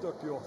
tök jó.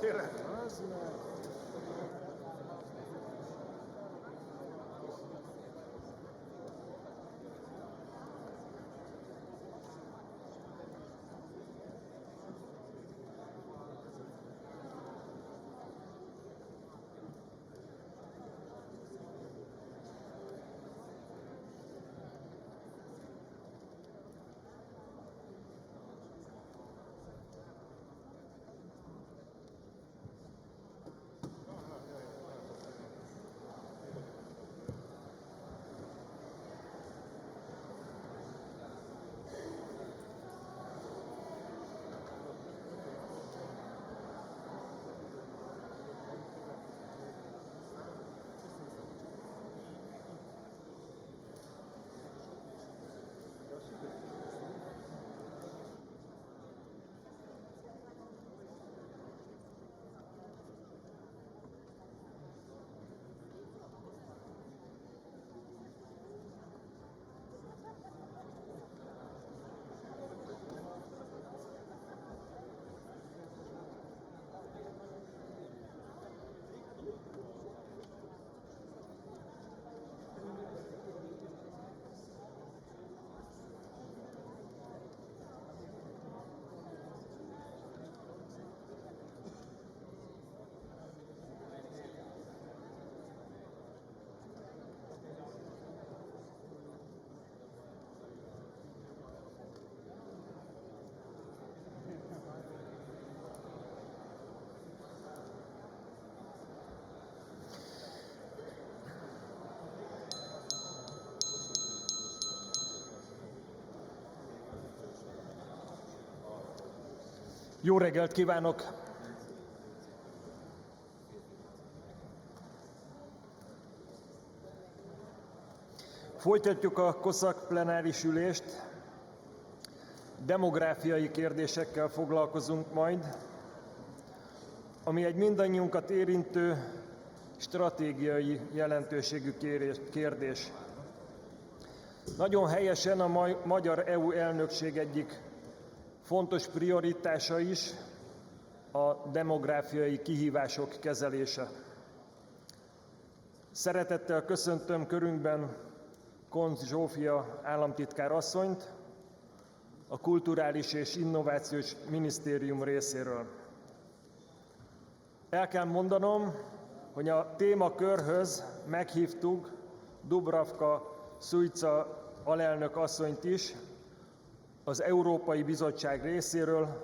Jó reggelt kívánok! Folytatjuk a COSAC plenáris ülést. Demográfiai kérdésekkel foglalkozunk majd, ami egy mindannyiunkat érintő, stratégiai jelentőségű kérdés. Nagyon helyesen a magyar EU elnökség egyik fontos prioritása is a demográfiai kihívások kezelése. Szeretettel köszöntöm körünkben Koncz Zsófia államtitkár asszonyt, a Kulturális és Innovációs Minisztérium részéről. El kell mondanom, hogy a témakörhöz meghívtuk Dubravka Šuica alelnök asszonyt is, az Európai Bizottság részéről,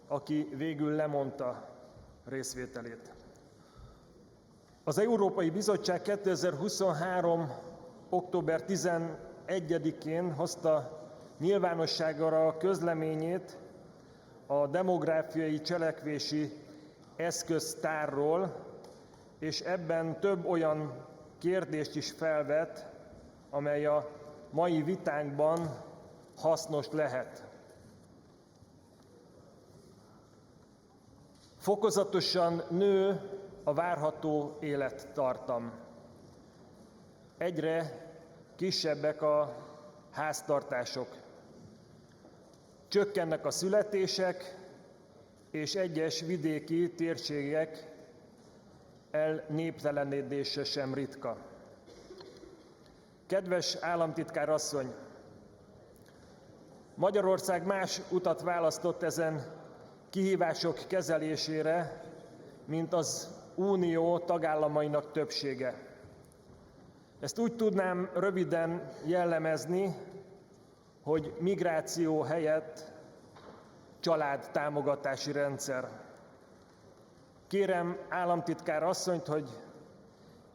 aki végül lemondta részvételét. Az Európai Bizottság 2023. október 11-én hozta nyilvánosságra a közleményét a demográfiai cselekvési eszköztárról, és ebben több olyan kérdést is felvet, amely a mai vitánkban hasznos lehet. Fokozatosan nő a várható élettartam. Egyre kisebbek a háztartások. Csökkennek a születések, és egyes vidéki térségek elnéptelenedése sem ritka. Kedves államtitkár asszony, Magyarország más utat választott ezen kihívások kezelésére, mint az Unió tagállamainak többsége. Ezt úgy tudnám röviden jellemezni, hogy migráció helyett családtámogatási rendszer. Kérem államtitkár asszonyt, hogy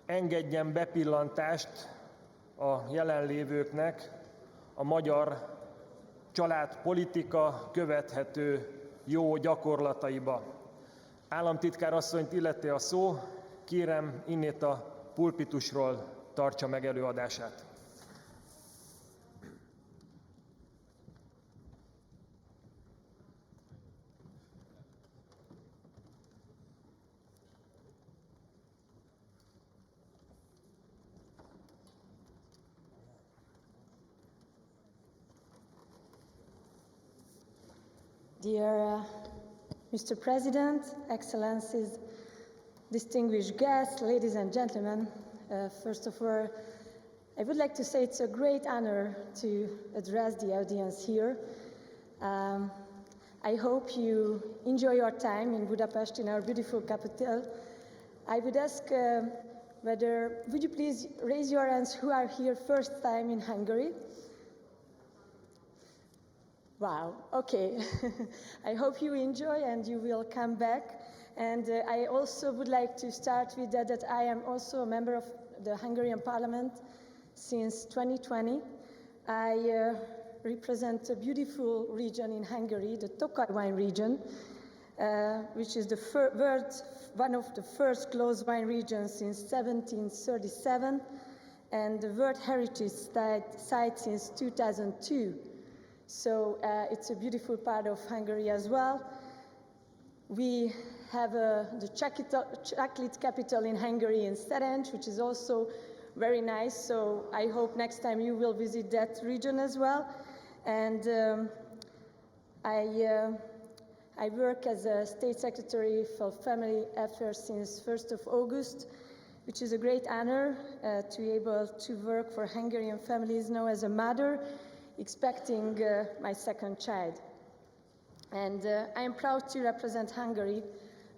engedjen bepillantást a jelenlévőknek a magyar családpolitika követhető jó gyakorlataiba. Államtitkár asszonyt illeti a szó, kérem innét a pulpitusról tartsa meg előadását. Dear Mr. President, Excellencies, distinguished guests, ladies and gentlemen, first of all, I would like to say it's a great honor to address the audience here. I hope you enjoy your time in Budapest, in our beautiful capital. I would ask would you please raise your hands who are here first time in Hungary? Wow, okay. I hope you enjoy and you will come back. And I also would like to start with that I am also a member of the Hungarian Parliament since 2020. I represent a beautiful region in Hungary, the Tokaj wine region, which is one of the first closed wine regions since 1737 and the World Heritage Site since 2002. So it's a beautiful part of Hungary as well. We have the chocolate capital in Hungary in Szerencs, which is also very nice. So I hope next time you will visit that region as well. And I work as a State Secretary for Family Affairs since 1st of August, which is a great honor to be able to work for Hungarian families now as a mother, expecting my second child. And I am proud to represent Hungary,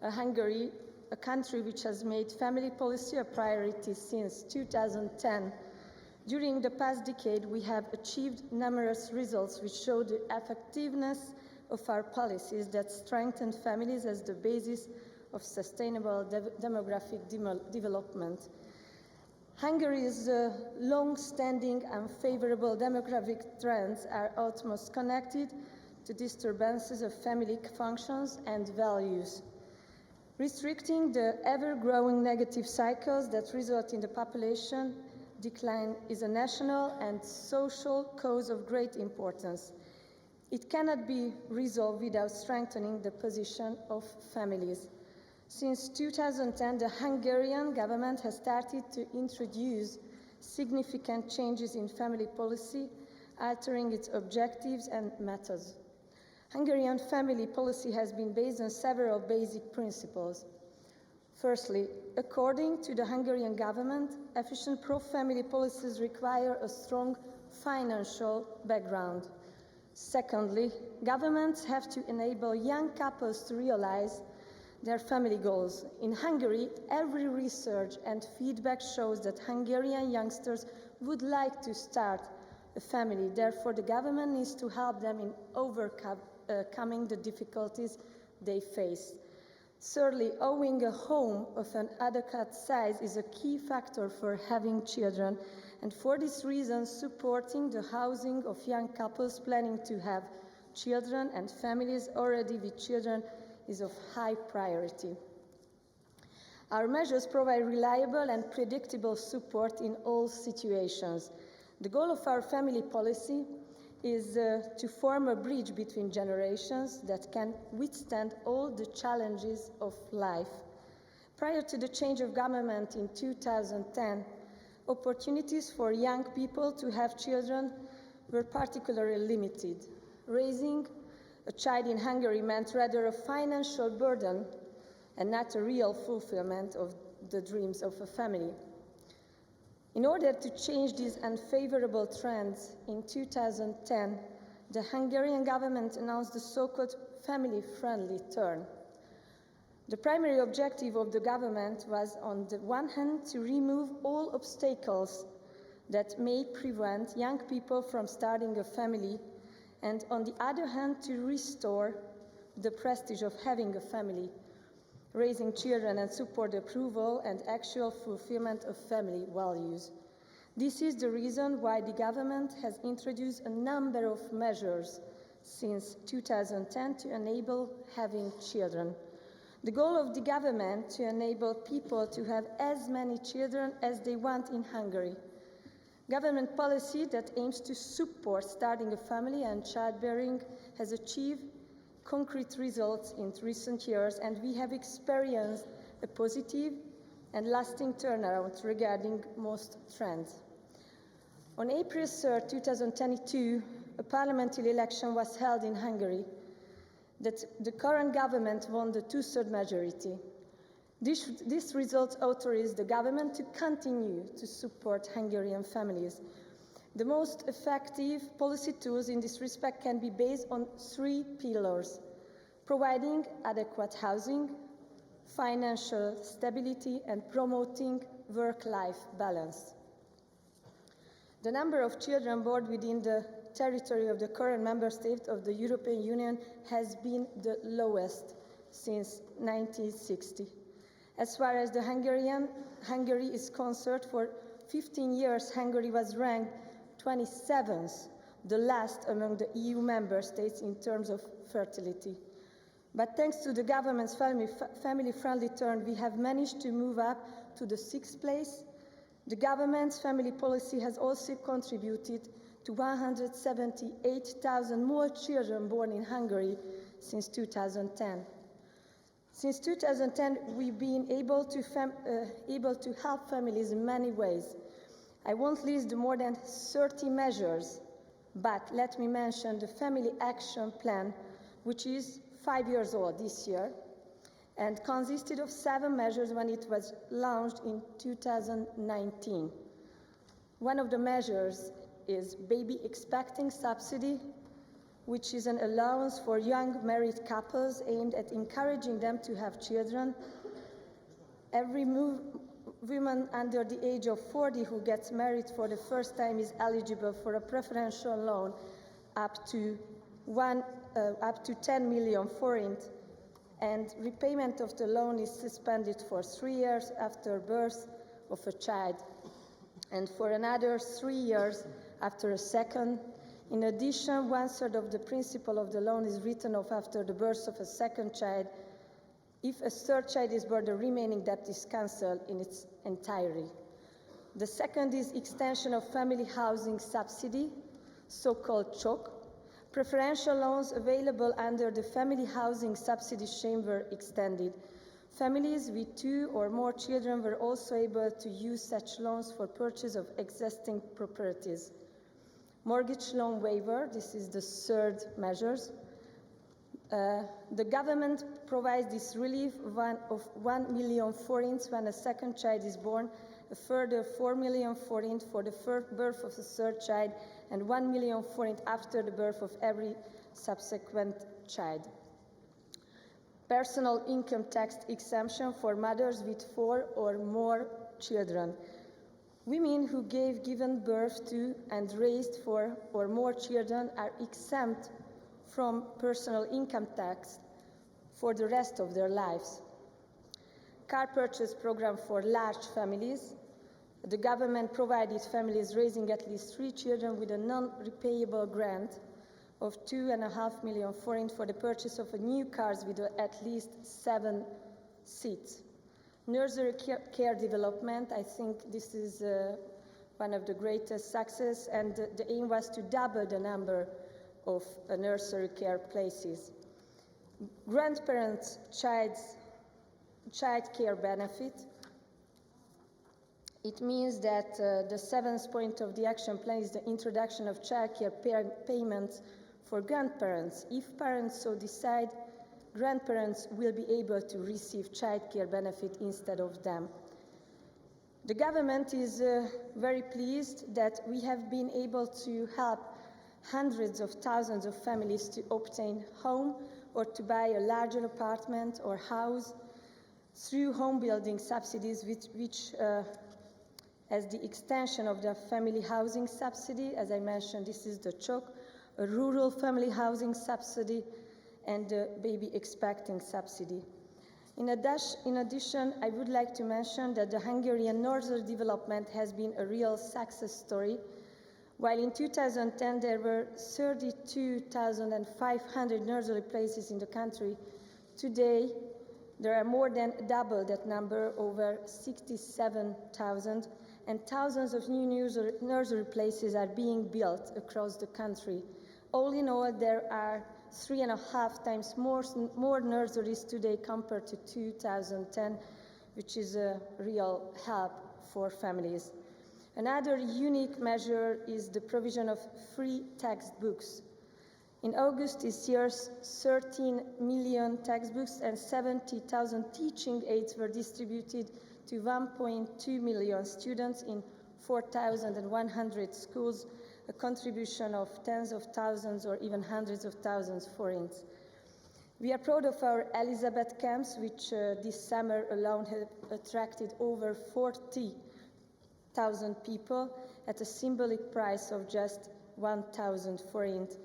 a country which has made family policy a priority since 2010. During the past decade, we have achieved numerous results which show the effectiveness of our policies that strengthen families as the basis of sustainable demographic development. Hungary's long-standing unfavorable demographic trends are almost connected to disturbances of family functions and values. Restricting the ever-growing negative cycles that result in the population decline is a national and social cause of great importance. It cannot be resolved without strengthening the position of families. Since 2010, the Hungarian government has started to introduce significant changes in family policy, altering its objectives and methods. Hungarian family policy has been based on several basic principles. Firstly, according to the Hungarian government, efficient pro-family policies require a strong financial background. Secondly, governments have to enable young couples to realize their family goals. In Hungary, every research and feedback shows that Hungarian youngsters would like to start a family. Therefore, the government needs to help them in overcoming the difficulties they face. Thirdly, owning a home of an adequate size is a key factor for having children, and for this reason, supporting the housing of young couples planning to have children and families already with children is of high priority. Our measures provide reliable and predictable support in all situations. The goal of our family policy is to form a bridge between generations that can withstand all the challenges of life. Prior to the change of government in 2010, opportunities for young people to have children were particularly limited. Raising a child in Hungary meant rather a financial burden and not a real fulfillment of the dreams of a family. In order to change these unfavorable trends, in 2010, the Hungarian government announced the so-called family-friendly term. The primary objective of the government was, on the one hand, to remove all obstacles that may prevent young people from starting a family, and on the other hand, to restore the prestige of having a family, raising children, and support the approval and actual fulfillment of family values. This is the reason why the government has introduced a number of measures since 2010 to enable having children. The goal of the government to enable people to have as many children as they want in Hungary. Government policy that aims to support starting a family and childbearing has achieved concrete results in recent years, and we have experienced a positive and lasting turnaround regarding most trends. On April 3, 2022, a parliamentary election was held in Hungary. that the current government won the two-thirds majority. This result authorized the government to continue to support Hungarian families. The most effective policy tools in this respect can be based on three pillars: providing adequate housing, financial stability, and promoting work-life balance. The number of children born within the territory of the current member state of the European Union has been the lowest since 1960. As far as Hungary is concerned, for 15 years Hungary was ranked 27th, the last among the EU member states in terms of fertility. But thanks to the government's family-friendly turn, we have managed to move up to the 6th place. The government's family policy has also contributed to 178,000 more children born in Hungary since 2010. Since 2010, we've been able to help families in many ways. I won't list the more than 30 measures, but let me mention the Family Action Plan, which is 5 years old this year, and consisted of 7 measures when it was launched in 2019. One of the measures is baby expecting subsidy, which is an allowance for young married couples aimed at encouraging them to have children. Every woman under the age of 40 who gets married for the first time is eligible for a preferential loan up to 10 million forint, and repayment of the loan is suspended for 3 years after birth of a child, and for another 3 years after a second. In addition, 1/3 of the principal of the loan is written off after the birth of a second child. If a third child is born, the remaining debt is cancelled in its entirety. The second is extension of family housing subsidy, so-called CHOK. Preferential loans available under the family housing subsidy scheme were extended. Families with 2 or more children were also able to use such loans for purchase of existing properties. Mortgage loan waiver, this is the third measure. The government provides this relief of 1 million forints when a second child is born, a further 4 million forint for the birth of the third child, and 1 million forint after the birth of every subsequent child. Personal income tax exemption for mothers with 4 or more children. Women who given birth to and raised 4 or more children are exempt from personal income tax for the rest of their lives. Car purchase program for large families. The government provided families raising at least 3 children with a non-repayable grant of 2.5 million forint for the purchase of new cars with at least 7 seats. Nursery care development, I think this is one of the greatest success, and the aim was to double the number of nursery care places. Grandparents' child care benefit. It means that the 7th point of the action plan is the introduction of child care payments for grandparents. If parents so decide, grandparents will be able to receive child care benefit instead of them. The government is very pleased that we have been able to help hundreds of thousands of families to obtain home or to buy a larger apartment or house through home building subsidies, which as the extension of the family housing subsidy. As I mentioned, this is the CHOK, a rural family housing subsidy, and the baby expecting subsidy. In addition, I would like to mention that the Hungarian nursery development has been a real success story. While in 2010 there were 32,500 nursery places in the country, today there are more than double that number, over 67,000, and thousands of new nursery places are being built across the country. All in all, there are 3.5 times more nurseries today compared to 2010, which is a real help for families. Another unique measure is the provision of free textbooks. In August this year, 13 million textbooks and 70,000 teaching aids were distributed to 1.2 million students in 4,100 schools, a contribution of tens of thousands or even hundreds of thousands forints. We are proud of our Elizabeth camps, which this summer alone have attracted over 40,000 people at a symbolic price of just 1,000 forint,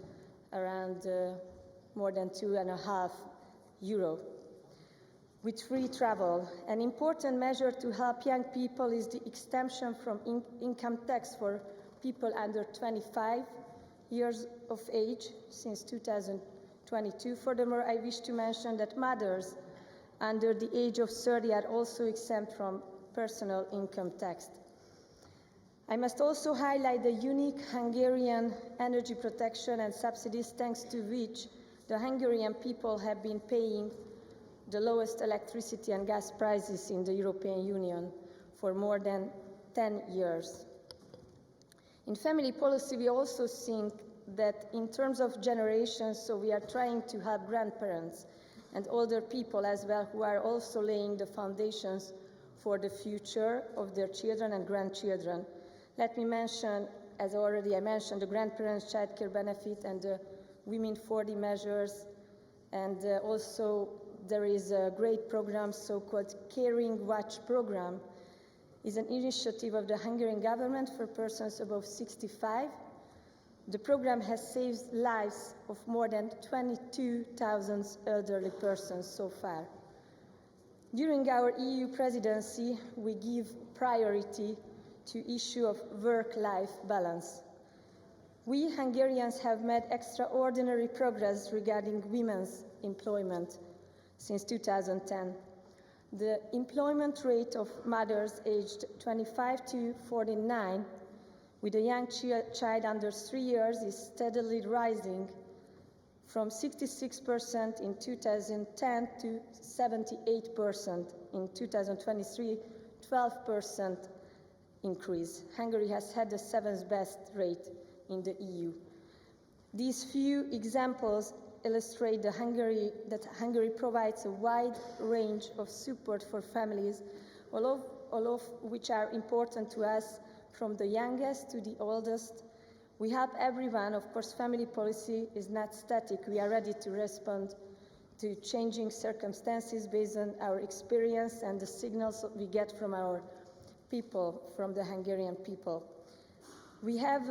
around more than €2.5. With free travel, an important measure to help young people is the exemption from income tax for people under 25 years of age since 2022. Furthermore, I wish to mention that mothers under the age of 30 are also exempt from personal income tax. I must also highlight the unique Hungarian energy protection and subsidies, thanks to which the Hungarian people have been paying the lowest electricity and gas prices in the European Union for more than 10 years. In family policy, we also think that in terms of generations, so we are trying to help grandparents and older people as well, who are also laying the foundations for the future of their children and grandchildren. Let me mention, as already I mentioned, the grandparents' childcare benefit and the Women 40 measures, and also there is a great program, so-called Caring Watch program. Is an initiative of the Hungarian government for persons above 65. The program has saved lives of more than 22,000 elderly persons so far. During our EU presidency, we give priority to issue of work-life balance. We Hungarians have made extraordinary progress regarding women's employment since 2010. The employment rate of mothers aged 25 to 49 with a young child under 3 years is steadily rising from 66% in 2010 to 78% in 2023, 12% increase. Hungary has had the 7th best rate in the EU. These few examples illustrate that Hungary provides a wide range of support for families, all of which are important to us, from the youngest to the oldest. We help everyone. Of course, family policy is not static. We are ready to respond to changing circumstances based on our experience and the signals we get from our people, from the Hungarian people. We have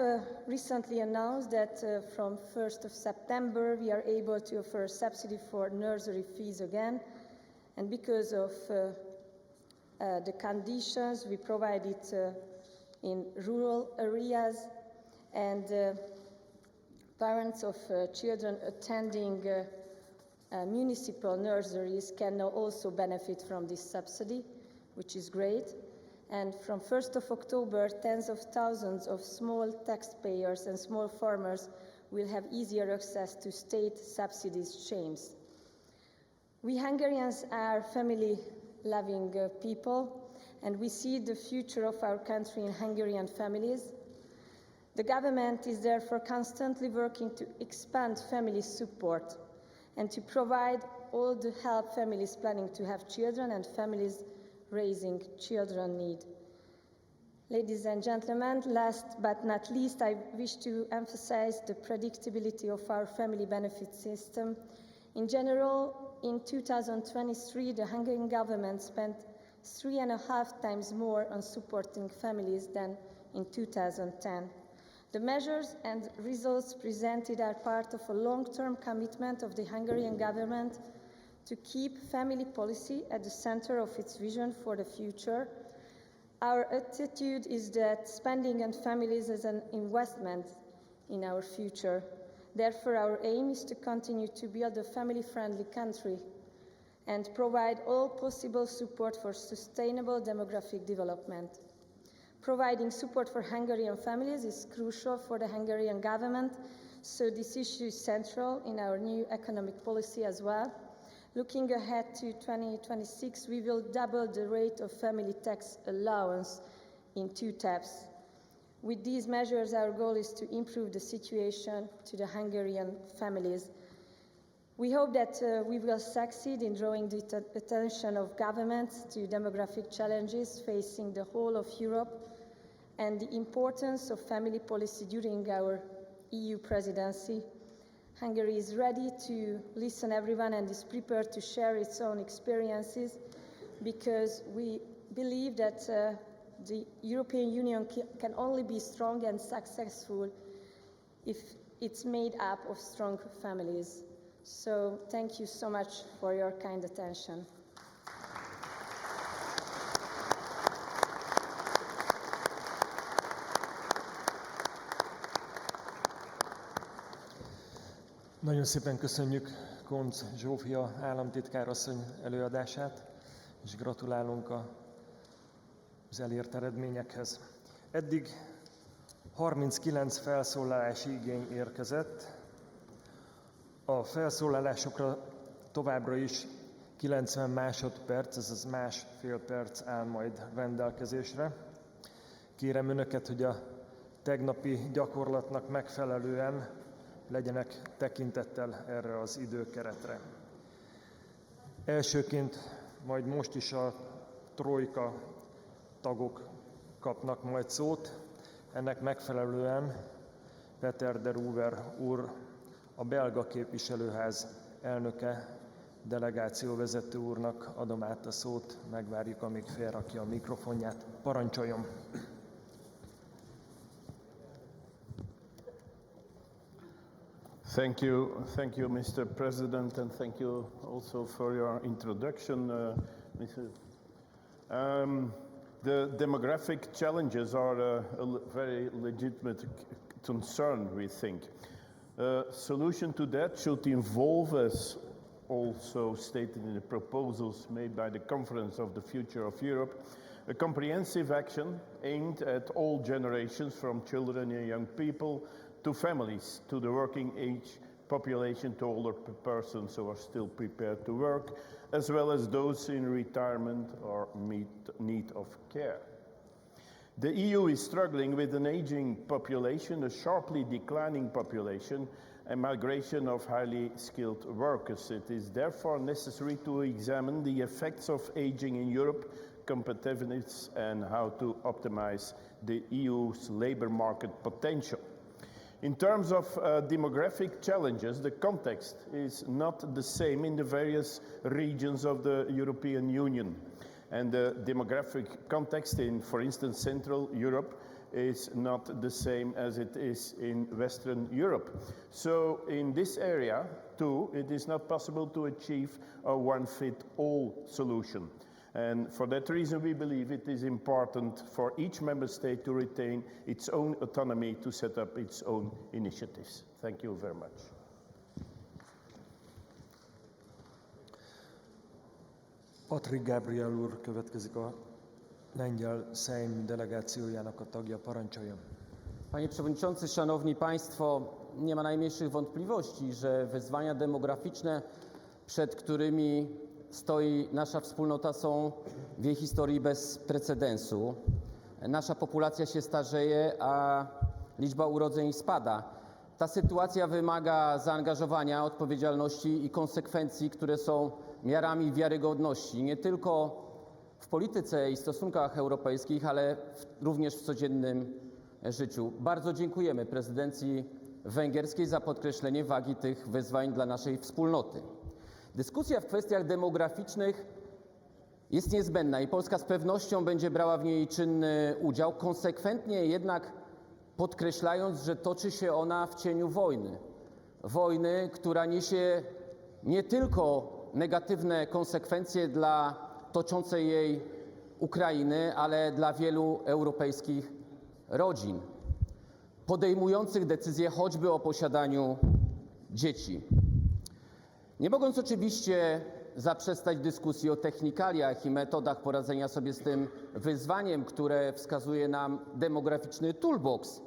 recently announced that from 1st of September we are able to offer a subsidy for nursery fees again, and because of the conditions we provide it in rural areas, and parents of children attending municipal nurseries can now also benefit from this subsidy, which is great. And from 1st of October, tens of thousands of small taxpayers and small farmers will have easier access to state subsidies schemes. We Hungarians are family-loving people, and we see the future of our country in Hungarian families. The government is therefore constantly working to expand family support and to provide all the help families planning to have children and families raising children need. Ladies and gentlemen, last but not least, I wish to emphasize the predictability of our family benefit system. In general, in 2023, the Hungarian government spent 3.5 times more on supporting families than in 2010. The measures and results presented are part of a long-term commitment of the Hungarian government to keep family policy at the center of its vision for the future. Our attitude is that spending on families is an investment in our future. Therefore, our aim is to continue to build a family-friendly country and provide all possible support for sustainable demographic development. Providing support for Hungarian families is crucial for the Hungarian government, so this issue is central in our new economic policy as well. Looking ahead to 2026, we will double the rate of family tax allowance in 2 steps. With these measures, our goal is to improve the situation to the Hungarian families. We hope that we will succeed in drawing the attention of governments to demographic challenges facing the whole of Europe and the importance of family policy during our EU presidency. Hungary is ready to listen to everyone and is prepared to share its own experiences because we believe that the European Union can only be strong and successful if it's made up of strong families. So thank you so much for your kind attention. Nagyon szépen köszönjük Koncz Zsófia államtitkár asszony előadását, és gratulálunk az elért eredményekhez. Eddig 39 felszólalási igény érkezett. A felszólalásokra továbbra is 90 másodperc, azaz másfél perc áll majd rendelkezésre. Kérem Önöket, hogy a tegnapi gyakorlatnak megfelelően legyenek tekintettel erre az időkeretre. Elsőként majd most is a trojka tagok kapnak majd szót. Ennek megfelelően Peter de Ruwer úr, a belga képviselőház elnöke, delegációvezető úrnak adom át a szót, megvárjuk, amíg felrakja a mikrofonját. Parancsoljon! Thank you, Mr. President, and thank you also for your introduction, Mr. The demographic challenges are a very legitimate concern, we think. Solution to that should involve, as also stated in the proposals made by the Conference of the Future of Europe, a comprehensive action aimed at all generations, from children and young people to families, to the working age population, to older persons who are still prepared to work, as well as those in retirement or need of care. The EU is struggling with an aging population, a sharply declining population, and migration of highly skilled workers. It is therefore necessary to examine the effects of aging in Europe, competitiveness, and how to optimize the EU's labor market potential. In terms of demographic challenges, the context is not the same in the various regions of the European Union. And the demographic context in, for instance, Central Europe is not the same as it is in Western Europe. So in this area, too, it is not possible to achieve a one-fit-all solution. And for that reason, we believe it is important for each member state to retain its own autonomy to set up its own initiatives. Thank you very much. Patrik Gabriel úr következik, a lengyel Sejm delegációjának a tagja. Parancsoljon. Panie Przewodniczący, Szanowni Państwo, nie ma najmniejszych wątpliwości, że wyzwania demograficzne, przed którymi stoi nasza wspólnota, są w jej historii bez precedensu. Nasza populacja się starzeje, a liczba urodzeń spada. Ta sytuacja wymaga zaangażowania, odpowiedzialności i konsekwencji, które są miarami wiarygodności nie tylko w polityce i stosunkach europejskich, ale również w codziennym życiu. Bardzo dziękujemy prezydencji węgierskiej za podkreślenie wagi tych wyzwań dla naszej wspólnoty. Dyskusja w kwestiach demograficznych jest niezbędna i Polska z pewnością będzie brała w niej czynny udział, konsekwentnie jednak podkreślając, że toczy się ona w cieniu wojny. Wojny, która niesie nie tylko negatywne konsekwencje dla toczącej jej Ukrainy, ale dla wielu europejskich rodzin, podejmujących decyzje choćby o posiadaniu dzieci. Nie mogąc oczywiście zaprzestać dyskusji o technikaliach i metodach poradzenia sobie z tym wyzwaniem, które wskazuje nam demograficzny toolbox,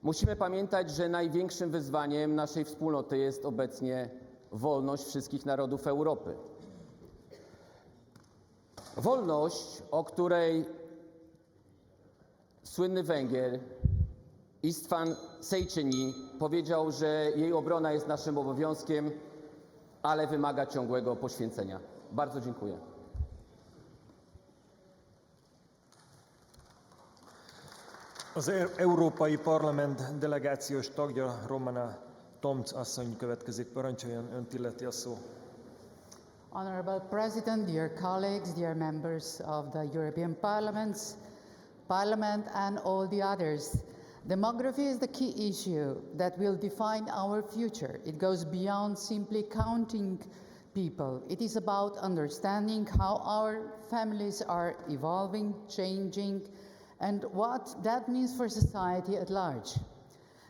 musimy pamiętać, że największym wyzwaniem naszej wspólnoty jest obecnie wolność wszystkich narodów Europy. Wolność, o której słynny Węgier Istvan Sejczyni powiedział, że jej obrona jest naszym obowiązkiem, ale wymaga ciągłego poświęcenia. Bardzo dziękuję. Az Európai Parlament delegációs tagja Romana Tomc asszony következik. Parancsoljon, önt illeti a szó. Honorable President, dear colleagues, dear members of the European Parliament and all the others, demography is the key issue that will define our future. It goes beyond simply counting people. It is about understanding how our families are evolving, changing, and what that means for society at large.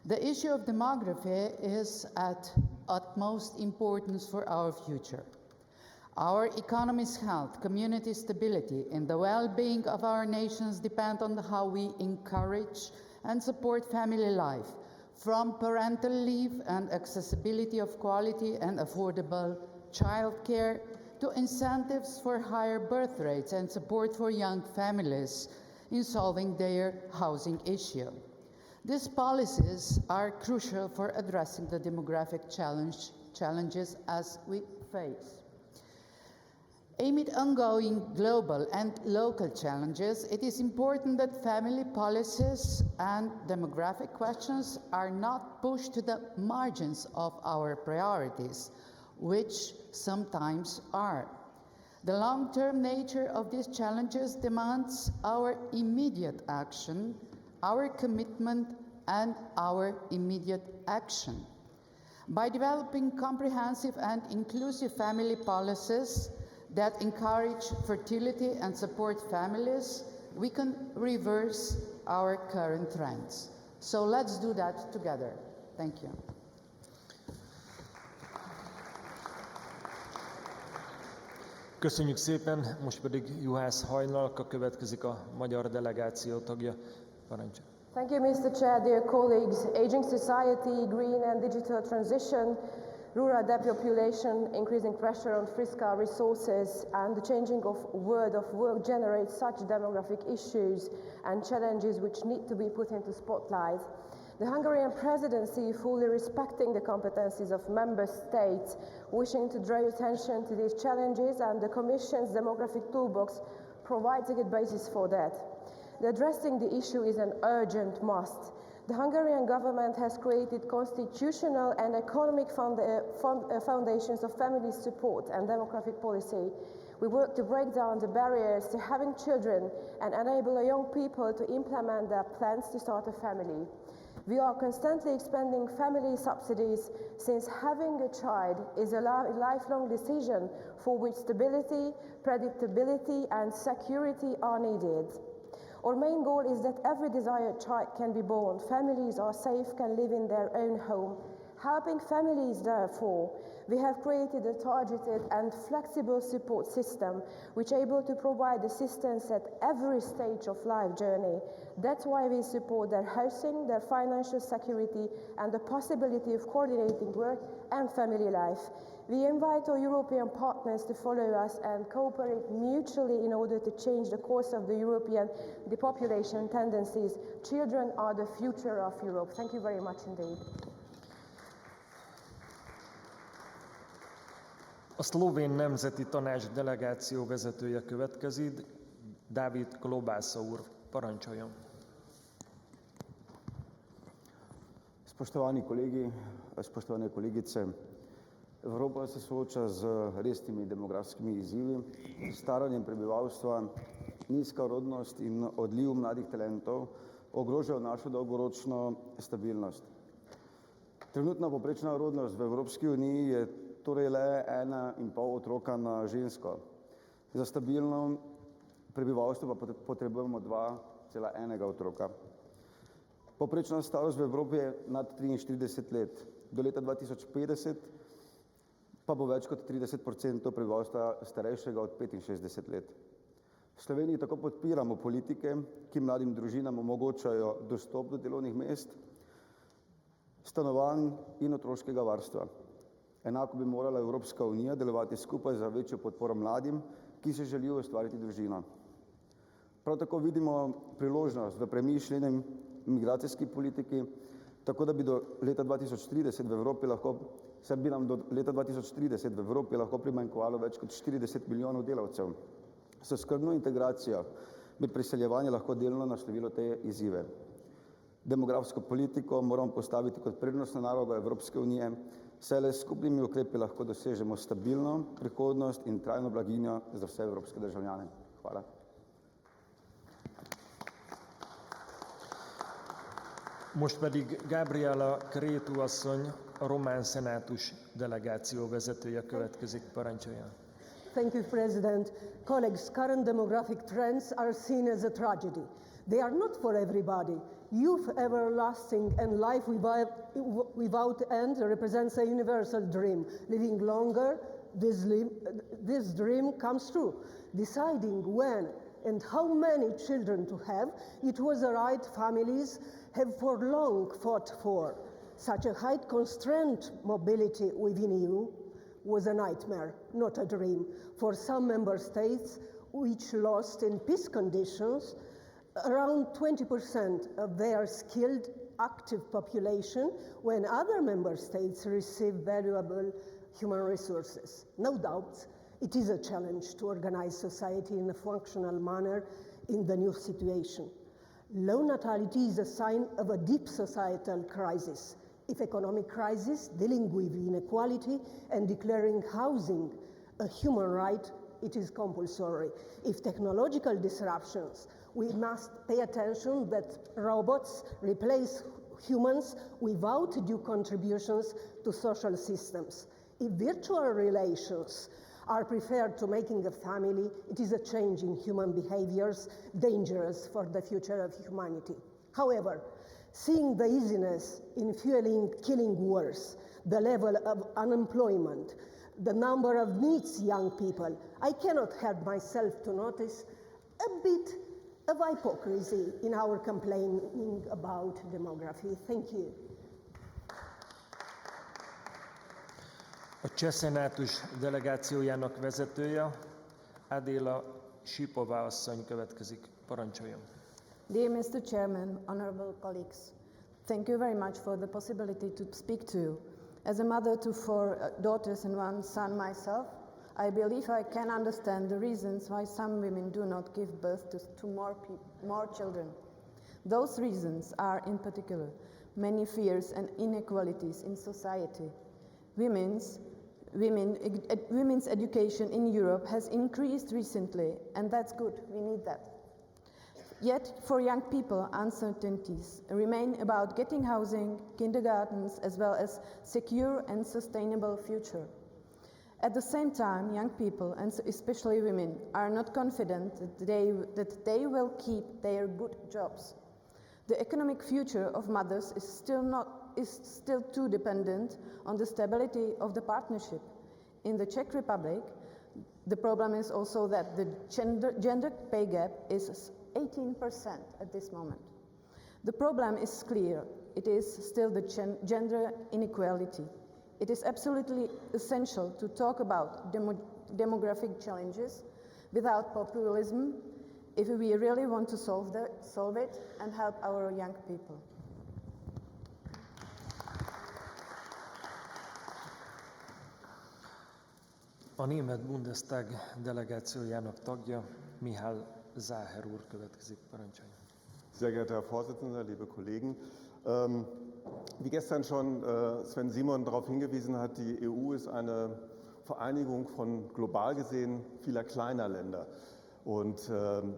The issue of demography is at utmost importance for our future. Our economy's health, community stability, and the well-being of our nations depend on how we encourage and support family life, from parental leave and accessibility of quality and affordable childcare to incentives for higher birth rates and support for young families in solving their housing issue. These policies are crucial for addressing the demographic challenges as we face. Amid ongoing global and local challenges, it is important that family policies and demographic questions are not pushed to the margins of our priorities, which sometimes are. The long-term nature of these challenges demands our immediate action, our commitment, and our immediate action. By developing comprehensive and inclusive family policies that encourage fertility and support families, we can reverse our current trends. So let's do that together. Thank you. Köszönjük szépen, most pedig Juhász Hajnalka következik, a magyar delegáció tagja. Parancsolj. Thank you, Mr. Chair, dear colleagues. Aging society, green and digital transition, rural depopulation, increasing pressure on fiscal resources, and the changing of world of work generate such demographic issues and challenges which need to be put into spotlight. The Hungarian presidency, fully respecting the competencies of member states, wishing to draw attention to these challenges, and the Commission's demographic toolbox provides a good basis for that. Addressing the issue is an urgent must. The Hungarian government has created constitutional and economic foundations of family support and demographic policy. We work to break down the barriers to having children and enable young people to implement their plans to start a family. We are constantly expanding family subsidies since having a child is a lifelong decision for which stability, predictability, and security are needed. Our main goal is that every desired child can be born, families are safe, can live in their own home. Helping families, therefore, we have created a targeted and flexible support system which is able to provide assistance at every stage of life journey. That's why we support their housing, their financial security, and the possibility of coordinating work and family life. We invite our European partners to follow us and cooperate mutually in order to change the course of the European depopulation tendencies. Children are the future of Europe. Thank you very much indeed. A szlovén nemzeti tanács delegáció vezetője következik, Dávid Klobásza úr. Parancsoljon. Spoštovani kolegi, spoštovane kolegice, Evropa se sooča z resnimi demografskimi izzivi, staranjem prebivalstva, nizka rodnost in odliv mladih talentov ogrožajo našo dolgoročno stabilnost. Trenutna povprečna rodnost v Evropski uniji je torej le 1,5 otroka na žensko. Za stabilno prebivalstvo pa potrebujemo 2,1 otroka. Povprečna starost v Evropi je nad 43 let. Do leta 2050 pa bo več kot 30% prebivalstva starejšega od 65 let. V Sloveniji tako podpiramo politike, ki mladim družinam omogočajo dostop do delovnih mest, stanovanj in otroškega varstva. Enako bi morala Evropska unija delovati skupaj za večjo podporo mladim, ki se želijo ustvariti družino. Prav tako vidimo priložnost v premišljenem migracijski politiki, tako da bi do leta 2030 v Evropi lahko, saj bi nam do leta 2030 v Evropi lahko primanjkovalo več kot 40 milijonov delavcev. S skrbno integracijo bi priseljevanje lahko delno naslovilo te izzive. Demografsko politiko moramo postaviti kot prednostno nalogo Evropske unije, saj le s skupnimi ukrepi lahko dosežemo stabilno prihodnost in trajno blaginjo za vse evropske državljane. Hvala. Most pedig Gabriela Cretu asszony, a román szenátus delegáció vezetője következik, parancsoljon. Thank you, President. Colleagues, current demographic trends are seen as a tragedy. They are not for everybody. Youth everlasting and life without end represents a universal dream. Living longer, this dream comes true. Deciding when and how many children to have, it was a right families have for long fought for. Such a height constrained mobility within EU was a nightmare, not a dream, for some member states which lost in peace conditions around 20% of their skilled active population when other member states receive valuable human resources. No doubt, it is a challenge to organize society in a functional manner in the new situation. Low natality is a sign of a deep societal crisis. If economic crisis, dealing with inequality and declaring housing a human right, it is compulsory. If technological disruptions, we must pay attention that robots replace humans without due contributions to social systems. If virtual relations are preferred to making a family, it is a change in human behaviors dangerous for the future of humanity. However, seeing the easiness in fueling killing wars, the level of unemployment, the number of needs young people, I cannot help myself to notice a bit of hypocrisy in our complaining about demography. Thank you. A cseh szenátus delegációjának vezetője, Adéla Sipová asszony következik. Parancsoljon. Dear Mr. Chairman, honorable colleagues, thank you very much for the possibility to speak to you. As a mother to 4 daughters and 1 son myself, I believe I can understand the reasons why some women do not give birth to more children. Those reasons are, in particular, many fears and inequalities in society. Women's education in Europe has increased recently, and that's good, we need that. Yet, for young people, uncertainties remain about getting housing, kindergartens, as well as secure and sustainable future. At the same time, young people, and especially women, are not confident that they will keep their good jobs. The economic future of mothers is still too dependent on the stability of the partnership. In the Czech Republic, the problem is also that the gender pay gap is 18% at this moment. The problem is clear. It is still the gender inequality. It is absolutely essential to talk about demographic challenges without populism if we really want to solve it and help our young people. A német Bundestag delegációjának tagja, Mihály Záher úr következik. Parancsoljon. Sehr geehrter Herr Vorsitzender, liebe Kollegen, wie gestern schon Sven Simon darauf hingewiesen hat, die EU ist eine Vereinigung von global gesehen vieler kleiner Länder. Und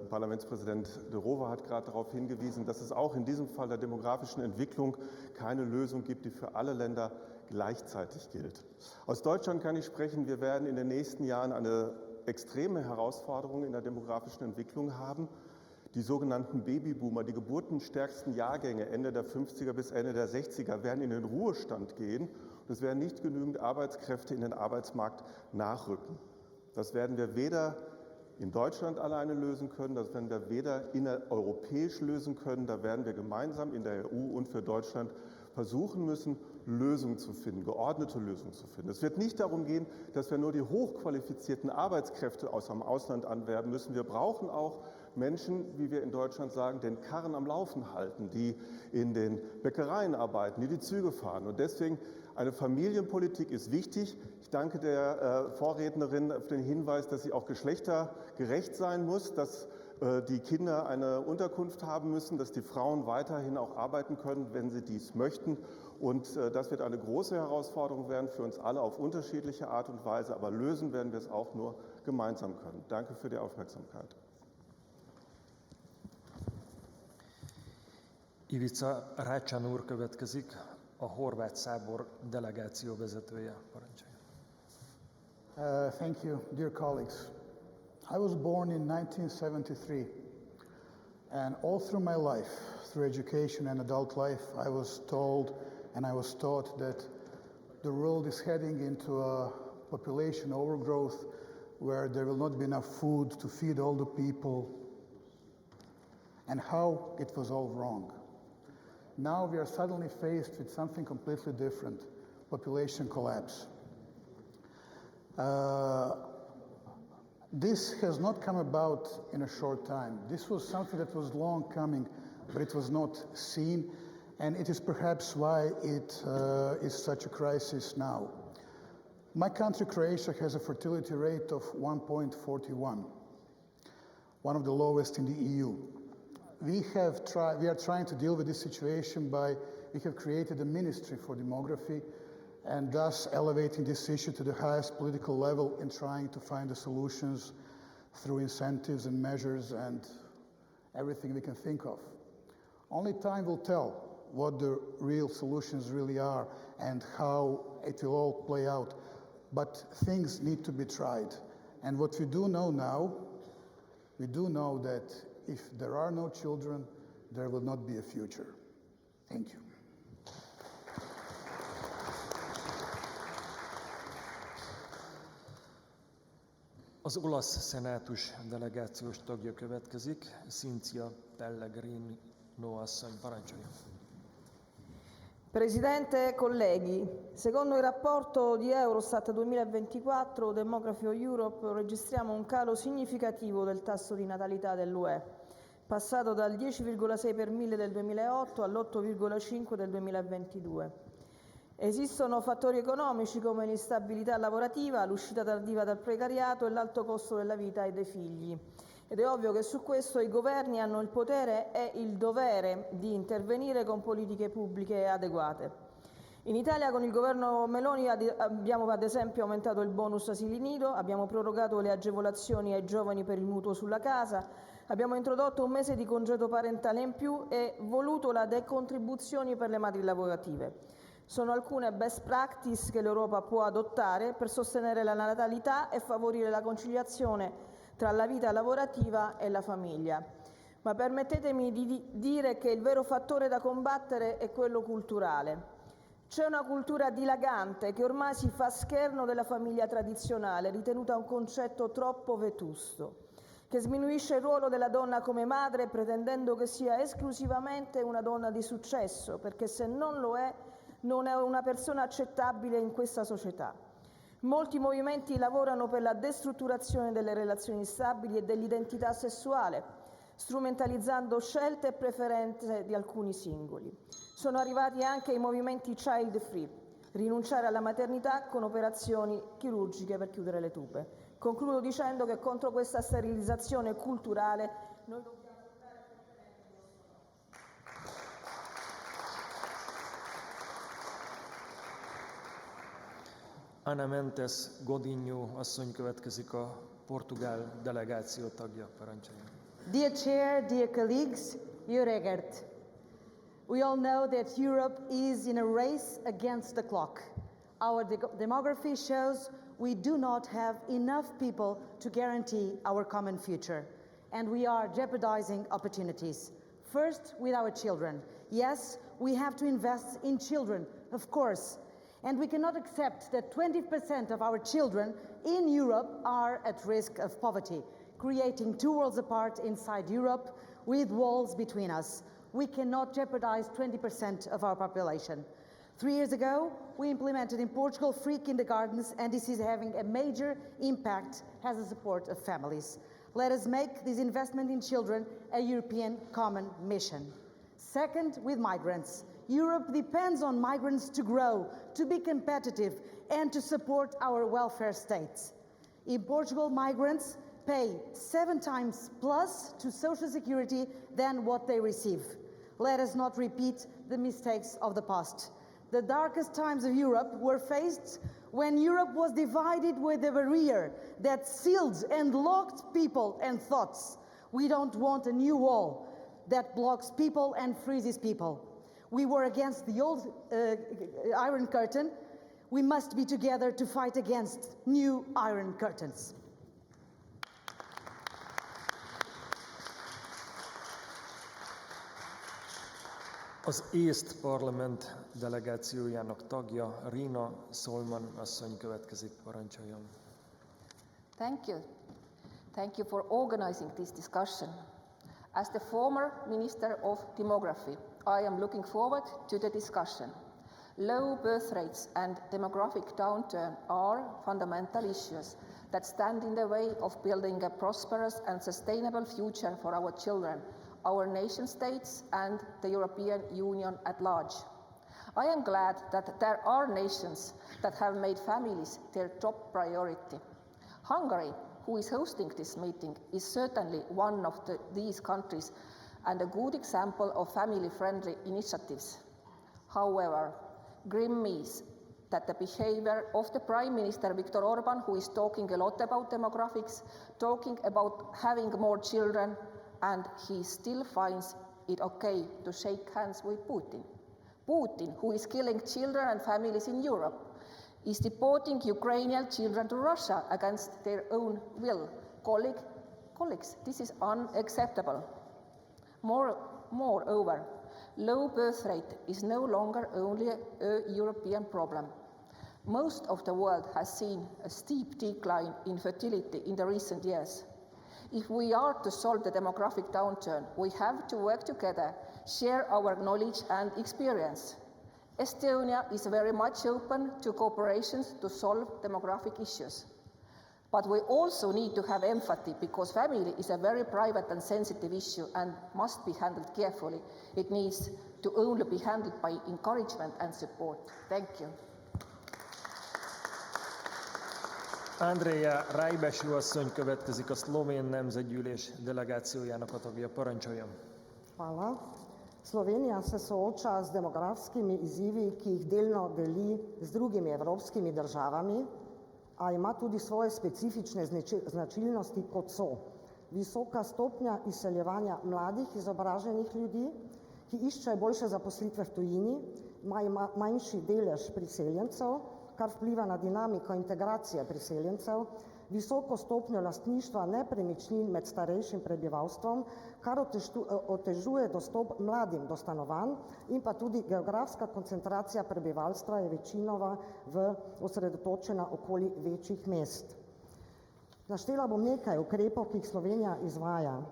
Parlamentspräsident de Rova hat gerade darauf hingewiesen, dass es auch in diesem Fall der demografischen Entwicklung keine Lösung gibt, die für alle Länder gleichzeitig gilt. Aus Deutschland kann ich sprechen, wir werden in den nächsten Jahren eine extreme Herausforderung in der demografischen Entwicklung haben. Die sogenannten Babyboomer, die geburtenstärksten Jahrgänge Ende der 50er bis Ende der 60er, werden in den Ruhestand gehen und es werden nicht genügend Arbeitskräfte in den Arbeitsmarkt nachrücken. Das werden wir weder in Deutschland alleine lösen können, das werden wir weder innereuropäisch lösen können, da werden wir gemeinsam in der EU und für Deutschland versuchen müssen, Lösungen zu finden, geordnete Lösungen zu finden. Es wird nicht darum gehen, dass wir nur die hochqualifizierten Arbeitskräfte aus dem Ausland anwerben müssen. Wir brauchen auch Menschen, wie wir in Deutschland sagen, den Karren am Laufen halten, die in den Bäckereien arbeiten, die die Züge fahren. Und deswegen eine Familienpolitik ist wichtig. Ich danke der Vorrednerin für den Hinweis, dass sie auch geschlechtergerecht sein muss, dass die Kinder eine Unterkunft haben müssen, dass die Frauen weiterhin auch arbeiten können, wenn sie dies möchten. Und das wird eine große Herausforderung werden für uns alle auf unterschiedliche Art und Weise, aber lösen werden wir es auch nur gemeinsam können. Danke für die Aufmerksamkeit. Ivica Rácsán úr következik, a horvát szábor delegáció vezetője. Parancsolja. Thank you, dear colleagues. I was born in 1973, and all through my life, through education and adult life, I was told and I was taught that the world is heading into a population overgrowth where there will not be enough food to feed all the people, and how it was all wrong. Now we are suddenly faced with something completely different, population collapse. This has not come about in a short time. This was something that was long coming, but it was not seen, and it is perhaps why it is such a crisis now. My country, Croatia, has a fertility rate of 1.41, one of the lowest in the EU. We are trying to deal with this situation we have created a ministry for demography, and thus elevating this issue to the highest political level and trying to find the solutions through incentives and measures and everything we can think of. Only time will tell what the real solutions really are and how it will all play out. But things need to be tried. And what we do know now, we do know that if there are no children, there will not be a future. Thank you. Az olasz szenátus delegációs tagja következik, Cinzia Pellegrino asszony, parancsolja. Presidente, colleghi, secondo il rapporto di Eurostat 2024, Demography of Europe, registriamo un calo significativo del tasso di natalità dell'UE, passato dal 10,6 per 1000 del 2008 all'8,5 del 2022. Esistono fattori economici come l'instabilità lavorativa, l'uscita tardiva dal precariato e l'alto costo della vita e dei figli. Ed è ovvio che su questo i governi hanno il potere e il dovere di intervenire con politiche pubbliche adeguate. In Italia con il governo Meloni abbiamo ad esempio aumentato il bonus asili nido, abbiamo prorogato le agevolazioni ai giovani per il mutuo sulla casa, abbiamo introdotto un mese di congedo parentale in più e voluto la decontribuzione per le madri lavorative. Sono alcune best practice che l'Europa può adottare per sostenere la natalità e favorire la conciliazione tra la vita lavorativa e la famiglia. Ma permettetemi di dire che il vero fattore da combattere è quello culturale. C'è una cultura dilagante che ormai si fa scherno della famiglia tradizionale, ritenuta un concetto troppo vetusto, che sminuisce il ruolo della donna come madre pretendendo che sia esclusivamente una donna di successo, perché se non lo è, non è una persona accettabile in questa società. Molti movimenti lavorano per la destrutturazione delle relazioni stabili e dell'identità sessuale, strumentalizzando scelte e preferenze di alcuni singoli. Sono arrivati anche i movimenti child free, rinunciare alla maternità con operazioni chirurgiche per chiudere le tube. Concludo dicendo che contro questa sterilizzazione culturale noi dobbiamo Ana Mendes Godinho asszony következik, a portugál delegáció tagja, parancsolja. Dear Chair, dear colleagues, Jó reggelt. We all know that Europe is in a race against the clock. Our demography shows we do not have enough people to guarantee our common future, and we are jeopardizing opportunities. First, with our children. Yes, we have to invest in children, of course, and we cannot accept that 20% of our children in Europe are at risk of poverty, creating two worlds apart inside Europe with walls between us. We cannot jeopardize 20% of our population. 3 years ago, we implemented in Portugal free kindergartens, and this is having a major impact as a support of families. Let us make this investment in children a European common mission. Second, with migrants. Europe depends on migrants to grow, to be competitive, and to support our welfare states. In Portugal, migrants pay 7 times plus to Social Security than what they receive. Let us not repeat the mistakes of the past. The darkest times of Europe were faced when Europe was divided with a barrier that sealed and locked people and thoughts. We don't want a new wall that blocks people and freezes people. We were against the old Iron Curtain. We must be together to fight against new Iron Curtains. Az észt parlament delegációjának tagja Rina Solman asszony következik, parancsoljon. Thank you. Thank you for organizing this discussion. As the former Minister of Demography, I am looking forward to the discussion. Low birth rates and demographic downturn are fundamental issues that stand in the way of building a prosperous and sustainable future for our children, our nation states and the European Union at large. I am glad that there are nations that have made families their top priority. Hungary, who is hosting this meeting, is certainly one of these countries and a good example of family-friendly initiatives. However, grim is that the behavior of the Prime Minister Viktor Orban, who is talking a lot about demographics, talking about having more children, and he still finds it okay to shake hands with Putin. Putin, who is killing children and families in Europe, is deporting Ukrainian children to Russia against their own will. Colleagues, this is unacceptable. Moreover, low birth rate is no longer only a European problem. Most of the world has seen a steep decline in fertility in the recent years. If we are to solve the demographic downturn, we have to work together, share our knowledge and experience. Estonia is very much open to cooperation to solve demographic issues. But we also need to have empathy, because family is a very private and sensitive issue and must be handled carefully. It needs to only be handled by encouragement and support. Thank you. Andrea Rajbešu asszony következik, a Szlovén Nemzetgyűlés delegációjának a tagja. Parancsoljon. Hvala. Slovenija se sooča z demografskimi izzivi, ki jih delno deli z drugimi evropskimi državami, a ima tudi svoje specifične značilnosti, kot so visoka stopnja izseljevanja mladih, izobraženih ljudi, ki iščejo boljše zaposlitve v tujini, ima manjši delež priseljencev, kar vpliva na dinamiko integracije priseljencev, visoko stopnjo lastništva nepremičnin med starejšim prebivalstvom, kar otežuje dostop mladim do stanovanj, in pa tudi geografska koncentracija prebivalstva je večinoma osredotočena okoli večjih mest. Naštela bom nekaj ukrepov, ki jih Slovenija izvaja.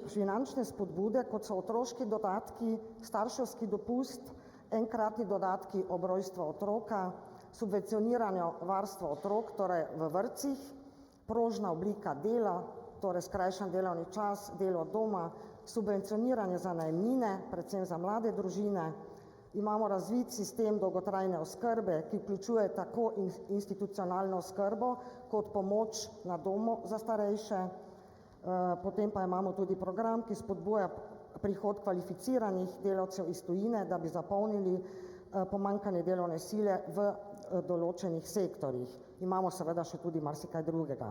Finančne spodbude, kot so otroški dodatki, starševski dopust, enkratni dodatki ob rojstvu otroka, subvencioniranje varstva otrok, torej v vrtcih, prožna oblika dela, torej skrajšan delovni čas, delo od doma, subvencioniranje za najemnine, predvsem za mlade družine. Imamo razvit sistem dolgotrajne oskrbe, ki vključuje tako institucionalno oskrbo kot pomoč na domu za starejše. Potem pa imamo tudi program, ki spodbuja prihod kvalificiranih delavcev iz tujine, da bi zapolnili pomanjkanje delovne sile v določenih sektorjih. Imamo seveda še tudi marsikaj drugega.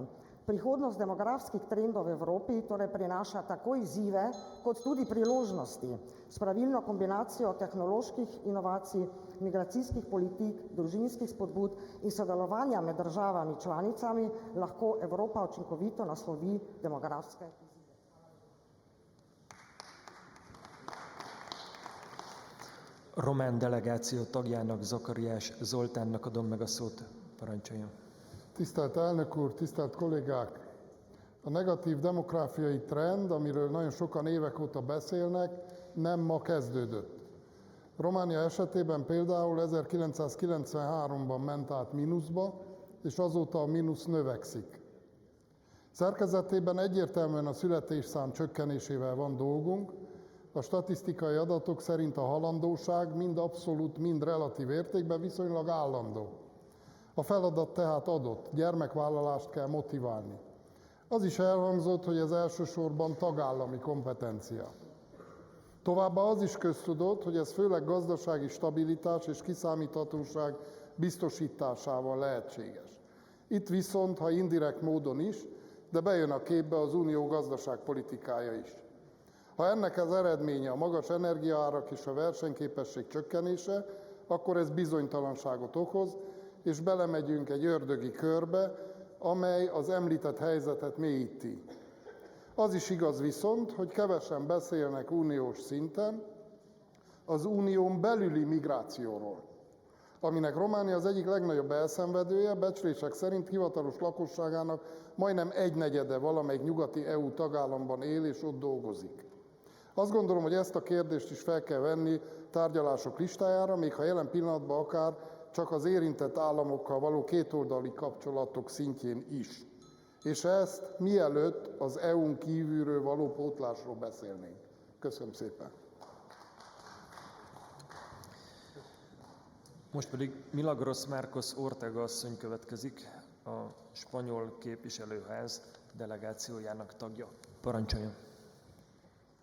Prihodnost demografskih trendov v Evropi torej prinaša tako izzive kot tudi priložnosti. S pravilno kombinacijo tehnoloških inovacij, migracijskih politik, družinskih spodbud in sodelovanja med državami članicami lahko Evropa učinkovito naslovi demografske izzive. Román delegáció tagjának, Zakariás Zoltánnak adom meg a szót. Parancsoljon. Tisztelt elnök úr, tisztelt kollégák! A negatív demográfiai trend, amiről nagyon sokan évek óta beszélnek, nem ma kezdődött. Románia esetében például 1993-ban ment át mínuszba, és azóta a mínusz növekszik. Szerkezetében egyértelműen a születésszám csökkenésével van dolgunk. A statisztikai adatok szerint a halandóság mind abszolút, mind relatív értékben viszonylag állandó. A feladat tehát adott, gyermekvállalást kell motiválni. Az is elhangzott, hogy ez elsősorban tagállami kompetencia. Továbbá az is köztudott, hogy ez főleg gazdasági stabilitás és kiszámíthatóság biztosításával lehetséges. Itt viszont, ha indirekt módon is, de bejön a képbe az unió gazdaságpolitikája is. Ha ennek az eredménye a magas energiaárak és a versenyképesség csökkenése, akkor ez bizonytalanságot okoz, és belemegyünk egy ördögi körbe, amely az említett helyzetet mélyíti. Az is igaz viszont, hogy kevesen beszélnek uniós szinten az unión belüli migrációról, aminek Románia az egyik legnagyobb elszenvedője, becslések szerint hivatalos lakosságának majdnem 1/4 valamelyik nyugati EU tagállamban él és ott dolgozik. Azt gondolom, hogy ezt a kérdést is fel kell venni tárgyalások listájára, még ha jelen pillanatban akár csak az érintett államokkal való kétoldali kapcsolatok szintjén is. És ezt mielőtt az EU-n kívülről való pótlásról beszélnénk. Köszönöm szépen. Most pedig Milagros Marcos Ortega asszony következik, a spanyol képviselőház delegációjának tagja. Parancsoljon!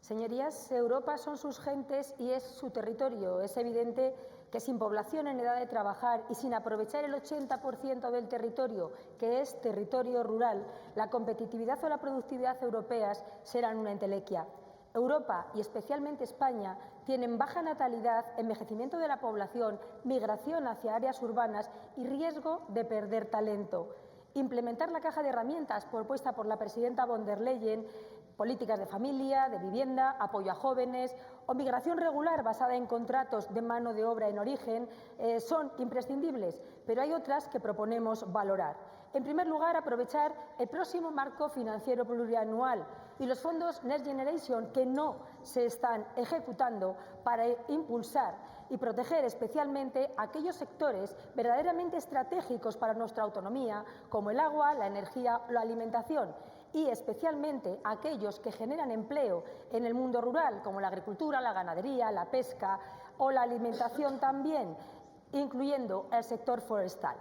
Señorías, Europa son sus gentes y es su territorio. Es evidente que sin población en edad de trabajar y sin aprovechar el 80% del territorio, que es territorio rural, la competitividad o la productividad europeas serán una entelequia. Europa, y especialmente España, tienen baja natalidad, envejecimiento de la población, migración hacia áreas urbanas y riesgo de perder talento. Implementar la caja de herramientas propuesta por la presidenta von der Leyen, políticas de familia, de vivienda, apoyo a jóvenes o migración regular basada en contratos de mano de obra en origen son imprescindibles, pero hay otras que proponemos valorar. En primer lugar, aprovechar el próximo marco financiero plurianual y los fondos Next Generation que no se están ejecutando para impulsar y proteger especialmente aquellos sectores verdaderamente estratégicos para nuestra autonomía, como el agua, la energía o la alimentación, y especialmente aquellos que generan empleo en el mundo rural, como la agricultura, la ganadería, la pesca o la alimentación también, incluyendo el sector forestal.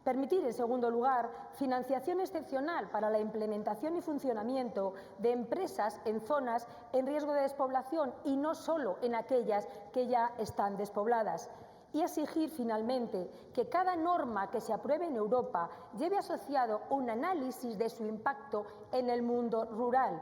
Permitir, en segundo lugar, financiación excepcional para la implementación y funcionamiento de empresas en zonas en riesgo de despoblación y no solo en aquellas que ya están despobladas. Y exigir, finalmente, que cada norma que se apruebe en Europa lleve asociado un análisis de su impacto en el mundo rural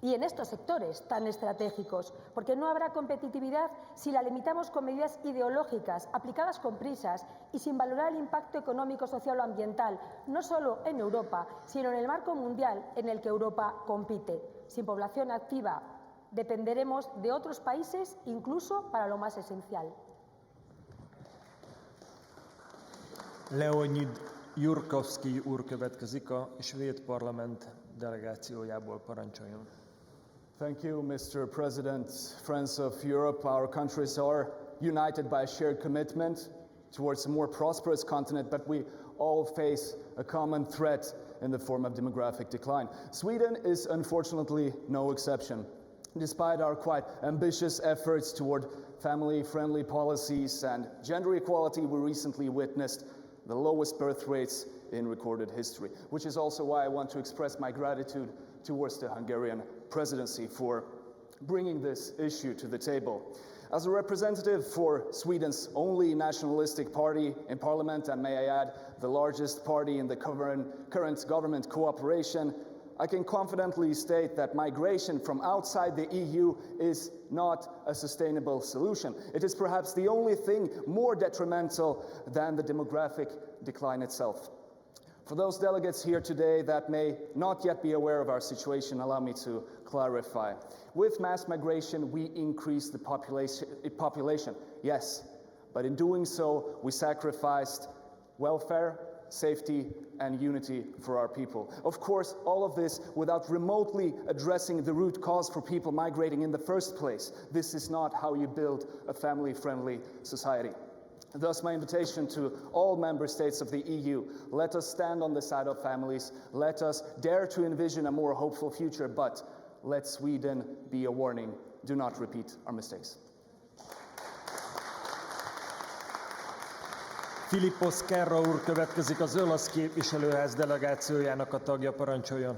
y en estos sectores tan estratégicos, porque no habrá competitividad si la limitamos con medidas ideológicas aplicadas con prisas y sin valorar el impacto económico, social o ambiental, no solo en Europa, sino en el marco mundial en el que Europa compite. Sin población activa dependeremos de otros países, incluso para lo más esencial. Leonid Jurkovszky úr következik a svéd parlament delegációjából, parancsoljon. Thank you, Mr. President. Friends of Europe, our countries are united by a shared commitment towards a more prosperous continent, but we all face a common threat in the form of demographic decline. Sweden is unfortunately no exception. Despite our quite ambitious efforts toward family-friendly policies and gender equality, we recently witnessed the lowest birth rates in recorded history, which is also why I want to express my gratitude towards the Hungarian presidency for bringing this issue to the table. As a representative for Sweden's only nationalistic party in parliament, and may I add, the largest party in the current government cooperation, I can confidently state that migration from outside the EU is not a sustainable solution. It is perhaps the only thing more detrimental than the demographic decline itself. For those delegates here today that may not yet be aware of our situation, allow me to clarify. With mass migration, we increase the population, yes, but in doing so, we sacrificed welfare, safety, and unity for our people. Of course, all of this without remotely addressing the root cause for people migrating in the first place. This is not how you build a family-friendly society. Thus, my invitation to all member states of the EU, let us stand on the side of families, let us dare to envision a more hopeful future, but let Sweden be a warning. Do not repeat our mistakes. Filippo Skerra úr következik, az olasz képviselőház delegációjának a tagja, parancsoljon.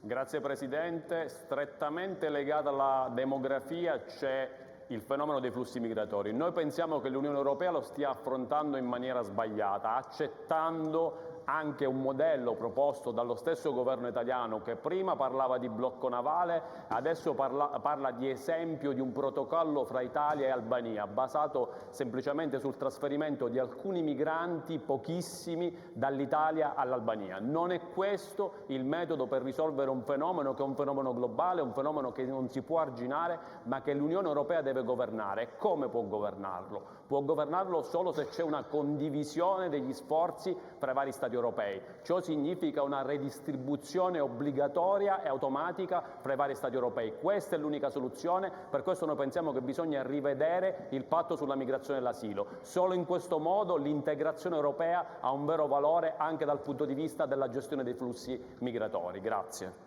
Grazie Presidente. Strettamente legata alla demografia c'è il fenomeno dei flussi migratori. Noi pensiamo che l'Unione Europea lo stia affrontando in maniera sbagliata, accettando anche un modello proposto dallo stesso governo italiano che prima parlava di blocco navale, adesso parla di esempio di un protocollo fra Italia e Albania, basato semplicemente sul trasferimento di alcuni migranti, pochissimi, dall'Italia all'Albania. Non è questo il metodo per risolvere un fenomeno che è un fenomeno globale, un fenomeno che non si può arginare, ma che l'Unione Europea deve governare. E come può governarlo? Può governarlo solo se c'è una condivisione degli sforzi fra i vari Stati europei. Ciò significa una redistribuzione obbligatoria e automatica fra i vari Stati europei. Questa è l'unica soluzione, per questo noi pensiamo che bisogna rivedere il patto sulla migrazione e l'asilo. Solo in questo modo l'integrazione europea ha un vero valore anche dal punto di vista della gestione dei flussi migratori. Grazie.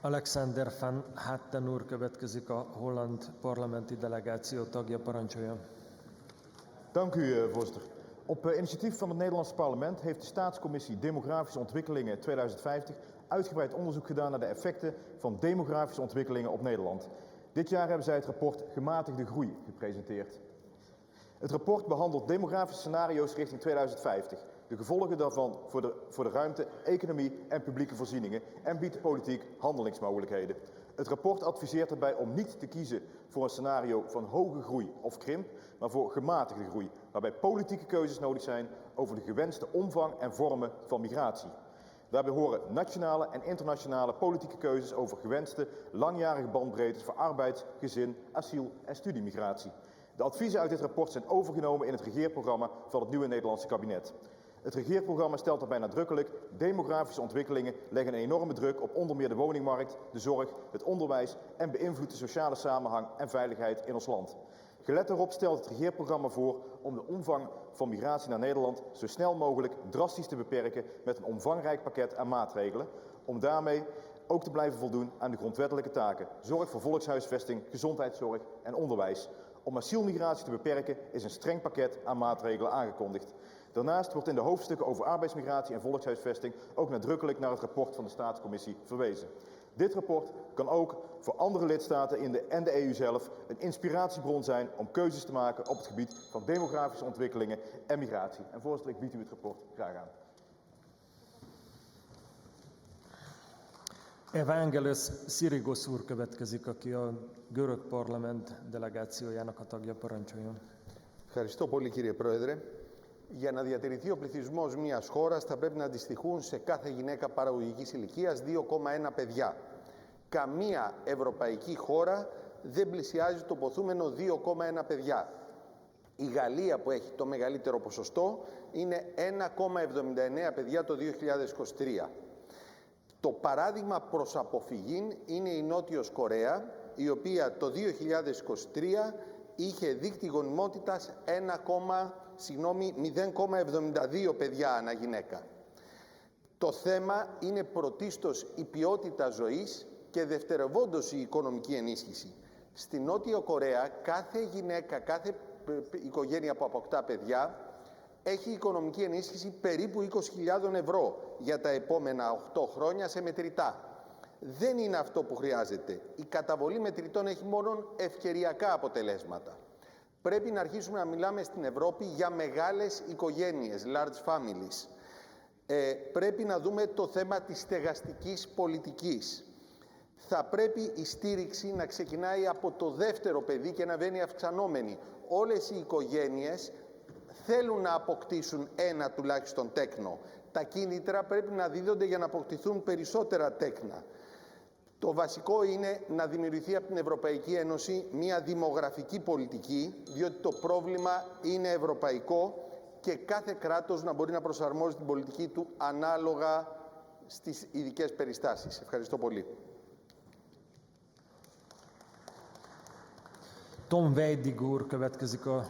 Alexander van Hatten úr következik, a holland parlamenti delegáció tagja, parancsoljon. Dank u, voorzitter. Op initiatief van het Nederlandse parlement heeft de Staatscommissie Demografische Ontwikkelingen 2050 uitgebreid onderzoek gedaan naar de effecten van demografische ontwikkelingen op Nederland. Dit jaar hebben zij het rapport Gematigde Groei gepresenteerd. Het rapport behandelt demografische scenario's richting 2050, de gevolgen daarvan voor de ruimte, economie en publieke voorzieningen en biedt de politiek handelingsmogelijkheden. Het rapport adviseert daarbij om niet te kiezen voor een scenario van hoge groei of krimp, maar voor gematigde groei, waarbij politieke keuzes nodig zijn over de gewenste omvang en vormen van migratie. Daarbij horen nationale en internationale politieke keuzes over gewenste langjarige bandbreedtes voor arbeids-, gezin-, asiel- en studiemigratie. De adviezen uit dit rapport zijn overgenomen in het regeerprogramma van het nieuwe Nederlandse kabinet. Het regeerprogramma stelt daarbij nadrukkelijk: demografische ontwikkelingen leggen een enorme druk op onder meer de woningmarkt, de zorg, het onderwijs en beïnvloedt de sociale samenhang en veiligheid in ons land. Gelet daarop stelt het regeerprogramma voor om de omvang van migratie naar Nederland zo snel mogelijk drastisch te beperken met een omvangrijk pakket aan maatregelen, om daarmee ook te blijven voldoen aan de grondwettelijke taken: zorg voor volkshuisvesting, gezondheidszorg en onderwijs. Om asielmigratie te beperken is een streng pakket aan maatregelen aangekondigd. Daarnaast wordt in de hoofdstukken over arbeidsmigratie en volkshuisvesting ook nadrukkelijk naar het rapport van de Staatscommissie verwezen. Dit rapport kan ook voor andere lidstaten en de EU zelf een inspiratiebron zijn om keuzes te maken op het gebied van demografische ontwikkelingen en migratie. En voorzitter, ik bied u het rapport graag aan. Evangelos Sirigos úr következik, aki a görög parlament delegációjának a tagja, parancsoljon. Ευχαριστώ πολύ, κύριε Πρόεδρε. Για να διατηρηθεί ο πληθυσμός μιας χώρας θα πρέπει να αντιστοιχούν σε κάθε γυναίκα παραγωγικής ηλικίας 2,1 παιδιά. Καμία ευρωπαϊκή χώρα δεν πλησιάζει το ποθούμενο 2,1 παιδιά. Η Γαλλία, που έχει το μεγαλύτερο ποσοστό, είναι 1,79 παιδιά το 2023. Το παράδειγμα προς αποφυγή είναι η Νότιος Κορέα, η οποία το 2023 είχε δείκτη γονιμότητας 0,72 παιδιά ανά γυναίκα. Το θέμα είναι πρωτίστως η ποιότητα ζωής και δευτερευόντως η οικονομική ενίσχυση. Στη Νότια Κορέα κάθε γυναίκα, κάθε οικογένεια που αποκτά παιδιά έχει οικονομική ενίσχυση περίπου 20.000 ευρώ για τα επόμενα 8 χρόνια σε μετρητά. Δεν είναι αυτό που χρειάζεται. Η καταβολή μετρητών έχει μόνο ευκαιριακά αποτελέσματα. Πρέπει να αρχίσουμε να μιλάμε στην Ευρώπη για μεγάλες οικογένειες, large families. Πρέπει να δούμε το θέμα της στεγαστικής πολιτικής. Θα πρέπει η στήριξη να ξεκινάει από το δεύτερο παιδί και να βαίνει αυξανόμενη. Όλες οι οικογένειες θέλουν να αποκτήσουν ένα τουλάχιστον τέκνο. Τα κίνητρα πρέπει να δίδονται για να αποκτηθούν περισσότερα τέκνα. Το βασικό είναι να δημιουργηθεί από την Ευρωπαϊκή Ένωση μια δημογραφική πολιτική, διότι το πρόβλημα είναι ευρωπαϊκό και κάθε κράτος να μπορεί να προσαρμόζει την πολιτική του ανάλογα στις ειδικές περιστάσεις. Ευχαριστώ πολύ. Tom Weidig úr következik, a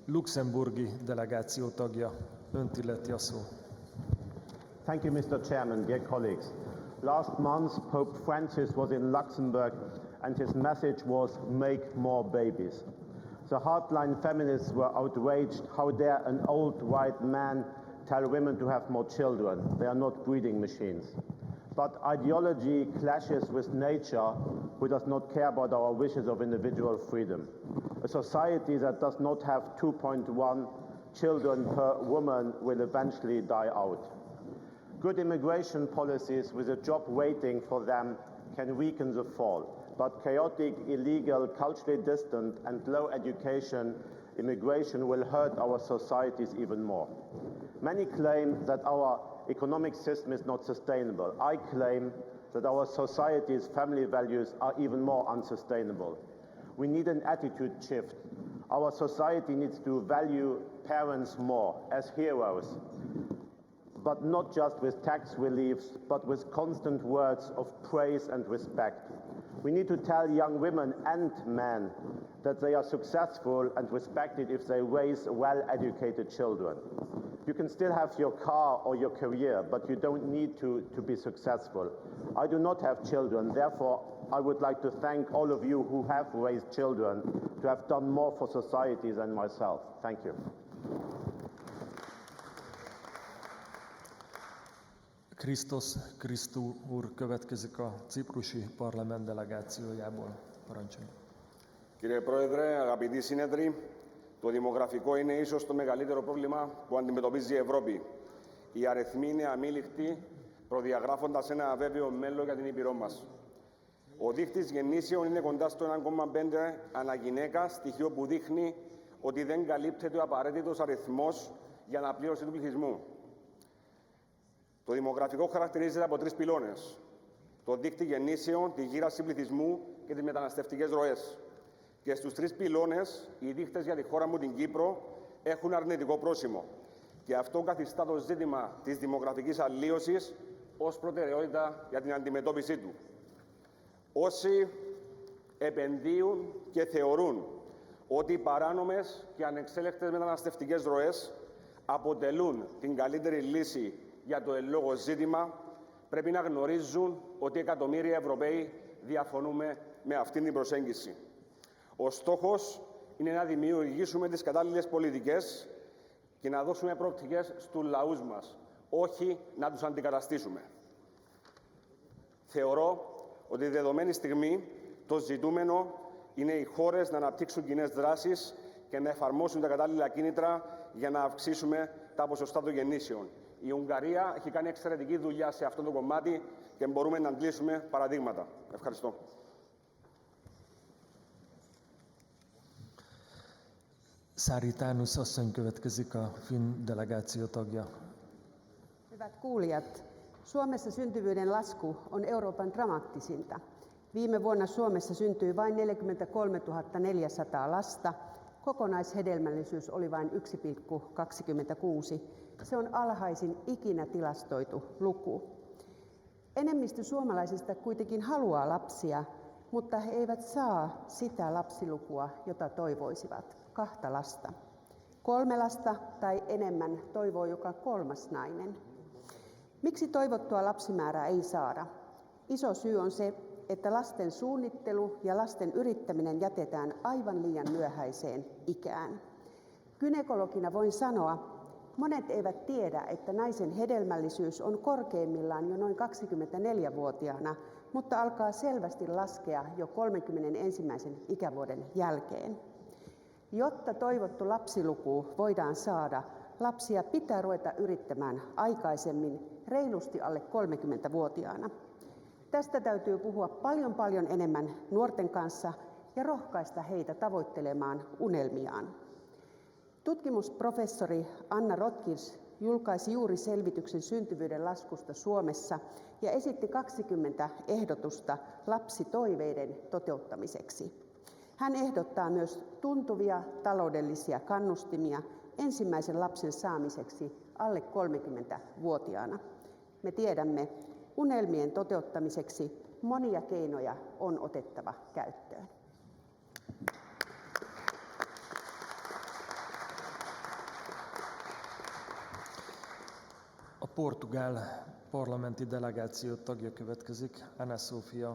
luxemburgi delegáció tagja. Önt illeti a szó. Thank you, Mr. Chairman, dear colleagues. Last month, Pope Francis was in Luxembourg and his message was, make more babies. The hardline feminists were outraged. How dare an old white man tell women to have more children? They are not breeding machines. But ideology clashes with nature, who does not care about our wishes of individual freedom. A society that does not have 2.1 children per woman will eventually die out. Good immigration policies with a job waiting for them can weaken the fall, but chaotic, illegal, culturally distant and low education immigration will hurt our societies even more. Many claim that our economic system is not sustainable. I claim that our society's family values are even more unsustainable. We need an attitude shift. Our society needs to value parents more as heroes, but not just with tax reliefs, but with constant words of praise and respect. We need to tell young women and men that they are successful and respected if they raise well-educated children. You can still have your car or your career, but you don't need to be successful. I do not have children, therefore I would like to thank all of you who have raised children to have done more for society than myself. Thank you. Krisztó úr következik a ciprusi parlament delegációjából. Parancsoljon. Κύριε Πρόεδρε, αγαπητοί συνέδροι, το δημογραφικό είναι ίσως το μεγαλύτερο πρόβλημα που αντιμετωπίζει η Ευρώπη. Οι αριθμοί είναι αμήλικτοι, προδιαγράφοντας ένα αβέβαιο μέλλον για την Ήπειρό μας. Ο δείκτης γεννήσεων είναι κοντά στο 1,5 ανά γυναίκα, στοιχείο που δείχνει ότι δεν καλύπτεται ο απαραίτητος αριθμός για αναπλήρωση του πληθυσμού. Το δημογραφικό χαρακτηρίζεται από 3 πυλώνες: το δείκτη γεννήσεων, τη γύρανση πληθυσμού και τις μεταναστευτικές ροές. Και στους 3 πυλώνες, οι δείκτες για τη χώρα μου, την Κύπρο, έχουν αρνητικό πρόσημο. Και αυτό καθιστά το ζήτημα της δημογραφικής αλλίωσης ως προτεραιότητα για την αντιμετώπιση του. Όσοι επενδύουν και θεωρούν ότι οι παράνομες και ανεξέλεγκτες μεταναστευτικές ροές αποτελούν την καλύτερη λύση για το εν λόγω ζήτημα, πρέπει να γνωρίζουν ότι εκατομμύρια Ευρωπαίοι διαφωνούμε με αυτήν την προσέγγιση. Ο στόχος είναι να δημιουργήσουμε τις κατάλληλες πολιτικές και να δώσουμε προοπτικές στους λαούς μας, όχι να τους αντικαταστήσουμε. Θεωρώ ότι δεδομένη στιγμή το ζητούμενο είναι οι χώρες να αναπτύξουν κοινές δράσεις και να εφαρμόσουν τα κατάλληλα κίνητρα για να αυξήσουμε τα ποσοστά των γεννήσεων. Η Ουγγαρία έχει κάνει εξαιρετική δουλειά σε αυτό το κομμάτι και μπορούμε να αντλήσουμε παραδείγματα. Ευχαριστώ. Száritánus asszony következik, a Finn delegáció tagja. Hyvät kuulijat, Suomessa syntyvyyden lasku on Euroopan dramaattisinta. Viime vuonna Suomessa syntyi vain 43 400 lasta. Kokonaishedelmällisyys oli vain 1,26. Se on alhaisin ikinä tilastoitu luku. Enemmistö suomalaisista kuitenkin haluaa lapsia, mutta he eivät saa sitä lapsilukua, jota toivoisivat. 2 lasta. 3 lasta tai enemmän toivoo joka 3. nainen. Miksi toivottua lapsimäärää ei saada? Iso syy on se, että lasten suunnittelu ja lasten yrittäminen jätetään aivan liian myöhäiseen ikään. Gynekologina voin sanoa, monet eivät tiedä, että naisen hedelmällisyys on korkeimmillaan jo noin 24-vuotiaana, mutta alkaa selvästi laskea jo 31. ikävuoden jälkeen. Jotta toivottu lapsiluku voidaan saada, lapsia pitää ruveta yrittämään aikaisemmin, reilusti alle 30-vuotiaana. Tästä täytyy puhua paljon enemmän nuorten kanssa ja rohkaista heitä tavoittelemaan unelmiaan. Tutkimusprofessori Anna Rotkirch julkaisi juuri selvityksen syntyvyyden laskusta Suomessa ja esitti 20 ehdotusta lapsitoiveiden toteuttamiseksi. Hän ehdottaa myös tuntuvia taloudellisia kannustimia ensimmäisen lapsen saamiseksi alle 30-vuotiaana. Me tiedämme, unelmien toteuttamiseksi monia keinoja on otettava käyttöön. portugál parlamenti delegáció tagja következik, Ana Sofia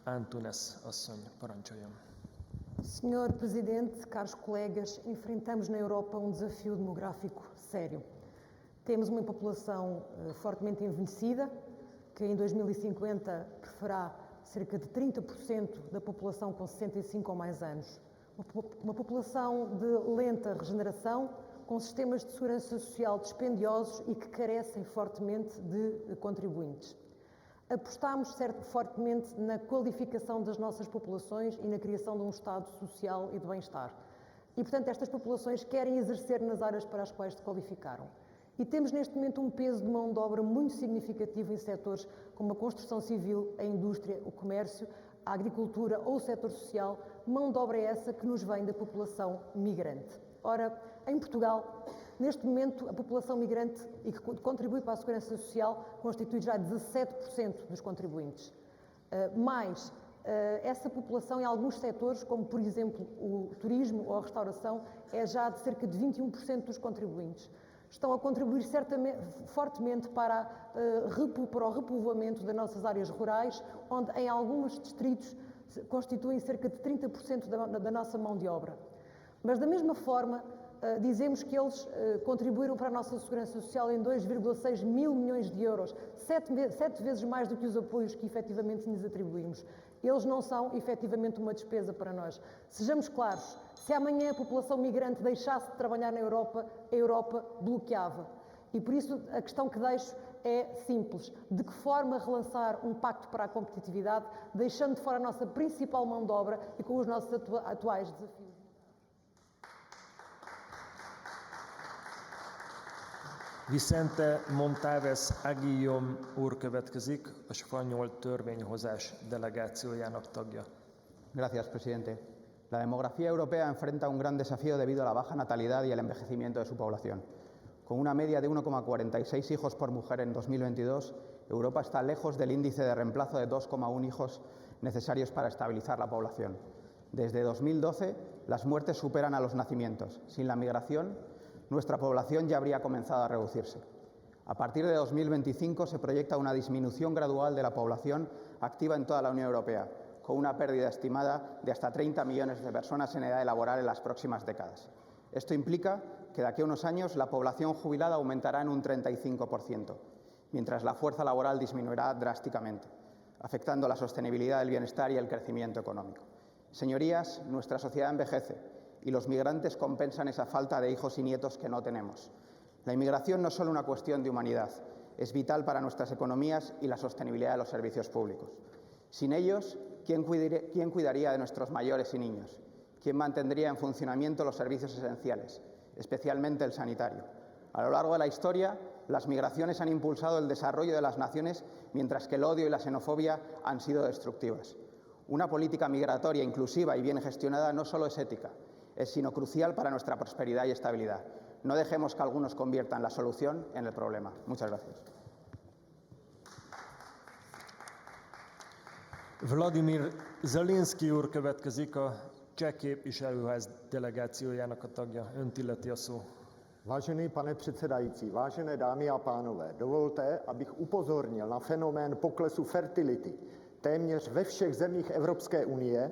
Antunes asszony, parancsoljon. Senhor Presidente, caros colegas, enfrentamos na Europa um desafio demográfico sério. Temos uma população fortemente envelhecida, que em 2050 preferirá cerca de 30% da população com 65 ou mais anos. Uma população de lenta regeneração, com sistemas de segurança social dispendiosos e que carecem fortemente de contribuintes. Apostamos fortemente na qualificação das nossas populações e na criação de um Estado social e de bem-estar. E, portanto, estas populações querem exercer nas áreas para as quais se qualificaram. E temos neste momento um peso de mão de obra muito significativo em setores como a construção civil, a indústria, o comércio, a agricultura ou o setor social, mão de obra essa que nos vem da população migrante. Ora, em Portugal, neste momento, a população migrante e que contribui para a segurança social constitui já 17% dos contribuintes. Essa população em alguns setores, como por exemplo o turismo ou a restauração, é já de cerca de 21% dos contribuintes. Estão a contribuir fortemente para o repovoamento das nossas áreas rurais, onde em alguns distritos constituem cerca de 30% da nossa mão de obra. Mas da mesma forma, dizemos que eles contribuíram para a nossa segurança social em 2,6 mil milhões de euros, 7 vezes mais do que os apoios que efetivamente lhes atribuímos. Eles não são efetivamente uma despesa para nós. Sejamos claros, se amanhã a população migrante deixasse de trabalhar na Europa, a Europa bloqueava. E por isso a questão que deixo é simples. De que forma relançar um pacto para a competitividade, deixando de fora a nossa principal mão de obra e com os nossos atuais desafios? Vicente Montalves Aguillom úr következik, a spanyol törvényhozás delegációjának tagja. Gracias, presidente. La demografía europea enfrenta un gran desafío debido a la baja natalidad y el envejecimiento de su población. Con una media de 1,46 hijos por mujer en 2022, Europa está lejos del índice de reemplazo de 2,1 hijos necesarios para estabilizar la población. Desde 2012, las muertes superan a los nacimientos. Sin la migración, nuestra población ya habría comenzado a reducirse. A partir de 2025 se proyecta una disminución gradual de la población activa en toda la Unión Europea, con una pérdida estimada de hasta 30 millones de personas en edad laboral en las próximas décadas. Esto implica que de aquí a unos años la población jubilada aumentará en un 35%, mientras la fuerza laboral disminuirá drásticamente, afectando la sostenibilidad del bienestar y el crecimiento económico. Señorías, nuestra sociedad envejece y los migrantes compensan esa falta de hijos y nietos que no tenemos. La inmigración no es solo una cuestión de humanidad, es vital para nuestras economías y la sostenibilidad de los servicios públicos. Sin ellos, ¿quién cuidaría de nuestros mayores y niños? ¿Quién mantendría en funcionamiento los servicios esenciales, especialmente el sanitario? A lo largo de la historia, las migraciones han impulsado el desarrollo de las naciones, mientras que el odio y la xenofobia han sido destructivas. Una política migratoria inclusiva y bien gestionada no solo es ética, sino crucial para nuestra prosperidad y estabilidad. No dejemos que algunos conviertan la solución en el problema. Muchas gracias. Vladimir Zelinski úr következik, a Cseh képviselőház delegációjának a tagja. Önt illeti a szó. Vážený pane předsedající, vážené dámy a pánové, dovolte, abych upozornil na fenomén poklesu fertility téměř ve všech zemích Evropské unie,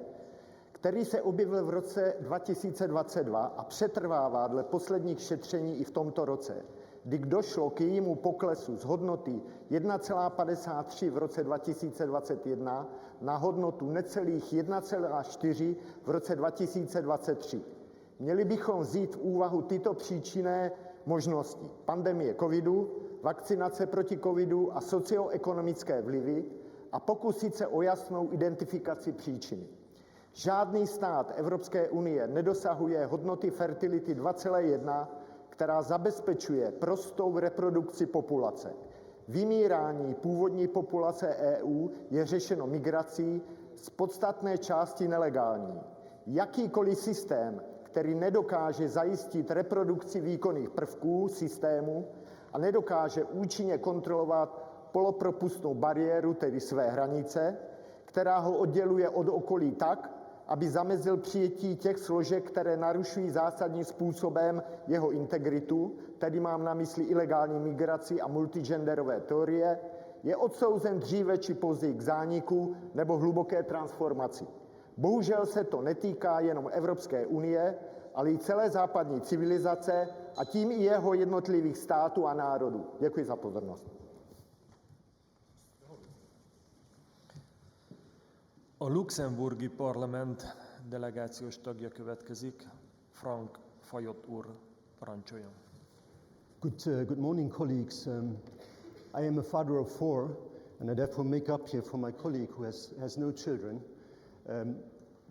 který se objevil v roce 2022 a přetrvává dle posledních šetření i v tomto roce, kdy došlo k jejímu poklesu z hodnoty 1,53 v roce 2021 na hodnotu necelých 1,4 v roce 2023. Měli bychom vzít v úvahu tyto příčinné možnosti: pandemie covidu, vakcinace proti covidu a socioekonomické vlivy a pokusit se o jasnou identifikaci příčiny. Žádný stát Evropské unie nedosahuje hodnoty fertility 2,1, která zabezpečuje prostou reprodukci populace. Vymírání původní populace EU je řešeno migrací, z podstatné části nelegální. Jakýkoliv systém, který nedokáže zajistit reprodukci výkonných prvků systému a nedokáže účinně kontrolovat polopropustnou bariéru, tedy své hranice, která ho odděluje od okolí tak, aby zamezil přijetí těch složek, které narušují zásadním způsobem jeho integritu, tedy mám na mysli ilegální migraci a multigenderové teorie, je odsouzen dříve či později k zániku nebo hluboké transformaci. Bohužel se to netýká jenom Evropské unie, ale i celé západní civilizace a tím i jeho jednotlivých států a národů. Děkuji za pozornost. A luxemburgi parlament delegációs tagja következik, Frank Fayot úr, parancsoljon. Good morning, colleagues. I am a father of 4, and I therefore make up here for my colleague who has no children.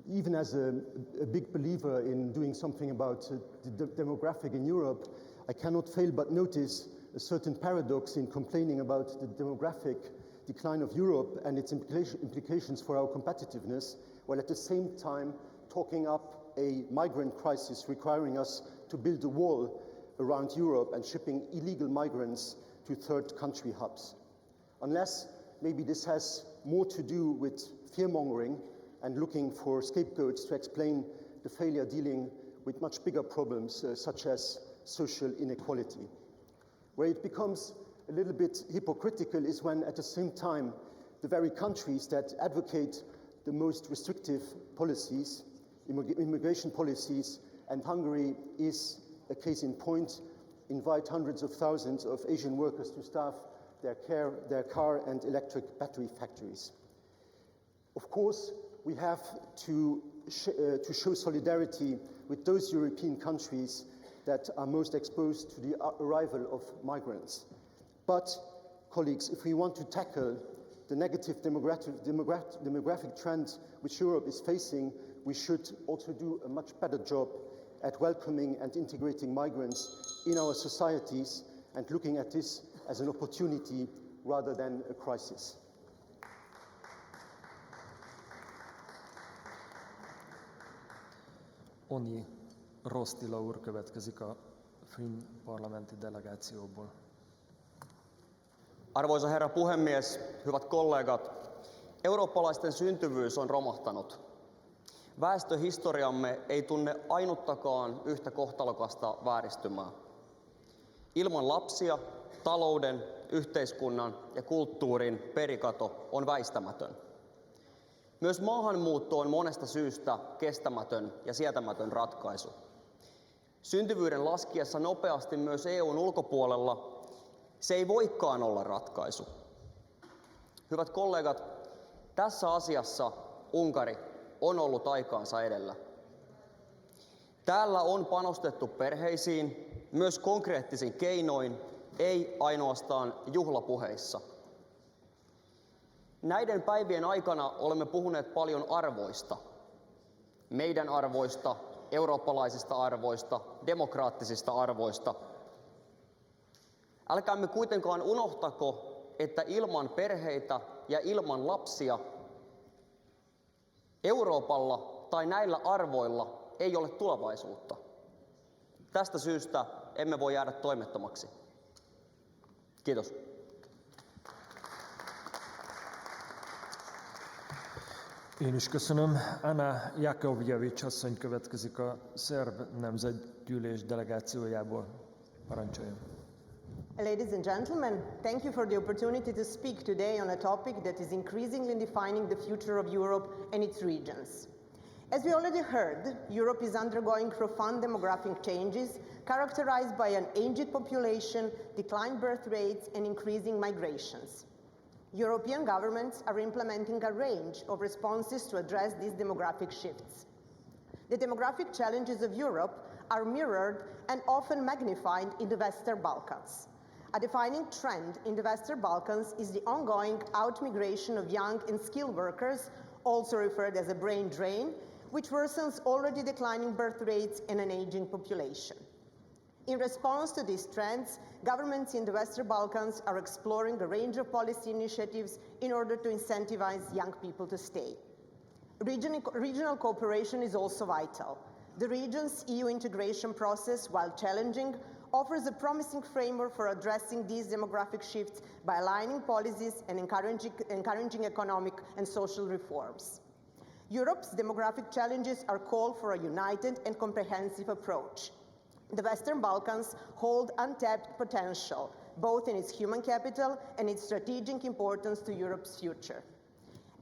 Even as a big believer in doing something about the demographic in Europe, I cannot fail but notice a certain paradox in complaining about the demographic decline of Europe and its implications for our competitiveness, while at the same time talking up a migrant crisis requiring us to build a wall around Europe and shipping illegal migrants to third country hubs. Unless maybe this has more to do with fear-mongering and looking for scapegoats to explain the failure dealing with much bigger problems such as social inequality. Where it becomes a little bit hypocritical is when at the same time the very countries that advocate the most restrictive policies, immigration policies, and Hungary is a case in point, invite hundreds of thousands of Asian workers to staff their car and electric battery factories. Of course, we have to show solidarity with those European countries that are most exposed to the arrival of migrants. But, colleagues, if we want to tackle the negative demographic trend which Europe is facing, we should also do a much better job at welcoming and integrating migrants in our societies and looking at this as an opportunity rather than a crisis. Oni Rostila úr következik a Finn parlamentti delegációból. Arvoisa herra puhemies, hyvät kollegat, eurooppalaisten syntyvyys on romahtanut. Väestöhistoriamme ei tunne ainuttakaan yhtä kohtalokasta vääristymää. Ilman lapsia, talouden, yhteiskunnan ja kulttuurin perikato on väistämätön. Myös maahanmuutto on monesta syystä kestämätön ja sietämätön ratkaisu. Syntyvyyden laskiessa nopeasti myös EUn ulkopuolella se ei voikaan olla ratkaisu. Hyvät kollegat, tässä asiassa Unkari on ollut aikaansa edellä. Täällä on panostettu perheisiin myös konkreettisin keinoin, ei ainoastaan juhlapuheissa. Näiden päivien aikana olemme puhuneet paljon arvoista. Meidän arvoista, eurooppalaisista arvoista, demokraattisista arvoista. Älkäämme kuitenkaan unohtako, että ilman perheitä ja ilman lapsia Euroopalla tai näillä arvoilla ei ole tulevaisuutta. Tästä syystä emme voi jäädä toimettomaksi. Kiitos. Én is köszönöm. Anna Jakovjevics asszony következik a Szerb Nemzetgyűlés delegációjából. Parancsoljon. Ladies and gentlemen, thank you for the opportunity to speak today on a topic that is increasingly defining the future of Europe and its regions. As we already heard, Europe is undergoing profound demographic changes characterized by an aged population, declined birth rates, and increasing migrations. European governments are implementing a range of responses to address these demographic shifts. The demographic challenges of Europe are mirrored and often magnified in the Western Balkans. A defining trend in the Western Balkans is the ongoing outmigration of young and skilled workers, also referred as a brain drain, which worsens already declining birth rates and an aging population. In response to these trends, governments in the Western Balkans are exploring a range of policy initiatives in order to incentivize young people to stay. Regional cooperation is also vital. The region's EU integration process, while challenging, offers a promising framework for addressing these demographic shifts by aligning policies and encouraging economic and social reforms. Europe's demographic challenges are call for a united and comprehensive approach. The Western Balkans hold untapped potential, both in its human capital and its strategic importance to Europe's future.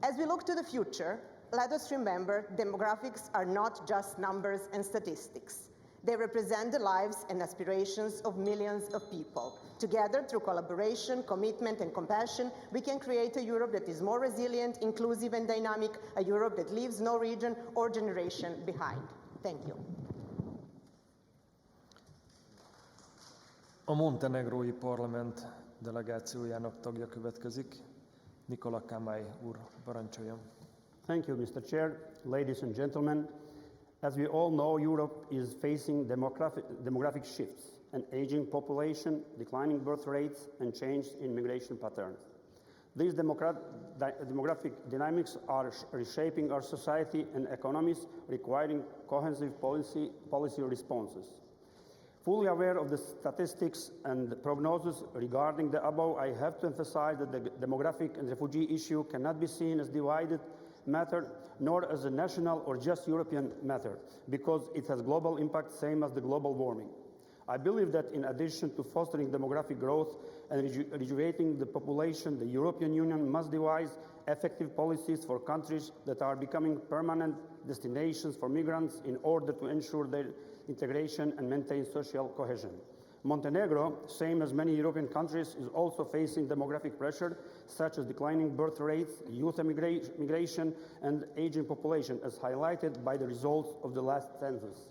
As we look to the future, let us remember demographics are not just numbers and statistics. They represent the lives and aspirations of millions of people. Together, through collaboration, commitment, and compassion, we can create a Europe that is more resilient, inclusive, and dynamic, a Europe that leaves no region or generation behind. Thank you. A montenegrói parlament delegációjának tagja következik. Nikola Kamai úr, parancsoljon. Thank you, Mr. Chair. Ladies and gentlemen, as we all know, Europe is facing demographic shifts, an aging population, declining birth rates, and change in migration patterns. These demographic dynamics are reshaping our society and economies, requiring cohesive policy responses. Fully aware of the statistics and the prognosis regarding the above, I have to emphasize that the demographic and refugee issue cannot be seen as divided matter, nor as a national or just European matter, because it has global impact, same as the global warming. I believe that in addition to fostering demographic growth and rejuvenating the population, the European Union must devise effective policies for countries that are becoming permanent destinations for migrants in order to ensure their integration and maintain social cohesion. Montenegro, same as many European countries, is also facing demographic pressure, such as declining birth rates, youth migration, and aging population, as highlighted by the results of the last census.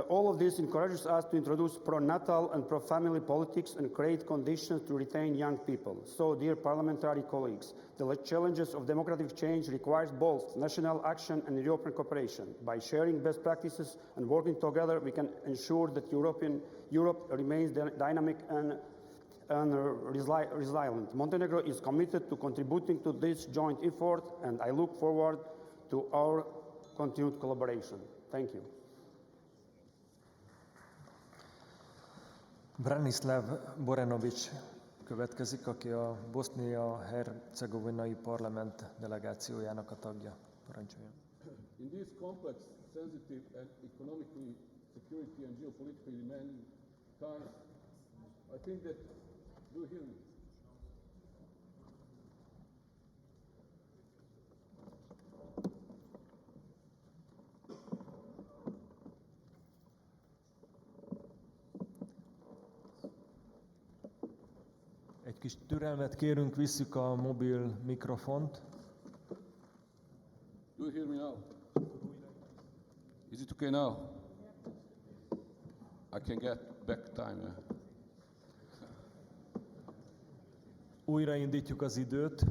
All of this encourages us to introduce pro-natal and pro-family politics and create conditions to retain young people. So, dear parliamentary colleagues, the challenges of democratic change requires both national action and European cooperation. By sharing best practices and working together, we can ensure that Europe remains dynamic and resilient. Montenegro is committed to contributing to this joint effort, and I look forward to our continued collaboration. Thank you. Branislav Borenović következik, aki a Bosznia-Hercegovinai parlament delegációjának a tagja. Parancsoljon. In this complex, sensitive and economically, security and geopolitically demanding times, I think that, do you hear me? Egy kis türelmet kérünk, visszük a mobil mikrofont. Do you hear me now? Is it okay now? I can get back time. Újraindítjuk az időt.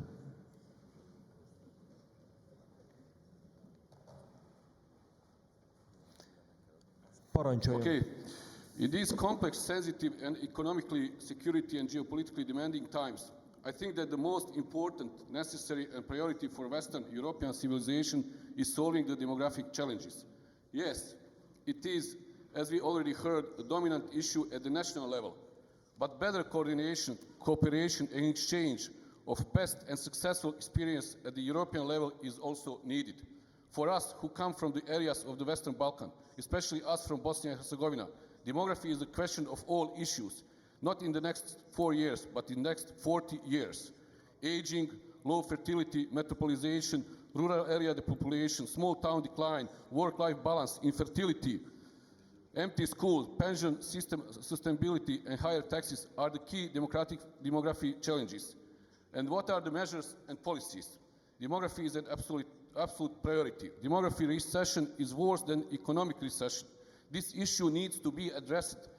Parancsoljon. Okay. In these complex, sensitive, and economically, security, and geopolitically demanding times, I think that the most important, necessary, and priority for Western European civilization is solving the demographic challenges. Yes, it is, as we already heard, a dominant issue at the national level, but better coordination, cooperation, and exchange of past and successful experience at the European level is also needed. For us who come from the areas of the Western Balkans, especially us from Bosnia and Herzegovina, demography is a question of all issues, not in the next 4 years, but in the next 40 years. Aging, low fertility, metropolization, rural area depopulation, small town decline, work-life balance, infertility, empty schools, pension system sustainability, and higher taxes are the key demography challenges. And what are the measures and policies? Demography is an absolute priority. Demography recession is worse than economic recession. This issue needs to be addressed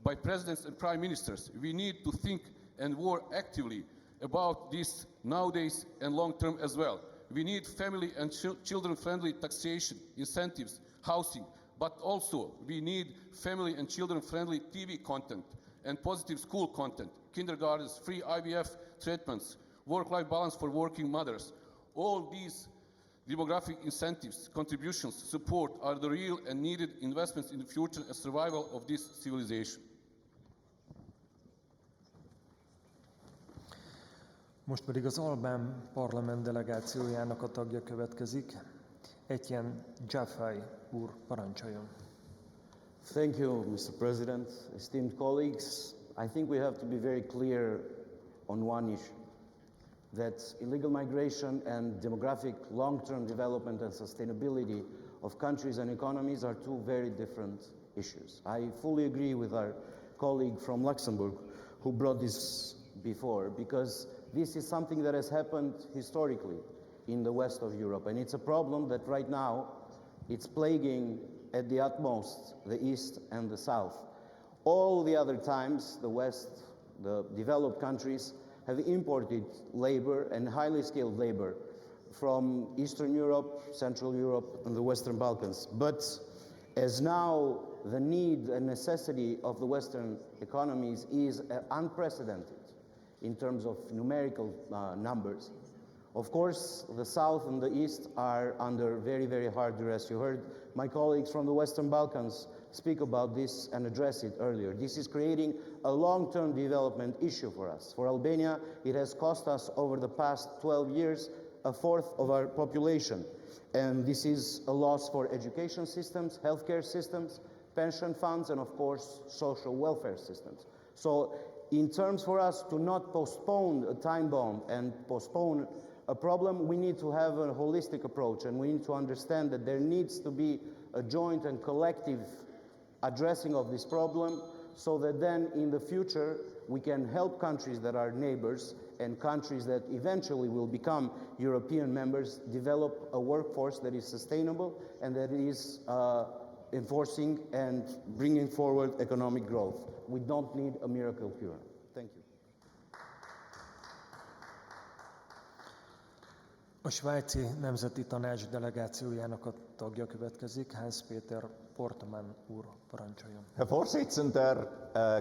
by presidents and prime ministers. We need to think and work actively about this nowadays and long term as well. We need family and children-friendly taxation, incentives, housing, but also we need family and children-friendly TV content and positive school content, kindergartens, free IVF treatments, work-life balance for working mothers. All these demographic incentives, contributions, support are the real and needed investments in the future and survival of this civilization. Most pedig az albán parlament delegációjának a tagja következik. Etienne Jaffay úr, parancsoljon. Thank you, Mr. President. Esteemed colleagues, I think we have to be very clear on one issue, that illegal migration and demographic long-term development and sustainability of countries and economies are two very different issues. I fully agree with our colleague from Luxembourg who brought this before, because this is something that has happened historically in the west of Europe, and it's a problem that right now it's plaguing at the utmost the east and the south. All the other times the west, the developed countries, have imported labor and highly skilled labor from Eastern Europe, Central Europe, and the Western Balkans. But as now the need and necessity of the Western economies is unprecedented in terms of numerical numbers, of course, the South and the East are under very, very hard duress. You heard my colleagues from the Western Balkans speak about this and address it earlier. This is creating a long-term development issue for us. For Albania, it has cost us over the past 12 years a fourth of our population. And this is a loss for education systems, healthcare systems, pension funds, and of course, social welfare systems. So in terms for us to not postpone a time bomb and postpone a problem, we need to have a holistic approach, and we need to understand that there needs to be a joint and collective addressing of this problem, so that then in the future we can help countries that are neighbors and countries that eventually will become European members develop a workforce that is sustainable and that is enforcing and bringing forward economic growth. We don't need a miracle cure. Thank you. A svájci Nemzeti Tanács delegációjának a tagja következik, Hans-Peter Portmann úr, parancsoljon. Herr Vorsitzender,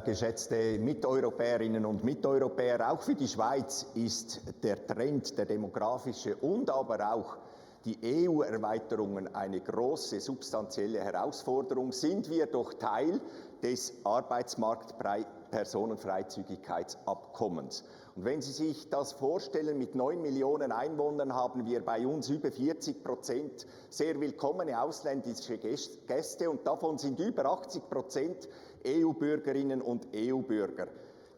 geschätzte Miteuropäerinnen und Miteuropäer, auch für die Schweiz ist der Trend, der demografische und aber auch die EU-Erweiterungen eine große, substanzielle Herausforderung. Sind wir doch Teil des Arbeitsmarkt-Personenfreizügigkeitsabkommens. Und wenn Sie sich das vorstellen, mit 9 Millionen Einwohnern haben wir bei uns über 40% sehr willkommene ausländische Gäste und davon sind über 80% EU-Bürgerinnen und EU-Bürger.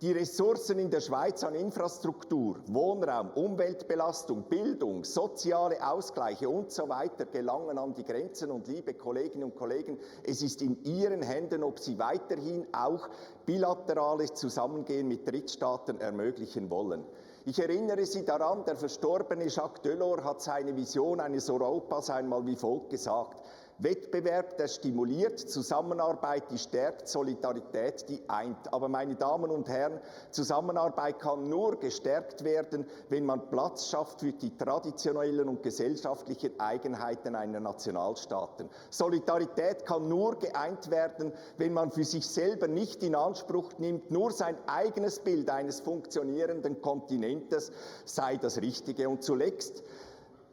Die Ressourcen in der Schweiz an Infrastruktur, Wohnraum, Umweltbelastung, Bildung, soziale Ausgleiche und so weiter gelangen an die Grenzen. Und liebe Kolleginnen und Kollegen, es ist in Ihren Händen, ob Sie weiterhin auch bilaterales Zusammengehen mit Drittstaaten ermöglichen wollen. Ich erinnere Sie daran, der verstorbene Jacques Delors hat seine Vision eines Europas einmal wie folgt gesagt: Wettbewerb, der stimuliert, Zusammenarbeit, die stärkt, Solidarität, die eint. Aber meine Damen und Herren, Zusammenarbeit kann nur gestärkt werden, wenn man Platz schafft für die traditionellen und gesellschaftlichen Eigenheiten einer Nationalstaaten. Solidarität kann nur geeint werden, wenn man für sich selber nicht in Anspruch nimmt, nur sein eigenes Bild eines funktionierenden Kontinentes sei das Richtige. Und zuletzt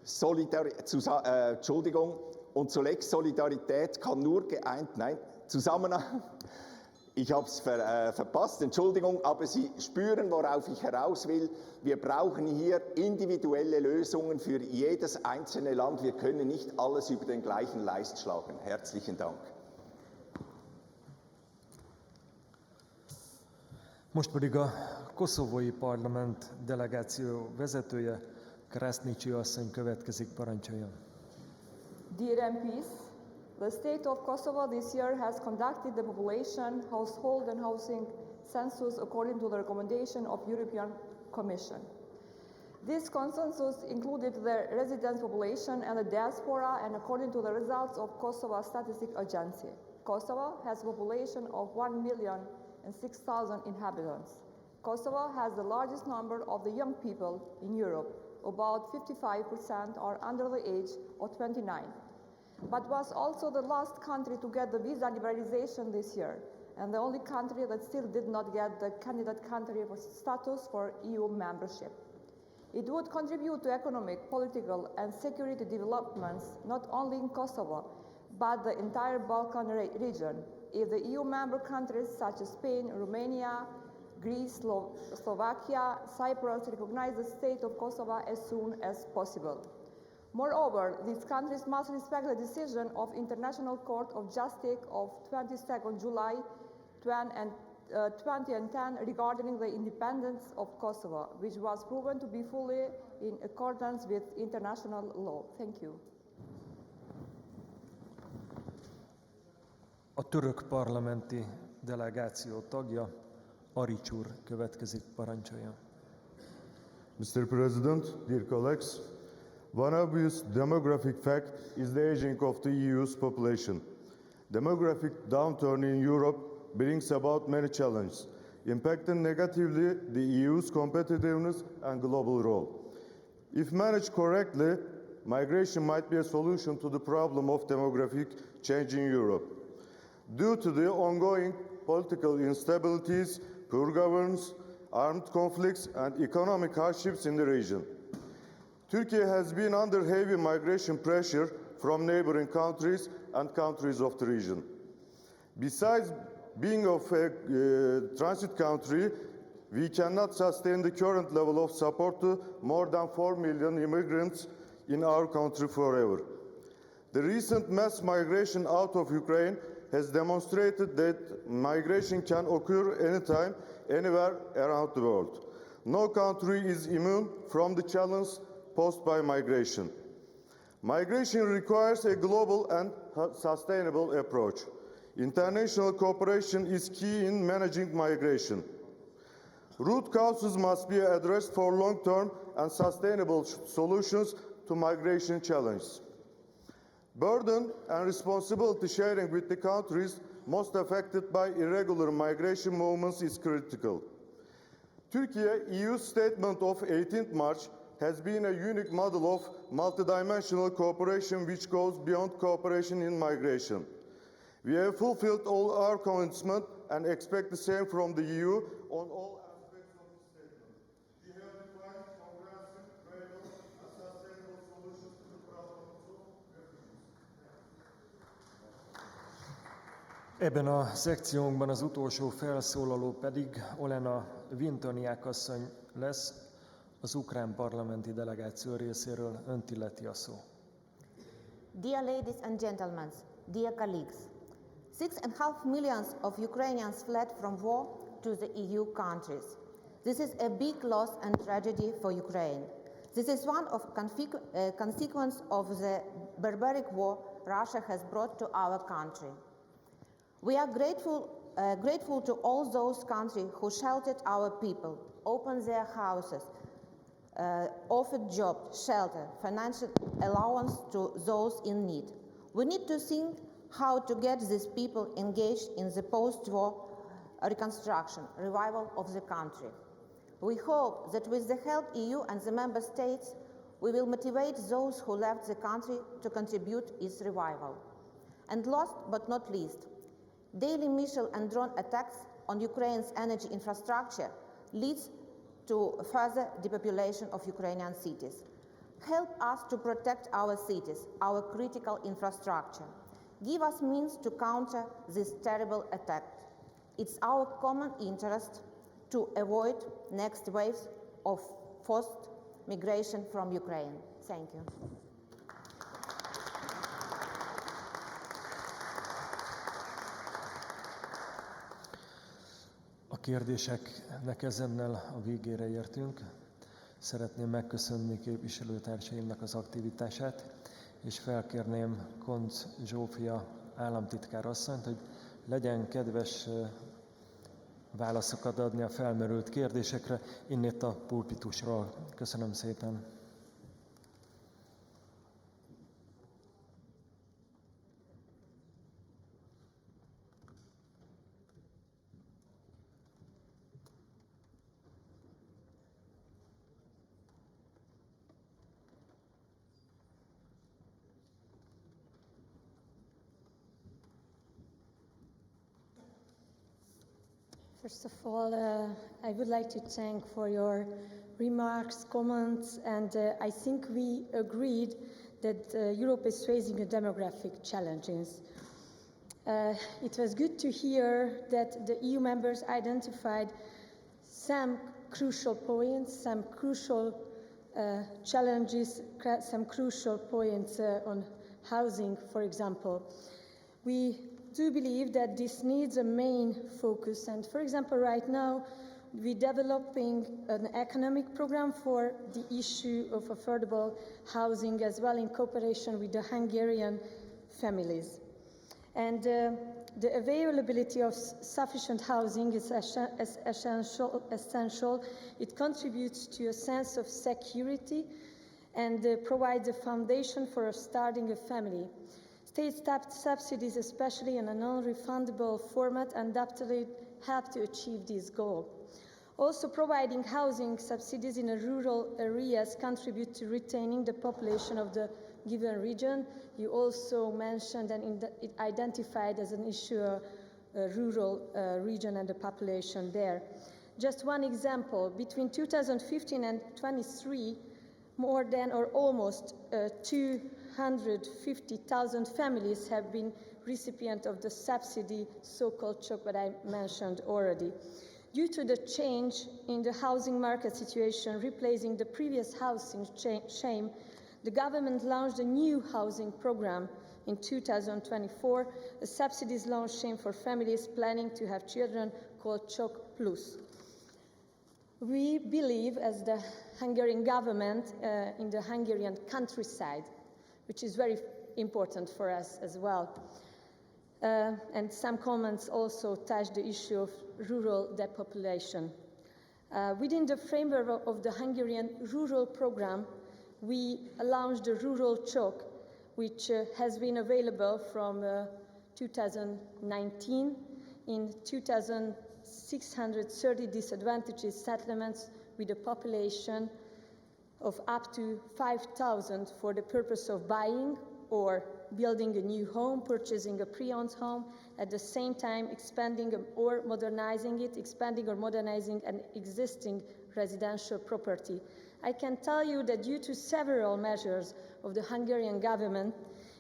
Solidarität kann nur geeint, ich habe es verpasst, Entschuldigung, aber Sie spüren, worauf ich heraus will. Wir brauchen hier individuelle Lösungen für jedes einzelne Land. Wir können nicht alles über den gleichen Leist schlagen. Herzlichen Dank. Most pedig a koszovói parlament delegáció vezetője, Krasniqi asszony következik, parancsoljon. Dear MPs, the state of Kosovo this year has conducted the population, household and housing census according to the recommendation of European Commission. This consensus included the resident population and the diaspora, and according to the results of Kosovo Statistic Agency, Kosovo has a population of 1,006,000 inhabitants. Kosovo has the largest number of the young people in Europe. About 55% are under the age of 29, but was also the last country to get the visa liberalization this year, and the only country that still did not get the candidate country status for EU membership. It would contribute to economic, political and security developments not only in Kosovo, but the entire Balkan region if the EU member countries such as Spain, Romania, Greece, Slovakia, Cyprus recognize the state of Kosovo as soon as possible. Moreover, these countries must respect the decision of International Court of Justice of 22nd July 2010 regarding the independence of Kosovo, which was proven to be fully in accordance with international law. Thank you. A török parlamenti delegáció tagja, Arics úr következik, parancsolja. Mr. President, dear colleagues, one obvious demographic fact is the aging of the EU's population. Demographic downturn in Europe brings about many challenges, impacting negatively the EU's competitiveness and global role. If managed correctly, migration might be a solution to the problem of demographic change in Europe. Due to the ongoing political instabilities, poor governance, armed conflicts, and economic hardships in the region, Turkey has been under heavy migration pressure from neighboring countries and countries of the region. Besides being of a transit country, we cannot sustain the current level of support to more than 4 million immigrants in our country forever. The recent mass migration out of Ukraine has demonstrated that migration can occur anytime, anywhere around the world. No country is immune from the challenge posed by migration. Migration requires a global and sustainable approach. International cooperation is key in managing migration. Root causes must be addressed for long-term and sustainable solutions to migration challenges. Burden and responsibility sharing with the countries most affected by irregular migration movements is critical. Turkey EU's statement of 18th March has been a unique model of multidimensional cooperation which goes beyond cooperation in migration. We have fulfilled all our commitments and expect the same from the EU on all aspects of the statement. We have defined comprehensive, credible, and sustainable solutions to the problems of refugees. Ebben a szekciónkban az utolsó felszólaló pedig Olena Vintoniák asszony lesz, az ukrán parlamenti delegáció részéről. Önt illeti a szó. Dear ladies and gentlemen, dear colleagues, 6.5 million of Ukrainians fled from war to the EU countries. This is a big loss and tragedy for Ukraine. This is one of consequences of the barbaric war Russia has brought to our country. We are grateful to all those countries who sheltered our people, opened their houses, offered jobs, shelter, financial allowance to those in need. We need to think how to get these people engaged in the post-war reconstruction, revival of the country. We hope that with the help of EU and the member states, we will motivate those who left the country to contribute its revival. And last but not least, daily missile and drone attacks on Ukraine's energy infrastructure leads to further depopulation of Ukrainian cities. Help us to protect our cities, our critical infrastructure. Give us means to counter this terrible attack. It's our common interest to avoid next waves of forced migration from Ukraine. Thank you. A kérdéseknek ezennel a végére értünk. Szeretném megköszönni képviselőtársaimnak az aktivitását, és felkérném Koncz Zsófia államtitkár asszonyt, hogy legyen kedves válaszokat adni a felmerült kérdésekre innét a pulpitusról. Köszönöm szépen! First of all, I would like to thank for your remarks, comments, and I think we agreed that Europe is facing a demographic challenges. It was good to hear that the EU members identified some crucial points, some crucial challenges, some crucial points on housing, for example. We do believe that this needs a main focus, and for example, right now, we're developing an economic program for the issue of affordable housing as well in cooperation with the Hungarian families. And the availability of sufficient housing is essential. It contributes to a sense of security and provides a foundation for starting a family. State subsidies, especially in a non-refundable format, undoubtedly help to achieve this goal. Also, providing housing subsidies in rural areas contribute to retaining the population of the given region. You also mentioned and identified as an issue a rural region and the population there. Just one example, between 2015 and 23, more than or almost 250,000 families have been recipients of the subsidy, so-called CHOC, that I mentioned already. Due to the change in the housing market situation, replacing the previous housing scheme, the government launched a new housing program in 2024, a subsidies launch scheme for families planning to have children called CHOC Plus. We believe, as the Hungarian government, in the Hungarian countryside, which is very important for us as well. And some comments also touch the issue of rural depopulation. Within the framework of the Hungarian rural program, we launched the rural CHOC, which has been available from 2019 in 2,630 disadvantaged settlements with a population of up to 5,000 for the purpose of buying or building a new home, purchasing a pre-owned home, at the same time expanding or modernizing an existing residential property. I can tell you that due to several measures of the Hungarian government,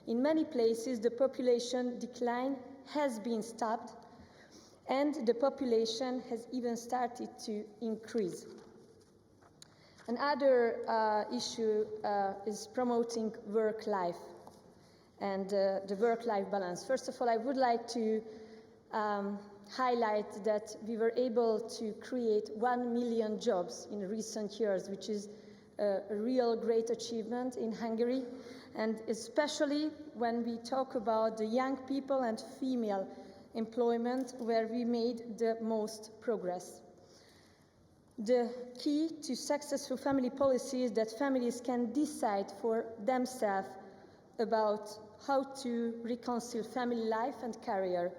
in many places the population decline has been stopped and the population has even started to increase. Another issue is promoting work-life and the work-life balance. First of all, I would like to highlight that we were able to create 1 million jobs in recent years, which is a real great achievement in Hungary, and especially when we talk about the young people and female employment, where we made the most progress. The key to successful family policy is that families can decide for themselves about how to reconcile family life and career,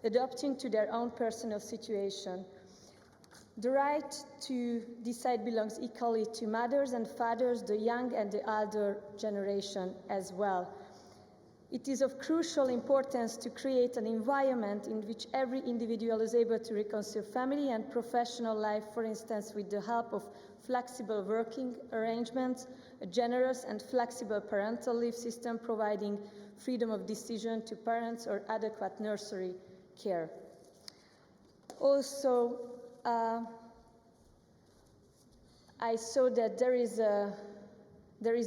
adapting to their own personal situation. The right to decide belongs equally to mothers and fathers, the young and the older generation as well. It is of crucial importance to create an environment in which every individual is able to reconcile family and professional life, for instance, with the help of flexible working arrangements, a generous and flexible parental leave system providing freedom of decision to parents or adequate nursery care. Also, I saw that there is a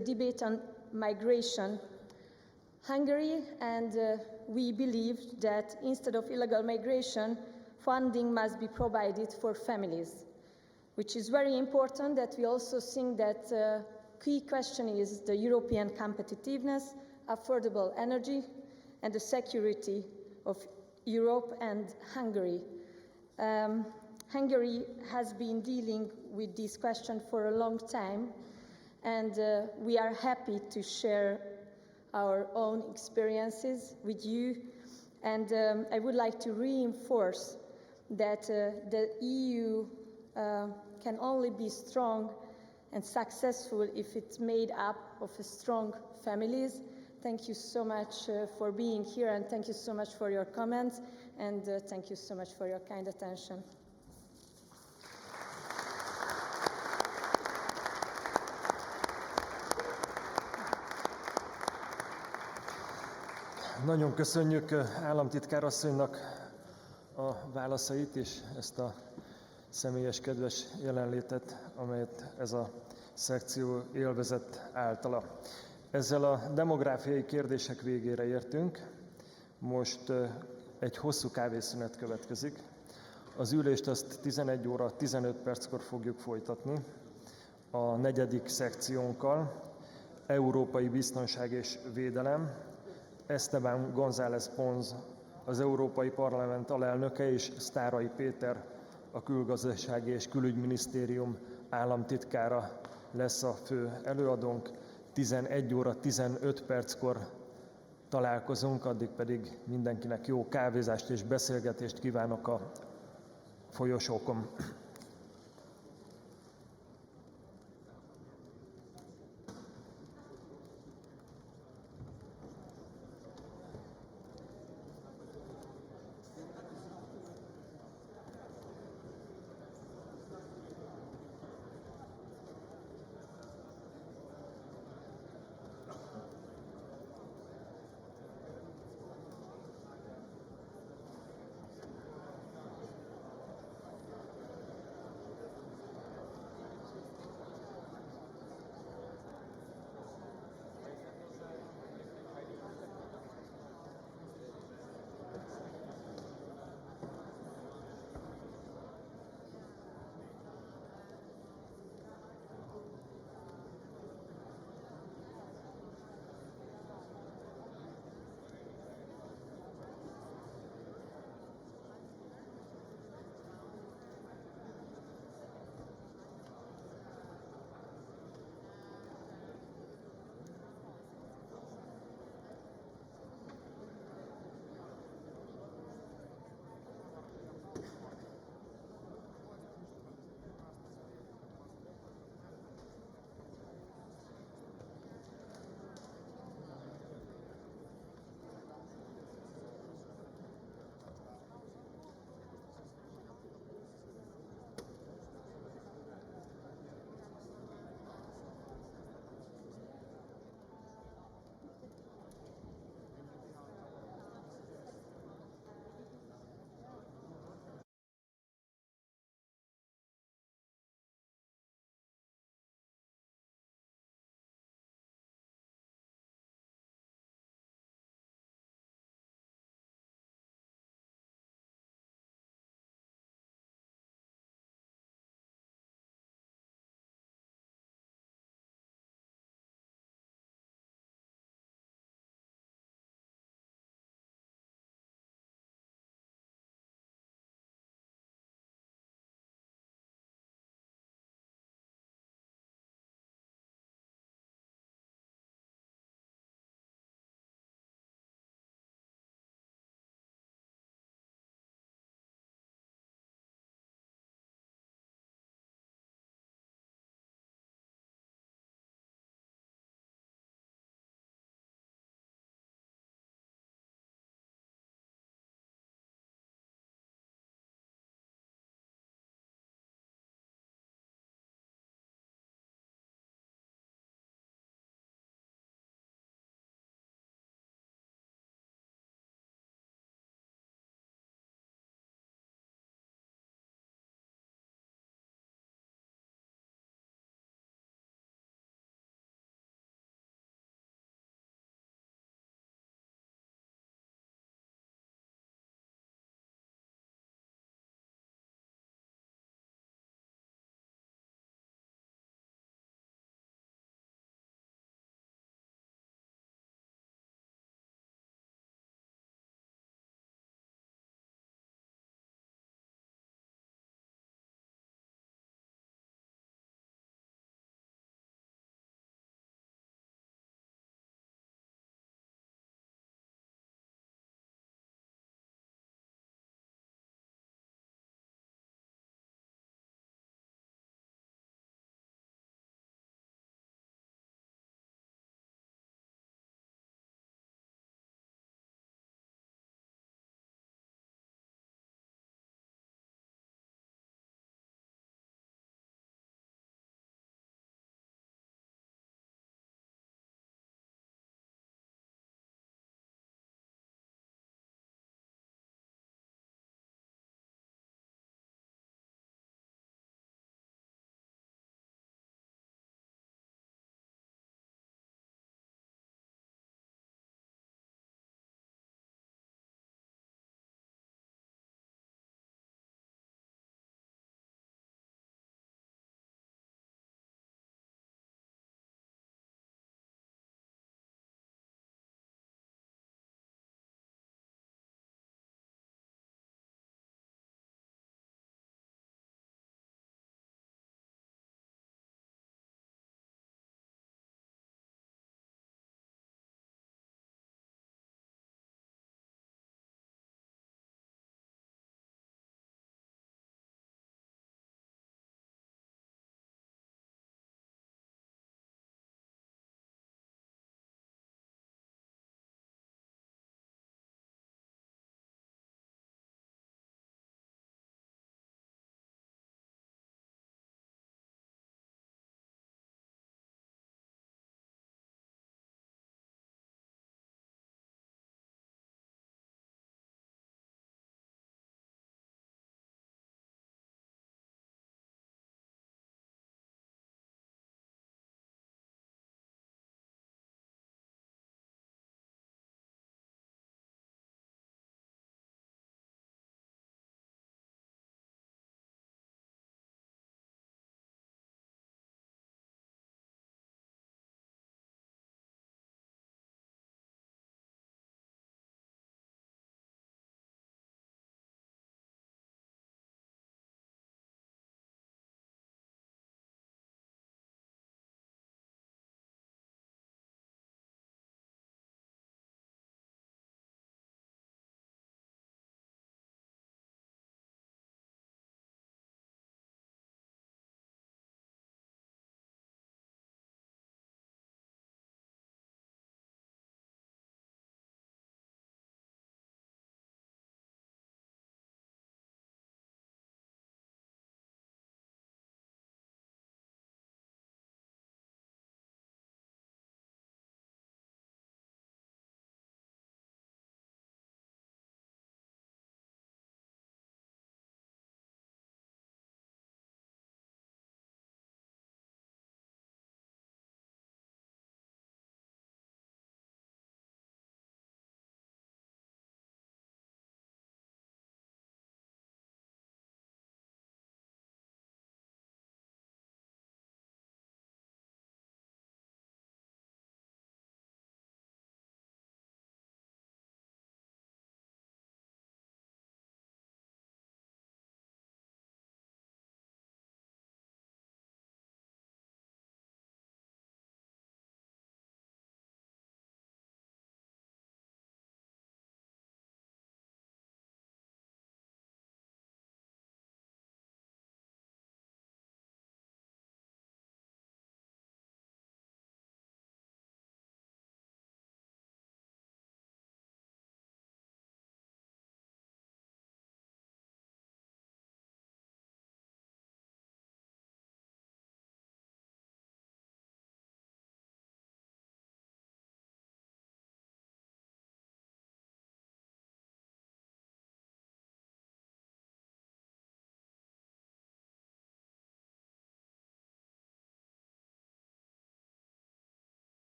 debate on migration. Hungary and we believe that instead of illegal migration, funding must be provided for families, which is very important. That we also think that key question is the European competitiveness, affordable energy, and the security of Europe and Hungary. Hungary has been dealing with this question for a long time, and we are happy to share our own experiences with you. And I would like to reinforce that the EU can only be strong and successful if it's made up of strong families. Thank you so much for being here, and thank you so much for your comments, and thank you so much for your kind attention. Nagyon köszönjük államtitkár asszonynak a válaszait és ezt a személyes kedves jelenlétet, amelyet ez a szekció élvezett általa. Ezzel a demográfiai kérdések végére értünk. Most egy hosszú kávészünet következik. Az ülést azt 11 óra 15 perckor fogjuk folytatni a 4. szekciónkkal, Európai Biztonság és Védelem. Esteban González Pons, az Európai Parlament alelnöke, és Sztáray Péter, a Külgazdasági és Külügyminisztérium államtitkára lesz a fő előadónk. 11 óra 15 perckor találkozunk, addig pedig mindenkinek jó kávézást és beszélgetést kívánok a folyosókon.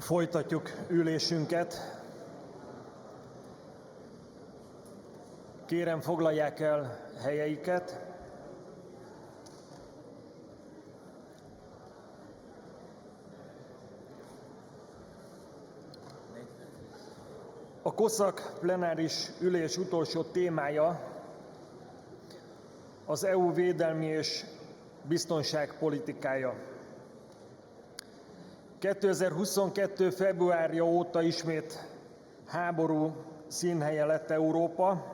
Folytatjuk ülésünket. Kérem, foglalják el helyeiket. A COSAC plenáris ülés utolsó témája az EU védelmi és biztonságpolitikája. 2022. februárja óta ismét háború színhelye lett Európa,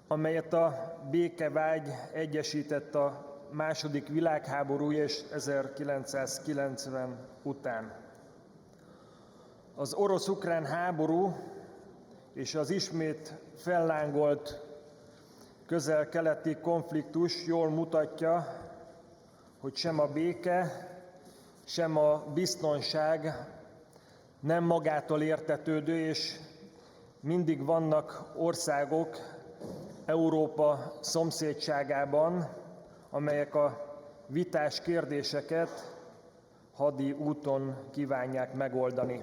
amelyet a békevágy egyesített a II. Világháború és 1990 után. Az orosz-ukrán háború és az ismét fellángolt közel-keleti konfliktus jól mutatja, hogy sem a béke, sem a biztonság nem magától értetődő, és mindig vannak országok Európa szomszédságában, amelyek a vitás kérdéseket hadi úton kívánják megoldani.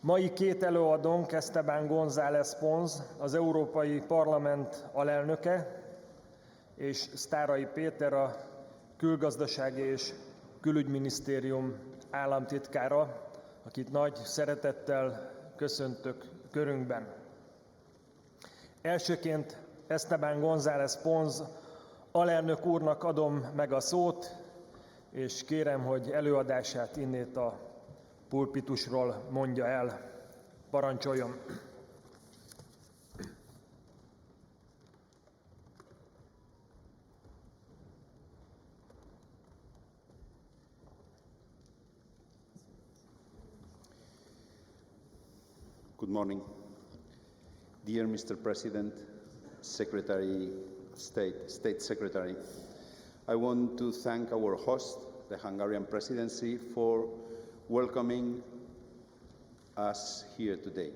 Mai két előadónk Esteban González Pons, az Európai Parlament alelnöke, és Sztáray Péter, a Külgazdasági és Külügyminisztérium államtitkára, akit nagy szeretettel köszöntök körünkben. Elsőként Esteban González Pons alelnök úrnak adom meg a szót, és kérem, hogy előadását innét a pulpitusról mondja el. Parancsoljon! Good morning. Dear Mr. President, Secretary of State, State Secretary, I want to thank our host, the Hungarian Presidency, for welcoming us here today.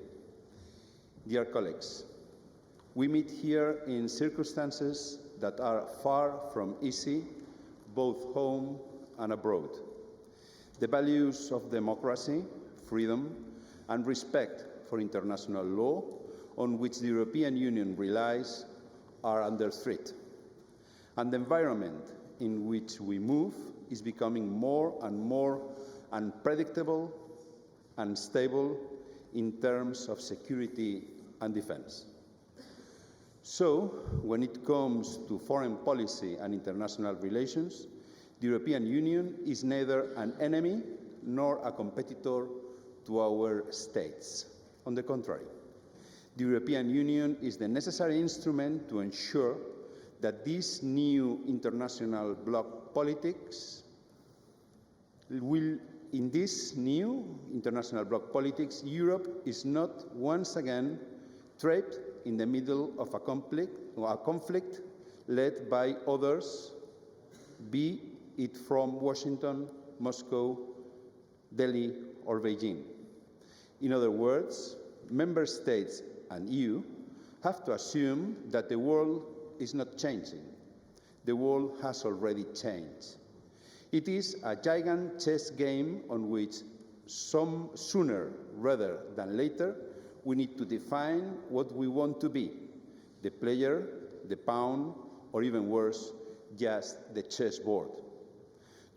Dear colleagues, we meet here in circumstances that are far from easy, both home and abroad. The values of democracy, freedom, and respect for international law, on which the European Union relies, are under threat. And the environment in which we move is becoming more and more unpredictable, unstable in terms of security and defense. So, when it comes to foreign policy and international relations, the European Union is neither an enemy nor a competitor to our states. On the contrary, the European Union is the necessary instrument to ensure that this new international bloc politics in this new international bloc politics, Europe is not once again trapped in the middle of a conflict led by others, be it from Washington, Moscow, Delhi, or Beijing. In other words, member states and EU have to assume that the world is not changing. The world has already changed. It is a giant chess game on which sooner rather than later we need to define what we want to be, the player, the pawn, or even worse, just the chessboard.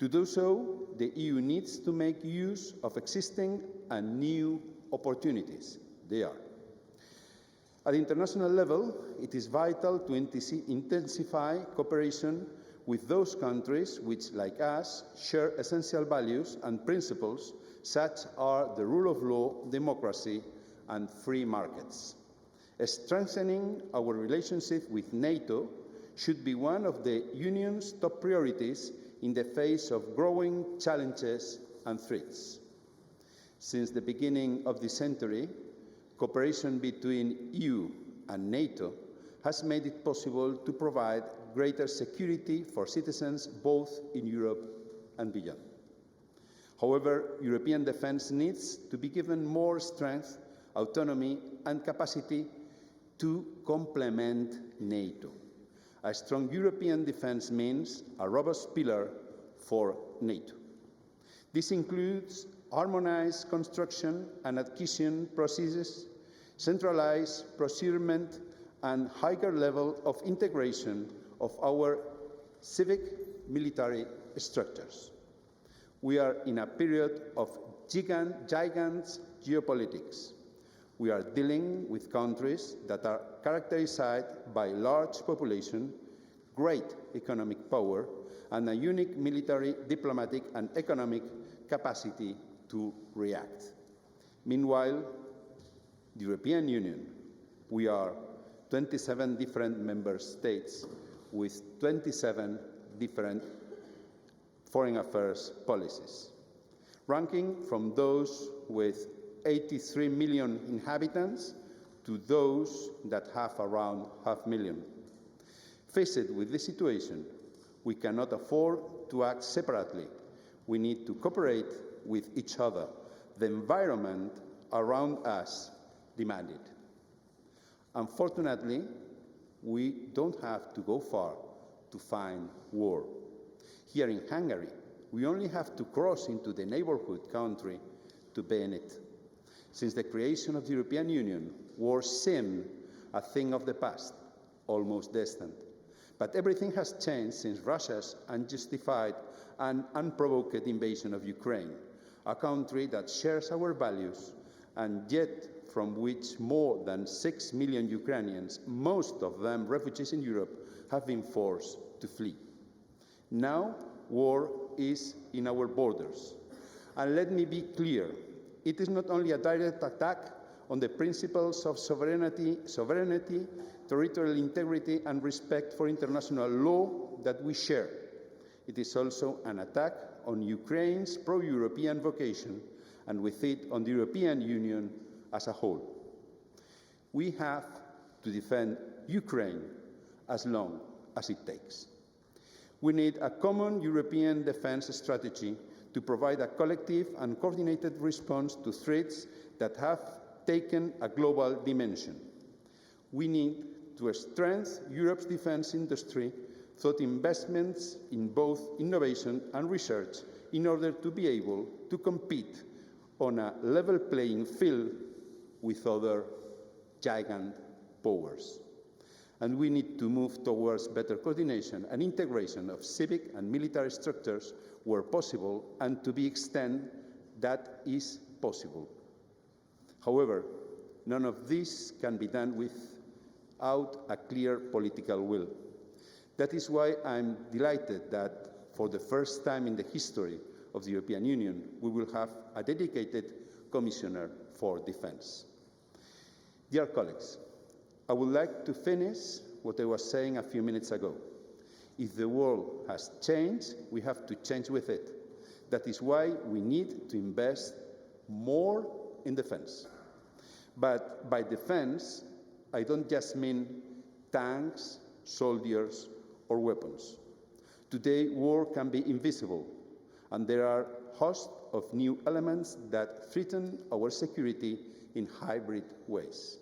To do so, the EU needs to make use of existing and new opportunities. They are. At the international level, it is vital to intensify cooperation with those countries which, like us, share essential values and principles such as the rule of law, democracy, and free markets. Strengthening our relationship with NATO should be one of the Union's top priorities in the face of growing challenges and threats. Since the beginning of this century, cooperation between EU and NATO has made it possible to provide greater security for citizens both in Europe and beyond. However, European defence needs to be given more strength, autonomy and capacity to complement NATO. A strong European defence means a robust pillar for NATO. This includes harmonized construction and acquisition processes, centralized procurement, and higher level of integration of our civic military structures. We are in a period of gigant geopolitics. We are dealing with countries that are characterized by large population, great economic power, and a unique military, diplomatic, and economic capacity to react. Meanwhile, the European Union, we are 27 different member states with 27 different foreign affairs policies, ranking from those with 83 million inhabitants to those that have around 500,000. Faced with this situation, we cannot afford to act separately. We need to cooperate with each other. The environment around us demands it. Unfortunately, we don't have to go far to find war. Here in Hungary, we only have to cross into the neighborhood country to ban it. Since the creation of the European Union, war seemed a thing of the past, almost distant. But everything has changed since Russia's unjustified and unprovoked invasion of Ukraine, a country that shares our values and yet from which more than 6 million Ukrainians, most of them refugees in Europe, have been forced to flee. Now, war is in our borders. And let me be clear, it is not only a direct attack on the principles of sovereignty, territorial integrity, and respect for international law that we share. It is also an attack on Ukraine's pro-European vocation, and with it on the European Union as a whole. We have to defend Ukraine as long as it takes. We need a common European defense strategy to provide a collective and coordinated response to threats that have taken a global dimension. We need to strengthen Europe's defense industry through investments in both innovation and research in order to be able to compete on a level playing field with other giant powers. And we need to move towards better coordination and integration of civic and military structures where possible, and to the extent that is possible. However, none of this can be done without a clear political will. That is why I'm delighted that for the first time in the history of the European Union, we will have a dedicated Commissioner for Defence. Dear colleagues, I would like to finish what I was saying a few minutes ago. If the world has changed, we have to change with it. That is why we need to invest more in defense. But by defense, I don't just mean tanks, soldiers, or weapons. Today, war can be invisible, and there are a host of new elements that threaten our security in hybrid ways.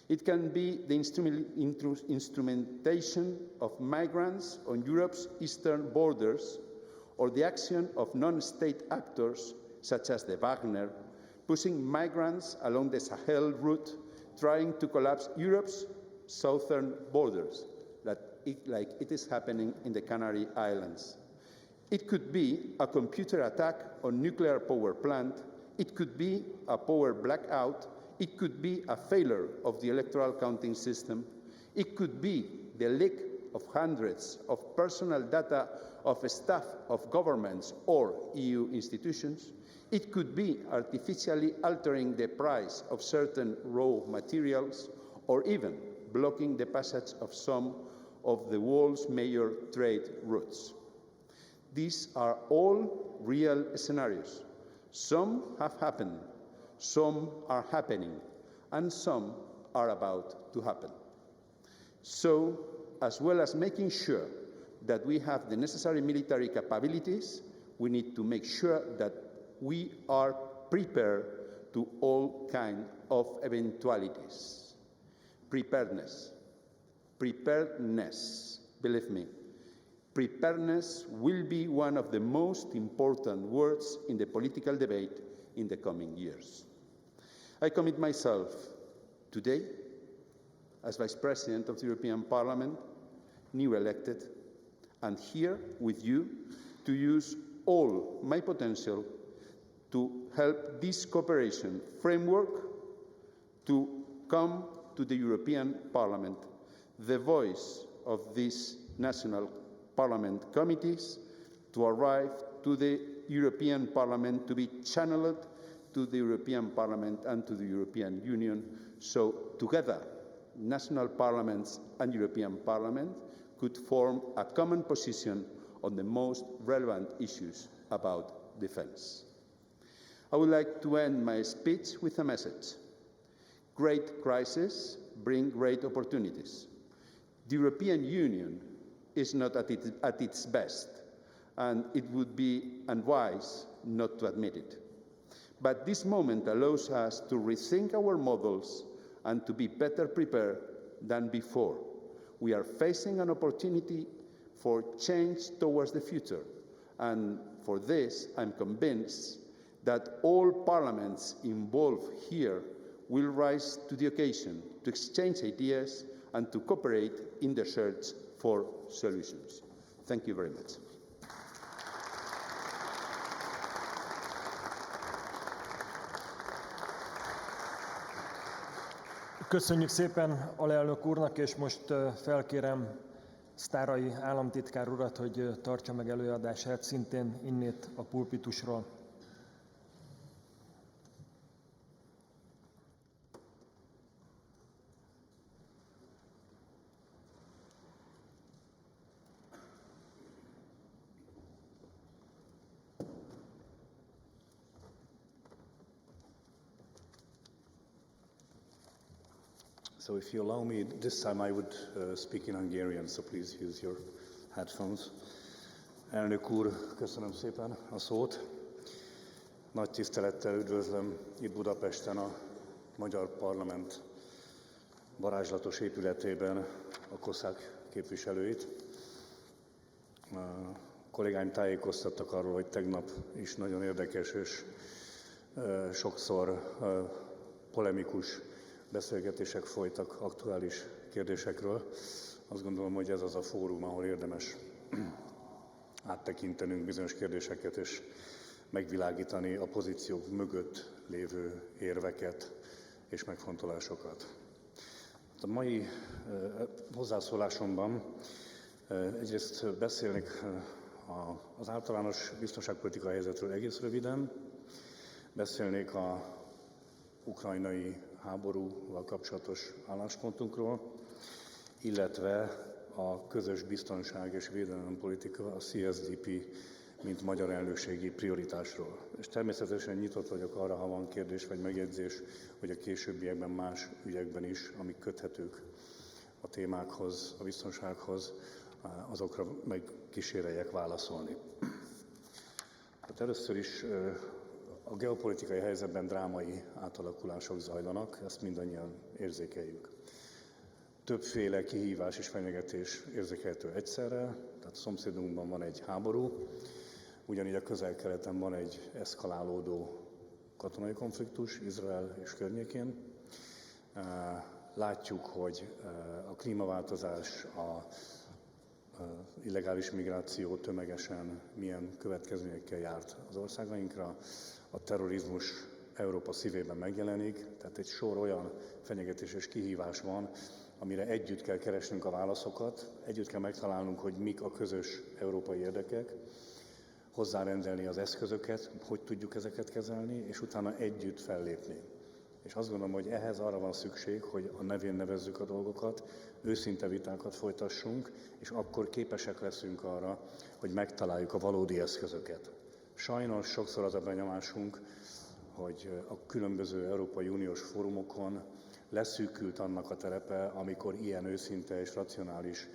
It can be the instrumentation of migrants on Europe's eastern borders, or the action of non-state actors, such as the Wagner, pushing migrants along the Sahel route, trying to collapse Europe's southern borders, like it is happening in the Canary Islands. It could be a computer attack on nuclear power plant. It could be a power blackout. It could be a failure of the electoral counting system. It could be the leak of hundreds of personal data of staff of governments or EU institutions. It could be artificially altering the price of certain raw materials, or even blocking the passage of some of the world's major trade routes. These are all real scenarios. Some have happened, some are happening, and some are about to happen. So, as well as making sure that we have the necessary military capabilities, we need to make sure that we are prepared to all kinds of eventualities. Preparedness. Preparedness, believe me. Preparedness will be one of the most important words in the political debate in the coming years. I commit myself today, as Vice President of the European Parliament, new elected, and here with you, to use all my potential to help this cooperation framework to come to the European Parliament, the voice of these national parliament committees, to arrive to the European Parliament, to be channeled to the European Parliament and to the European Union, so together, national parliaments and European Parliament could form a common position on the most relevant issues about defense. I would like to end my speech with a message. Great crises bring great opportunities. The European Union is not at its best, and it would be unwise not to admit it. But this moment allows us to rethink our models and to be better prepared than before. We are facing an opportunity for change towards the future, and for this, I'm convinced that all parliaments involved here will rise to the occasion to exchange ideas and to cooperate in the search for solutions. Thank you very much. Köszönjük szépen alelnök úrnak, és most felkérem Sztáray államtitkár urat, hogy tartsa meg előadását szintén innét a pulpitusról. So if you allow me, this time I would speak in Hungarian, so please use your headphones. Elnök úr, köszönöm szépen a szót. Nagy tisztelettel üdvözlöm itt Budapesten a Magyar Parlament varázslatos épületében a COSAC képviselőit. A kollégáim tájékoztattak arról, hogy tegnap is nagyon érdekes és sokszor polemikus beszélgetések folytak aktuális kérdésekről. Azt gondolom, hogy ez az a fórum, ahol érdemes áttekintenünk bizonyos kérdéseket és megvilágítani a pozíciók mögött lévő érveket és megfontolásokat. A mai hozzászólásomban egyrészt beszélnék az általános biztonságpolitikai helyzetről egész röviden, beszélnék az ukrajnai háborúval kapcsolatos álláspontunkról, illetve a közös biztonság és védelempolitika, a CSDP, mint magyar elnökségi prioritásról. És természetesen nyitott vagyok arra, ha van kérdés vagy megjegyzés, hogy a későbbiekben más ügyekben is, amik köthetők a témákhoz, a biztonsághoz, azokra meg kíséreljek válaszolni. Hát először is a geopolitikai helyzetben drámai átalakulások zajlanak, ezt mindannyian érzékeljük. Többféle kihívás és fenyegetés érzékelhető egyszerre, tehát a szomszédunkban van egy háború, ugyanígy a Közel-Keleten van egy eszkalálódó katonai konfliktus Izrael és környékén. Látjuk, hogy a klímaváltozás, a illegális migráció tömegesen milyen következményekkel járt az országainkra. A terrorizmus Európa szívében megjelenik, tehát egy sor olyan fenyegetés és kihívás van, amire együtt kell keresnünk a válaszokat, együtt kell megtalálnunk, hogy mik a közös európai érdekek, hozzárendelni az eszközöket, hogy tudjuk ezeket kezelni, és utána együtt fellépni. És azt gondolom, hogy ehhez arra van szükség, hogy a nevén nevezzük a dolgokat, őszinte vitákat folytassunk, és akkor képesek leszünk arra, hogy megtaláljuk a valódi eszközöket. Sajnos sokszor az a benyomásunk, hogy a különböző Európai Uniós fórumokon leszűkült annak a terepe, amikor ilyen őszinte és racionális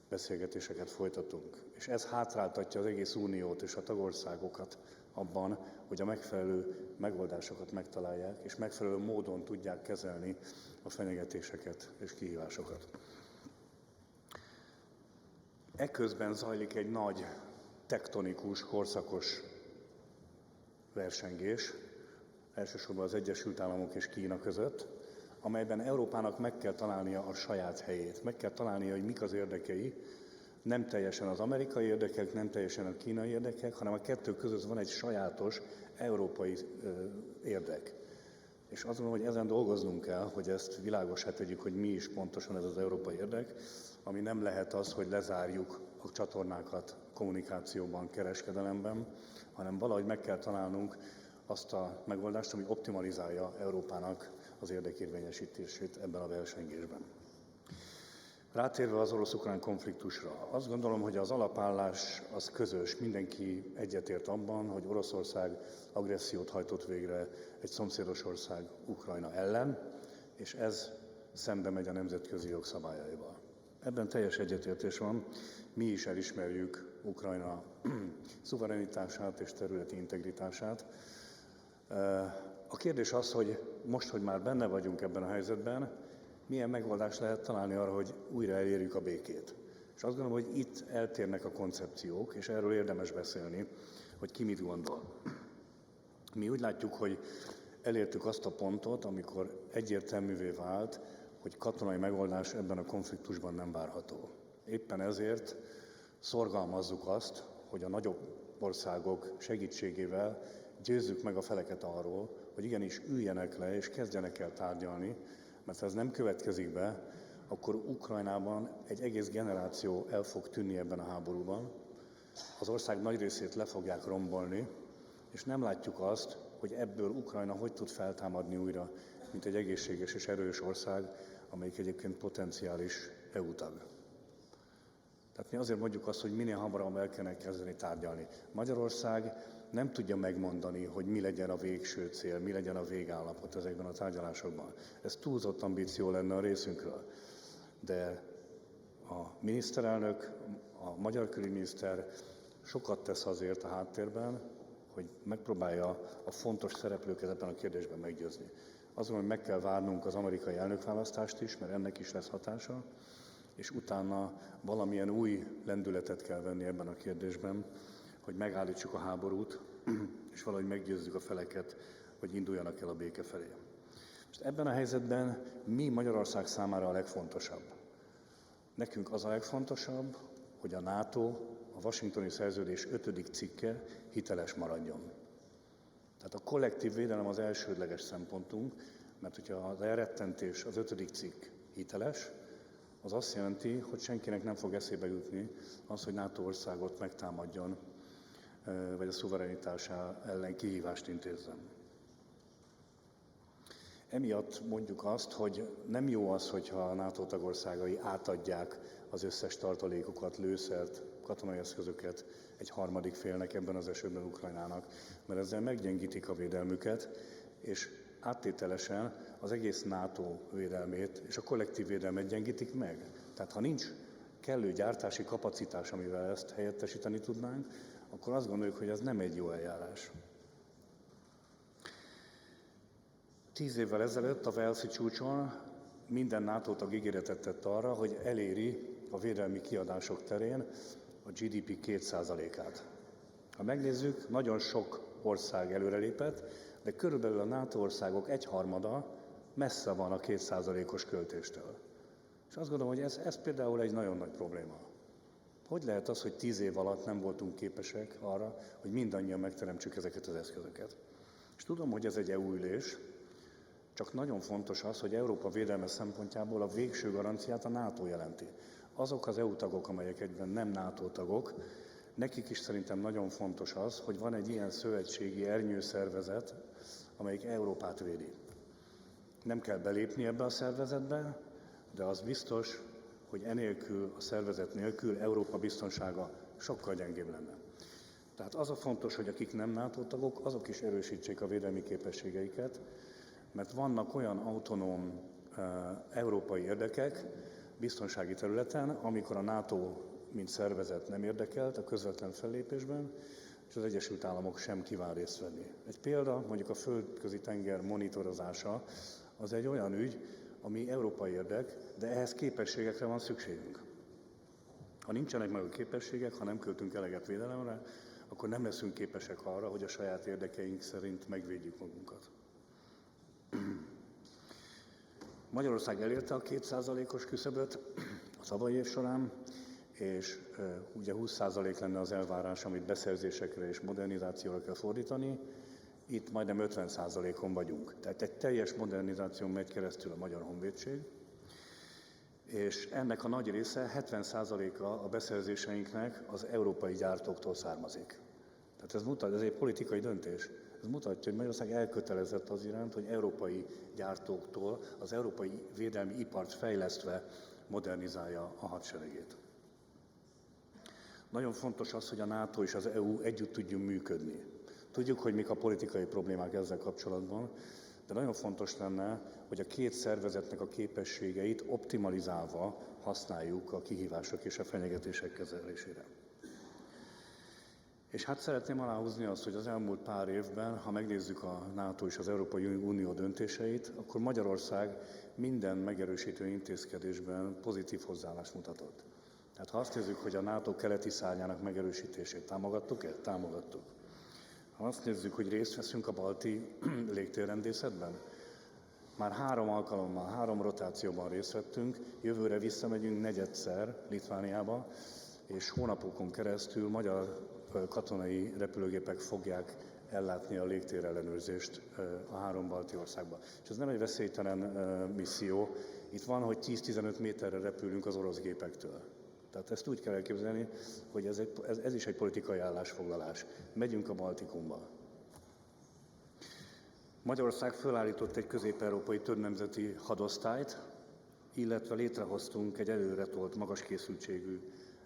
beszélgetéseket folytatunk. És ez hátráltatja az egész Uniót és a tagországokat abban, hogy a megfelelő megoldásokat megtalálják, és megfelelő módon tudják kezelni a fenyegetéseket és kihívásokat. Eközben zajlik egy nagy, tektonikus, korszakos versengés elsősorban az Egyesült Államok és Kína között, amelyben Európának meg kell találnia a saját helyét, meg kell találnia, hogy mik az érdekei, nem teljesen az amerikai érdekek, nem teljesen a kínai érdekek, hanem a kettő között van egy sajátos európai érdek. És azt gondolom, hogy ezen dolgoznunk kell, hogy ezt világossá tegyük, hogy mi is pontosan ez az európai érdek, ami nem lehet az, hogy lezárjuk a csatornákat kommunikációban, kereskedelemben, hanem valahogy meg kell találnunk azt a megoldást, ami optimalizálja Európának az érdekérvényesítését ebben a versengésben. Rátérve az orosz-ukrán konfliktusra, azt gondolom, hogy az alapállás az közös, mindenki egyetért abban, hogy Oroszország agressziót hajtott végre egy szomszédos ország Ukrajna ellen, és ez szembe megy a nemzetközi jogszabályaival. Ebben teljes egyetértés van, mi is elismerjük Ukrajna szuverenitását és területi integritását. A kérdés az, hogy most, hogy már benne vagyunk ebben a helyzetben, milyen megoldást lehet találni arra, hogy újra elérjük a békét. És azt gondolom, hogy itt eltérnek a koncepciók, és erről érdemes beszélni, hogy ki mit gondol. Mi úgy látjuk, hogy elértük azt a pontot, amikor egyértelművé vált, hogy katonai megoldás ebben a konfliktusban nem várható. Éppen ezért szorgalmazzuk azt, hogy a nagyobb országok segítségével győzzük meg a feleket arról, hogy igenis üljenek le és kezdjenek el tárgyalni, mert ha ez nem következik be, akkor Ukrajnában egy egész generáció el fog tűnni ebben a háborúban, az ország nagy részét le fogják rombolni, és nem látjuk azt, hogy ebből Ukrajna hogy tud feltámadni újra, mint egy egészséges és erős ország, amelyik egyébként potenciális EU tag. Tehát mi azért mondjuk azt, hogy minél hamarabb el kellene kezdeni tárgyalni. Magyarország nem tudja megmondani, hogy mi legyen a végső cél, mi legyen a végállapot ezekben a tárgyalásokban. Ez túlzott ambíció lenne a részünkről. De a miniszterelnök, a magyar külügyminiszter sokat tesz azért a háttérben, hogy megpróbálja a fontos szereplőket ebben a kérdésben meggyőzni. Azt mondom, hogy meg kell várnunk az amerikai elnökválasztást is, mert ennek is lesz hatása, és utána valamilyen új lendületet kell venni ebben a kérdésben, hogy megállítsuk a háborút, és valahogy meggyőzzük a feleket, hogy induljanak el a béke felé. Most ebben a helyzetben mi Magyarország számára a legfontosabb? Nekünk az a legfontosabb, hogy a NATO, a Washingtoni Szerződés 5. cikke hiteles maradjon. Tehát a kollektív védelem az elsődleges szempontunk, mert hogyha az elrettentés, az 5. cikk hiteles, az azt jelenti, hogy senkinek nem fog eszébe jutni az, hogy NATO országot megtámadjon, vagy a szuverenitása ellen kihívást intézzem. Emiatt mondjuk azt, hogy nem jó az, hogyha a NATO tagországai átadják az összes tartalékokat, lőszert, katonai eszközöket egy harmadik félnek, ebben az esetben Ukrajnának, mert ezzel meggyengítik a védelmüket, és áttételesen az egész NATO védelmét és a kollektív védelmet gyengítik meg. Tehát ha nincs kellő gyártási kapacitás, amivel ezt helyettesíteni tudnánk, akkor azt gondoljuk, hogy ez nem egy jó eljárás. 10 évvel ezelőtt a Walesi csúcson minden NATO tag ígéretet tett arra, hogy eléri a védelmi kiadások terén a GDP 2%-át. Ha megnézzük, nagyon sok ország előrelépett, de körülbelül a NATO országok egyharmada messze van a 2%-os költéstől. És azt gondolom, hogy ez például egy nagyon nagy probléma. Hogy lehet az, hogy 10 év alatt nem voltunk képesek arra, hogy mindannyian megteremtsük ezeket az eszközöket? És tudom, hogy ez egy EU ülés, csak nagyon fontos az, hogy Európa védelme szempontjából a végső garanciát a NATO jelenti. Azok az EU tagok, amelyek egyben nem NATO tagok, nekik is szerintem nagyon fontos az, hogy van egy ilyen szövetségi ernyőszervezet, amelyik Európát védi. Nem kell belépni ebbe a szervezetbe, de az biztos, hogy enélkül, a szervezet nélkül Európa biztonsága sokkal gyengébb lenne. Tehát az a fontos, hogy akik nem NATO tagok, azok is erősítsék a védelmi képességeiket, mert vannak olyan autonóm európai érdekek biztonsági területen, amikor a NATO mint szervezet nem érdekelt a közvetlen fellépésben, és az Egyesült Államok sem kíván részt venni. Egy példa, mondjuk a földközi tenger monitorozása, az egy olyan ügy, ami európai érdek, de ehhez képességekre van szükségünk. Ha nincsenek meg a képességek, ha nem költünk eleget védelemre, akkor nem leszünk képesek arra, hogy a saját érdekeink szerint megvédjük magunkat. Magyarország elérte a 2%-os küszöböt a tavalyi év során, és ugye 20% lenne az elvárás, amit beszerzésekre és modernizációra kell fordítani. Itt majdnem 50%-on vagyunk. Tehát egy teljes modernizáción megy keresztül a Magyar Honvédség, és ennek a nagy része, 70%-a a beszerzéseinknek az európai gyártóktól származik. Tehát ez egy politikai döntés. Ez mutatja, hogy Magyarország elkötelezett az iránt, hogy európai gyártóktól az európai védelmi ipart fejlesztve modernizálja a hadseregét. Nagyon fontos az, hogy a NATO és az EU együtt tudjunk működni. Tudjuk, hogy mik a politikai problémák ezzel kapcsolatban, de nagyon fontos lenne, hogy a két szervezetnek a képességeit optimalizálva használjuk a kihívások és a fenyegetések kezelésére. És hát szeretném aláhúzni azt, hogy az elmúlt pár évben, ha megnézzük a NATO és az Európai Unió döntéseit, akkor Magyarország minden megerősítő intézkedésben pozitív hozzáállást mutatott. Tehát ha azt nézzük, hogy a NATO keleti szárnyának megerősítését támogattuk-e? Támogattuk. Ha azt nézzük, hogy részt veszünk a balti légtérrendészetben, már 3 alkalommal, 3 rotációban részt vettünk, jövőre visszamegyünk negyedszer Litvániába, és hónapokon keresztül magyar katonai repülőgépek fogják ellátni a légtérellenőrzést a 3 balti országban. És ez nem egy veszélytelen misszió, itt van, hogy 10-15 méterre repülünk az orosz gépektől. Tehát ezt úgy kell elképzelni, hogy ez is egy politikai állásfoglalás. Megyünk a Baltikumba. Magyarország fölállított egy közép-európai többnemzeti hadosztályt, illetve létrehoztunk egy előretolt, magas készültségű,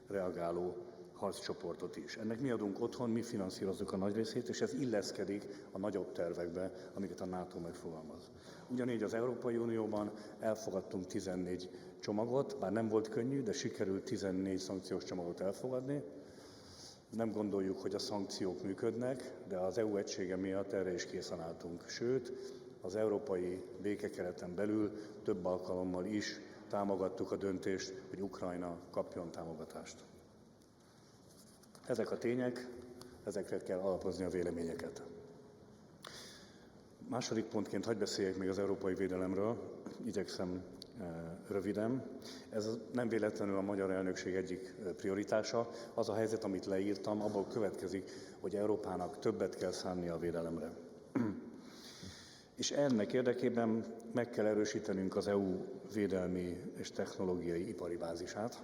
reagáló harccsoportot is. Ennek mi adunk otthon, mi finanszírozzuk a nagy részét, és ez illeszkedik a nagyobb tervekbe, amiket a NATO megfogalmaz. Ugyanígy az Európai Unióban elfogadtunk 14 csomagot, bár nem volt könnyű, de sikerült 14 szankciós csomagot elfogadni. Nem gondoljuk, hogy a szankciók működnek, de az EU egysége miatt erre is készen álltunk. Sőt, az európai békekereten belül több alkalommal is támogattuk a döntést, hogy Ukrajna kapjon támogatást. Ezek a tények, ezekre kell alapozni a véleményeket. Második pontként hadd beszéljek még az európai védelemről, igyekszem röviden. Ez nem véletlenül a magyar elnökség egyik prioritása. Az a helyzet, amit leírtam, abból következik, hogy Európának többet kell szánnia a védelemre. És ennek érdekében meg kell erősítenünk az EU védelmi és technológiai ipari bázisát.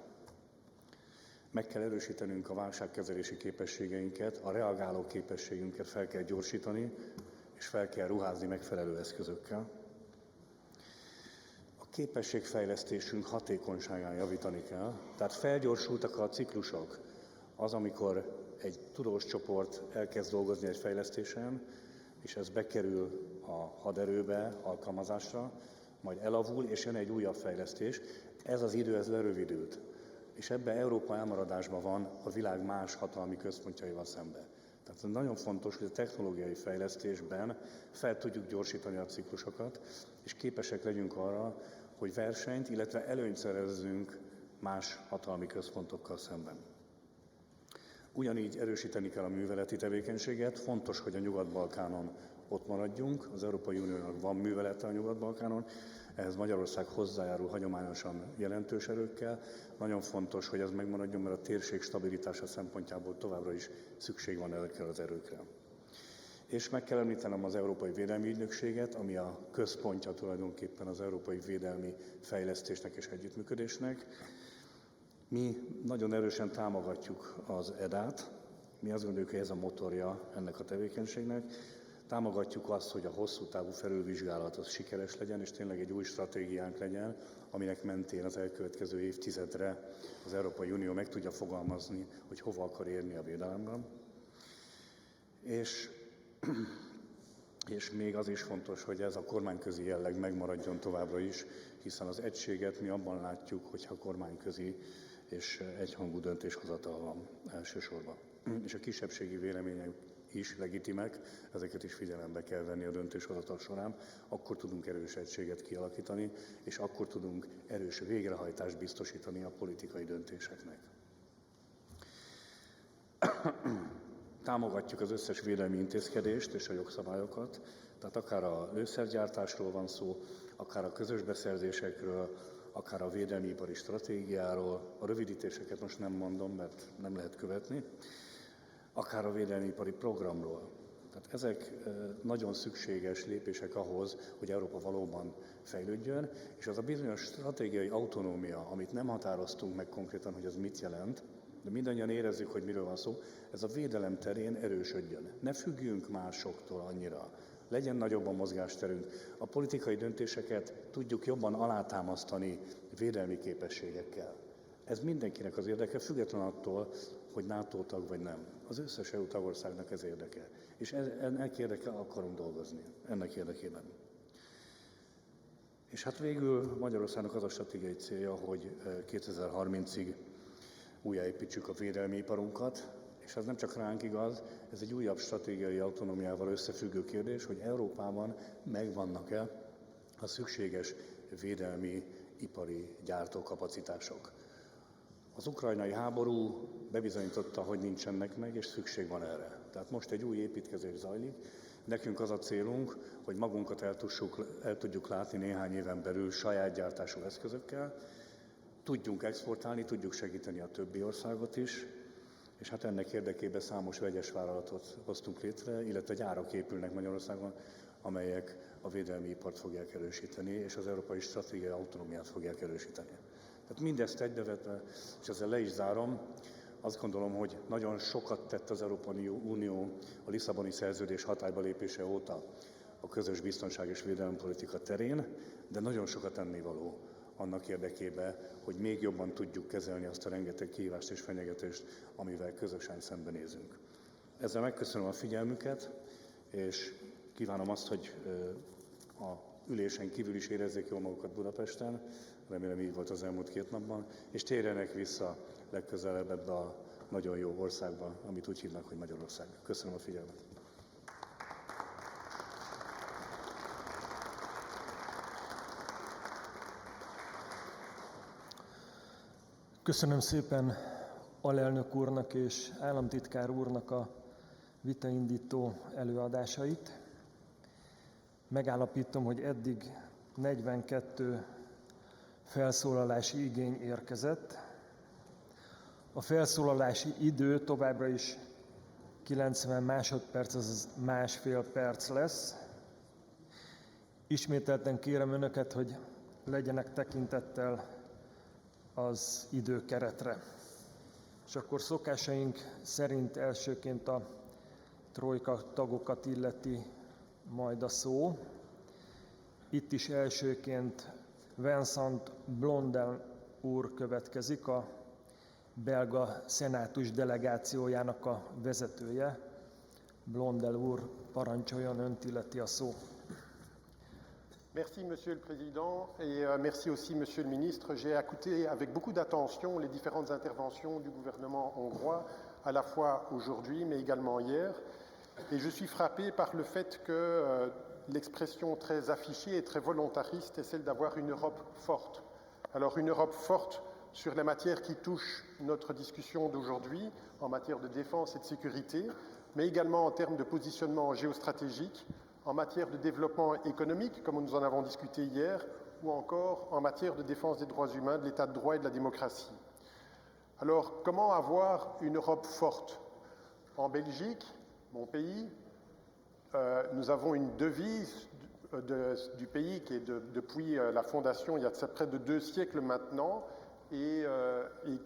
Meg kell erősítenünk a válságkezelési képességeinket, a reagáló képességünket fel kell gyorsítani, és fel kell ruházni megfelelő eszközökkel. A képességfejlesztésünk hatékonyságán javítani kell, tehát felgyorsultak a ciklusok. Az, amikor egy tudós csoport elkezd dolgozni egy fejlesztésen, és ez bekerül a haderőbe, alkalmazásra, majd elavul, és jön egy újabb fejlesztés. Ez az idő, ez lerövidült. És ebben Európa elmaradásban van a világ más hatalmi központjaival szemben. Tehát nagyon fontos, hogy a technológiai fejlesztésben fel tudjuk gyorsítani a ciklusokat, és képesek legyünk arra, hogy versenyt, illetve előnyt szerezzünk más hatalmi központokkal szemben. Ugyanígy erősíteni kell a műveleti tevékenységet. Fontos, hogy a Nyugat-Balkánon ott maradjunk. Az Európai Uniónak van művelete a Nyugat-Balkánon, ehhez Magyarország hozzájárul hagyományosan jelentős erőkkel. Nagyon fontos, hogy ez megmaradjon, mert a térség stabilitása szempontjából továbbra is szükség van ezekre az erőkre. És meg kell említenem az Európai Védelmi Ügynökséget, ami a központja tulajdonképpen az európai védelmi fejlesztésnek és együttműködésnek. Mi nagyon erősen támogatjuk az EDA-t, mi azt gondoljuk, hogy ez a motorja ennek a tevékenységnek. Támogatjuk azt, hogy a hosszú távú felülvizsgálat az sikeres legyen, és tényleg egy új stratégiánk legyen, aminek mentén az elkövetkező évtizedre az Európai Unió meg tudja fogalmazni, hogy hova akar érni a védelemben. És még az is fontos, hogy ez a kormányközi jelleg megmaradjon továbbra is, hiszen az egységet mi abban látjuk, hogyha kormányközi és egyhangú döntéshozatal van elsősorban. És a kisebbségi vélemények is legitimek, ezeket is figyelembe kell venni a döntéshozatal során, akkor tudunk erős egységet kialakítani, és akkor tudunk erős végrehajtást biztosítani a politikai döntéseknek. Támogatjuk az összes védelmi intézkedést és a jogszabályokat, Tehát akár a lőszergyártásról van szó, akár a közös beszerzésekről, akár a védelmi ipari stratégiáról, a rövidítéseket most nem mondom, mert nem lehet követni, akár a védelmi ipari programról. Tehát ezek nagyon szükséges lépések ahhoz, hogy Európa valóban fejlődjön, és az a bizonyos stratégiai autonómia, amit nem határoztunk meg konkrétan, hogy az mit jelent, de mindannyian érezzük, hogy miről van szó, ez a védelem terén erősödjön. Ne függjünk másoktól annyira. Legyen nagyobb a mozgásterünk. A politikai döntéseket tudjuk jobban alátámasztani védelmi képességekkel. Ez mindenkinek az érdeke, független attól, hogy NATO tag vagy nem. Az összes EU tagországnak ez érdeke. És ennek érdeke akarunk dolgozni, ennek érdekében. És hát végül Magyarországnak az a stratégiai célja, hogy 2030-ig újjáépítsük a védelmi iparunkat, és ez nem csak ránk igaz, ez egy újabb stratégiai autonómiával összefüggő kérdés, hogy Európában megvannak-e a szükséges védelmi ipari gyártókapacitások. Az ukrajnai háború bebizonyította, hogy nincsenek meg, és szükség van erre. Tehát most egy új építkezés zajlik. Nekünk az a célunk, hogy magunkat el tudjuk látni néhány éven belül saját gyártású eszközökkel, tudjunk exportálni, tudjuk segíteni a többi országot is, és hát ennek érdekében számos vegyes vállalatot hoztunk létre, illetve gyárak épülnek Magyarországon, amelyek a védelmi ipart fogják erősíteni, és az európai stratégiai autonómiát fogják erősíteni. Tehát mindezt egybevetve, és ezzel le is zárom, azt gondolom, hogy nagyon sokat tett az Európai Unió a Lisszaboni Szerződés hatályba lépése óta a közös biztonság és védelempolitika terén, de nagyon sokat tennivaló annak érdekében, hogy még jobban tudjuk kezelni azt a rengeteg kihívást és fenyegetést, amivel közösen szembenézünk. Ezzel megköszönöm a figyelmüket, és kívánom azt, hogy a ülésen kívül is érezzék jól magukat Budapesten, remélem így volt az elmúlt 2 napban, és térjenek vissza legközelebb ebbe a nagyon jó országba, amit úgy hívnak, hogy Magyarország. Köszönöm a figyelmet. Köszönöm szépen alelnök úrnak és államtitkár úrnak a vitaindító előadásait. Megállapítom, hogy eddig 42 felszólalási igény érkezett. A felszólalási idő továbbra is 90 másodperc, azaz másfél perc lesz. Ismételten kérem önöket, hogy legyenek tekintettel az időkeretre. És akkor szokásaink szerint elsőként a trojka tagokat illeti majd a szó. Itt is elsőként Vincent Blondel úr következik, a belga szenátus delegációjának a vezetője. Blondel úr, parancsoljon, önt illeti a szó. Merci Monsieur le Président et merci aussi Monsieur le Ministre. J'ai écouté avec beaucoup d'attention les différentes interventions du gouvernement hongrois, à la fois aujourd'hui mais également hier. Et je suis frappé par le fait que l'expression très affichée et très volontariste est celle d'avoir une Europe forte. Alors une Europe forte sur les matières qui touchent notre discussion d'aujourd'hui, en matière de défense et de sécurité, mais également en termes de positionnement géostratégique, en matière de développement économique, comme nous en avons discuté hier, ou encore en matière de défense des droits humains, de l'état de droit et de la démocratie. Alors, comment avoir une Europe forte? En Belgique, mon pays, nous avons une devise du pays qui est depuis la fondation, il y a près de 2 siècles maintenant, et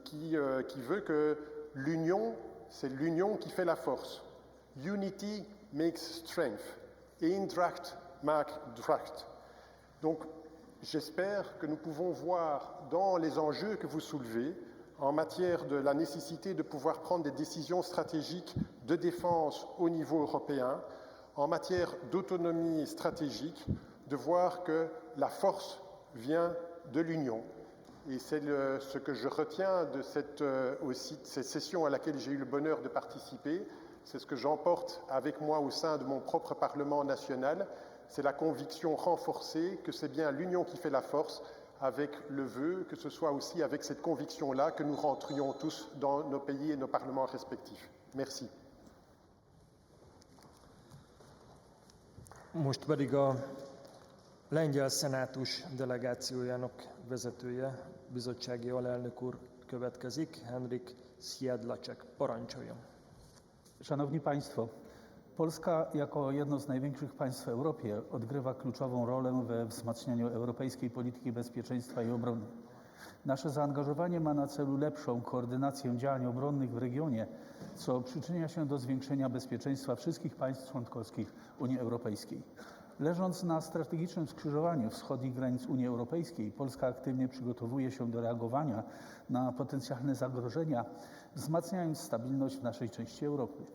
qui veut que l'union, c'est l'union qui fait la force. Unity makes strength. Eendracht maakt dracht. Donc, j'espère que nous pouvons voir dans les enjeux que vous soulevez, en matière de la nécessité de pouvoir prendre des décisions stratégiques de défense au niveau européen, en matière d'autonomie stratégique, de voir que la force vient de l'Union. Et c'est ce que je retiens de cette session à laquelle j'ai eu le bonheur de participer. C'est ce que j'emporte avec moi au sein de mon propre Parlement national. C'est la conviction renforcée que c'est bien l'union qui fait la force, avec le vœu que ce soit aussi avec cette conviction-là que nous rentrions tous dans nos pays et nos parlements respectifs. Merci. Most pedig a lengyel szenátus delegációjának vezetője, bizottsági alelnök úr következik, Henryk Siedlaczek. Parancsoljon. Szanowni Państwo, Polska jako jedno z największych państw w Europie odgrywa kluczową rolę we wzmacnianiu europejskiej polityki bezpieczeństwa i obrony. Nasze zaangażowanie ma na celu lepszą koordynację działań obronnych w regionie, co przyczynia się do zwiększenia bezpieczeństwa wszystkich państw członkowskich Unii Europejskiej. Leżąc na strategicznym skrzyżowaniu wschodnich granic Unii Europejskiej, Polska aktywnie przygotowuje się do reagowania na potencjalne zagrożenia, wzmacniając stabilność w naszej części Europy.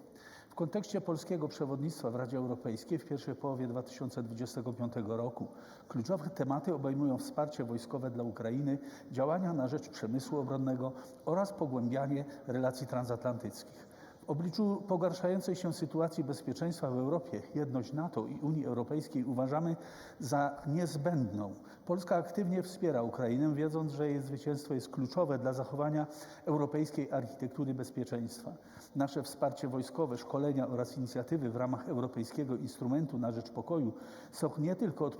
W kontekście polskiego przewodnictwa w Radzie Europejskiej w pierwszej połowie 2025 roku kluczowe tematy obejmują wsparcie wojskowe dla Ukrainy, działania na rzecz przemysłu obronnego oraz pogłębianie relacji transatlantyckich. W obliczu pogarszającej się sytuacji bezpieczeństwa w Europie jedność NATO i Unii Europejskiej uważamy za niezbędną. Polska aktywnie wspiera Ukrainę, wiedząc, że jej zwycięstwo jest kluczowe dla zachowania europejskiej architektury bezpieczeństwa. Nasze wsparcie wojskowe, szkolenia oraz inicjatywy w ramach Europejskiego Instrumentu na rzecz Pokoju są nie tylko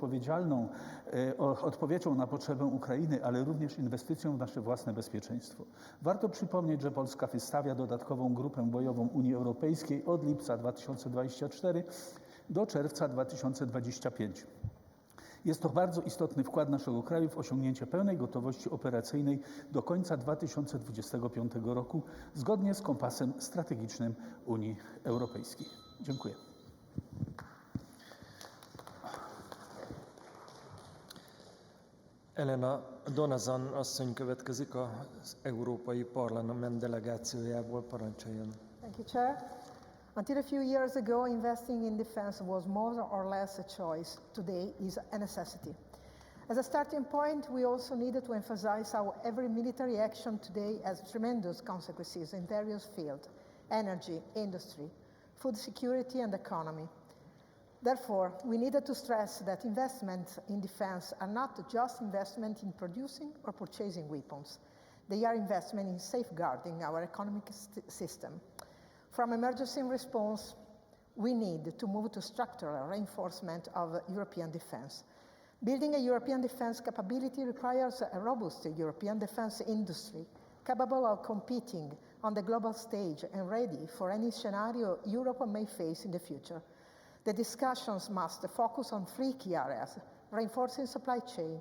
odpowiedzią na potrzebę Ukrainy, ale również inwestycją w nasze własne bezpieczeństwo. Warto przypomnieć, że Polska wystawia dodatkową grupę bojową Unii Europejskiej od lipca 2024 do czerwca 2025. Jest to bardzo istotny wkład naszego kraju w osiągnięcie pełnej gotowości operacyjnej do końca 2025 roku, zgodnie z kompasem strategicznym Unii Europejskiej. Dziękuję. Elena Donazan asszony következik az Európai Parlament delegációjából. Parancsoljon. Thank you, Chair. Until a few years ago, investing in defense was more or less a choice. Today is a necessity. As a starting point, we also needed to emphasize how every military action today has tremendous consequences in various fields: energy, industry, food security, and economy. Therefore, we needed to stress that investments in defense are not just investment in producing or purchasing weapons. They are investment in safeguarding our economic system. From emergency response, we need to move to structural reinforcement of European defense. Building a European defense capability requires a robust European defense industry, capable of competing on the global stage and ready for any scenario Europe may face in the future. The discussions must focus on three key areas: reinforcing supply chain,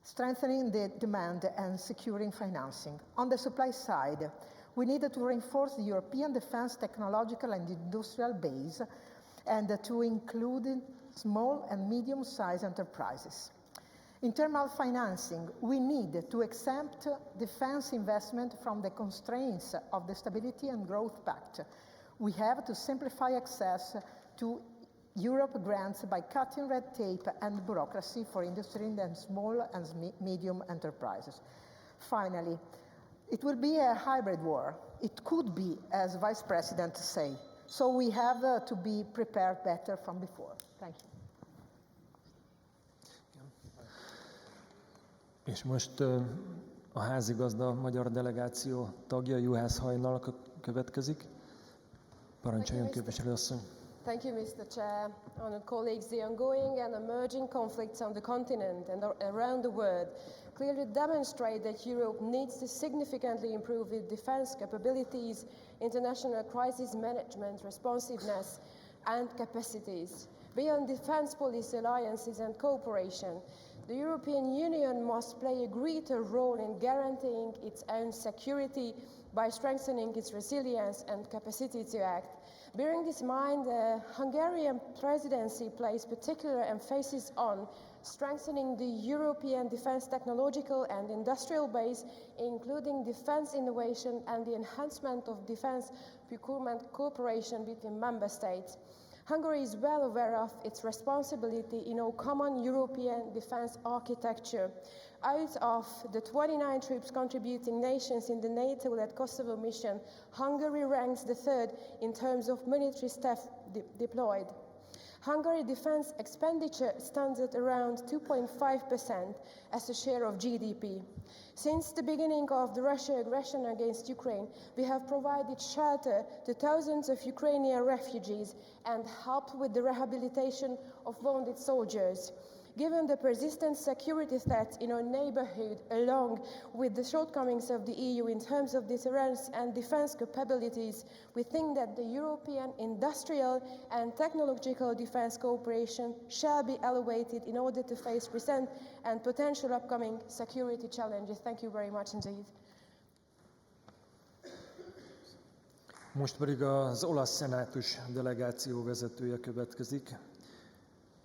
strengthening the demand, and securing financing. On the supply side, we needed to reinforce the European defense technological and industrial base and to include small and medium-sized enterprises. In terms of financing, we need to exempt defense investment from the constraints of the Stability and Growth Pact. We have to simplify access to Europe grants by cutting red tape and bureaucracy for industry and small and medium enterprises. Finally, it will be a hybrid war. It could be, as Vice President say. So we have to be prepared better from before. Thank you. És most a házigazda a magyar delegáció tagja, Juhász Hajnal következik. Parancsoljon, képviselőasszony. Thank you, Mr. Chair. Honored colleagues, the ongoing and emerging conflicts on the continent and around the world clearly demonstrate that Europe needs to significantly improve its defense capabilities, international crisis management, responsiveness, and capacities. Beyond defense policy alliances and cooperation, the European Union must play a greater role in guaranteeing its own security by strengthening its resilience and capacity to act. Bearing this in mind, the Hungarian presidency places particular emphasis on strengthening the European defense technological and industrial base, including defense innovation and the enhancement of defense procurement cooperation between member states. Hungary is well aware of its responsibility in our common European defense architecture. Out of the 29 troops contributing nations in the NATO-led Kosovo mission, Hungary ranks the third in terms of military staff deployed. Hungary's defense expenditure stands at around 2.5% as a share of GDP. Since the beginning of the Russian aggression against Ukraine, we have provided shelter to thousands of Ukrainian refugees and helped with the rehabilitation of wounded soldiers. Given the persistent security threats in our neighborhood, along with the shortcomings of the EU in terms of deterrence and defense capabilities, we think that the European industrial and technological defense cooperation shall be elevated in order to face present and potential upcoming security challenges. Thank you very much indeed. Most pedig az olasz szenátus delegáció vezetője következik.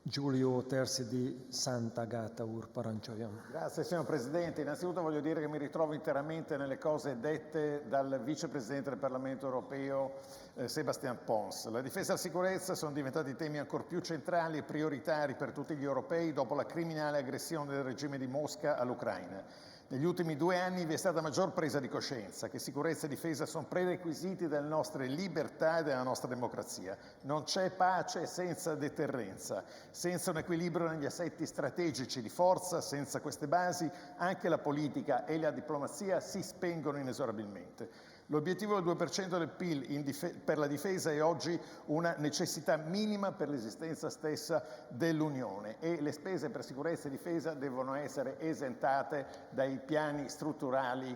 Giulio Terzi di Sant'Agata úr, parancsoljon. Grazie signor Presidente. Innanzitutto voglio dire che mi ritrovo interamente nelle cose dette dal Vicepresidente del Parlamento europeo Sebastian Pons. La difesa e la sicurezza sono diventati temi ancor più centrali e prioritari per tutti gli europei dopo la criminale aggressione del regime di Mosca all'Ucraina. Negli ultimi 2 anni vi è stata maggior presa di coscienza che sicurezza e difesa sono prerequisiti delle nostre libertà e della nostra democrazia. Non c'è pace senza deterrenza, senza un equilibrio negli assetti strategici di forza, senza queste basi anche la politica e la diplomazia si spengono inesorabilmente. L'obiettivo del 2% del PIL per la difesa è oggi una necessità minima per l'esistenza stessa dell'Unione e le spese per sicurezza e difesa devono essere esentate dai piani strutturali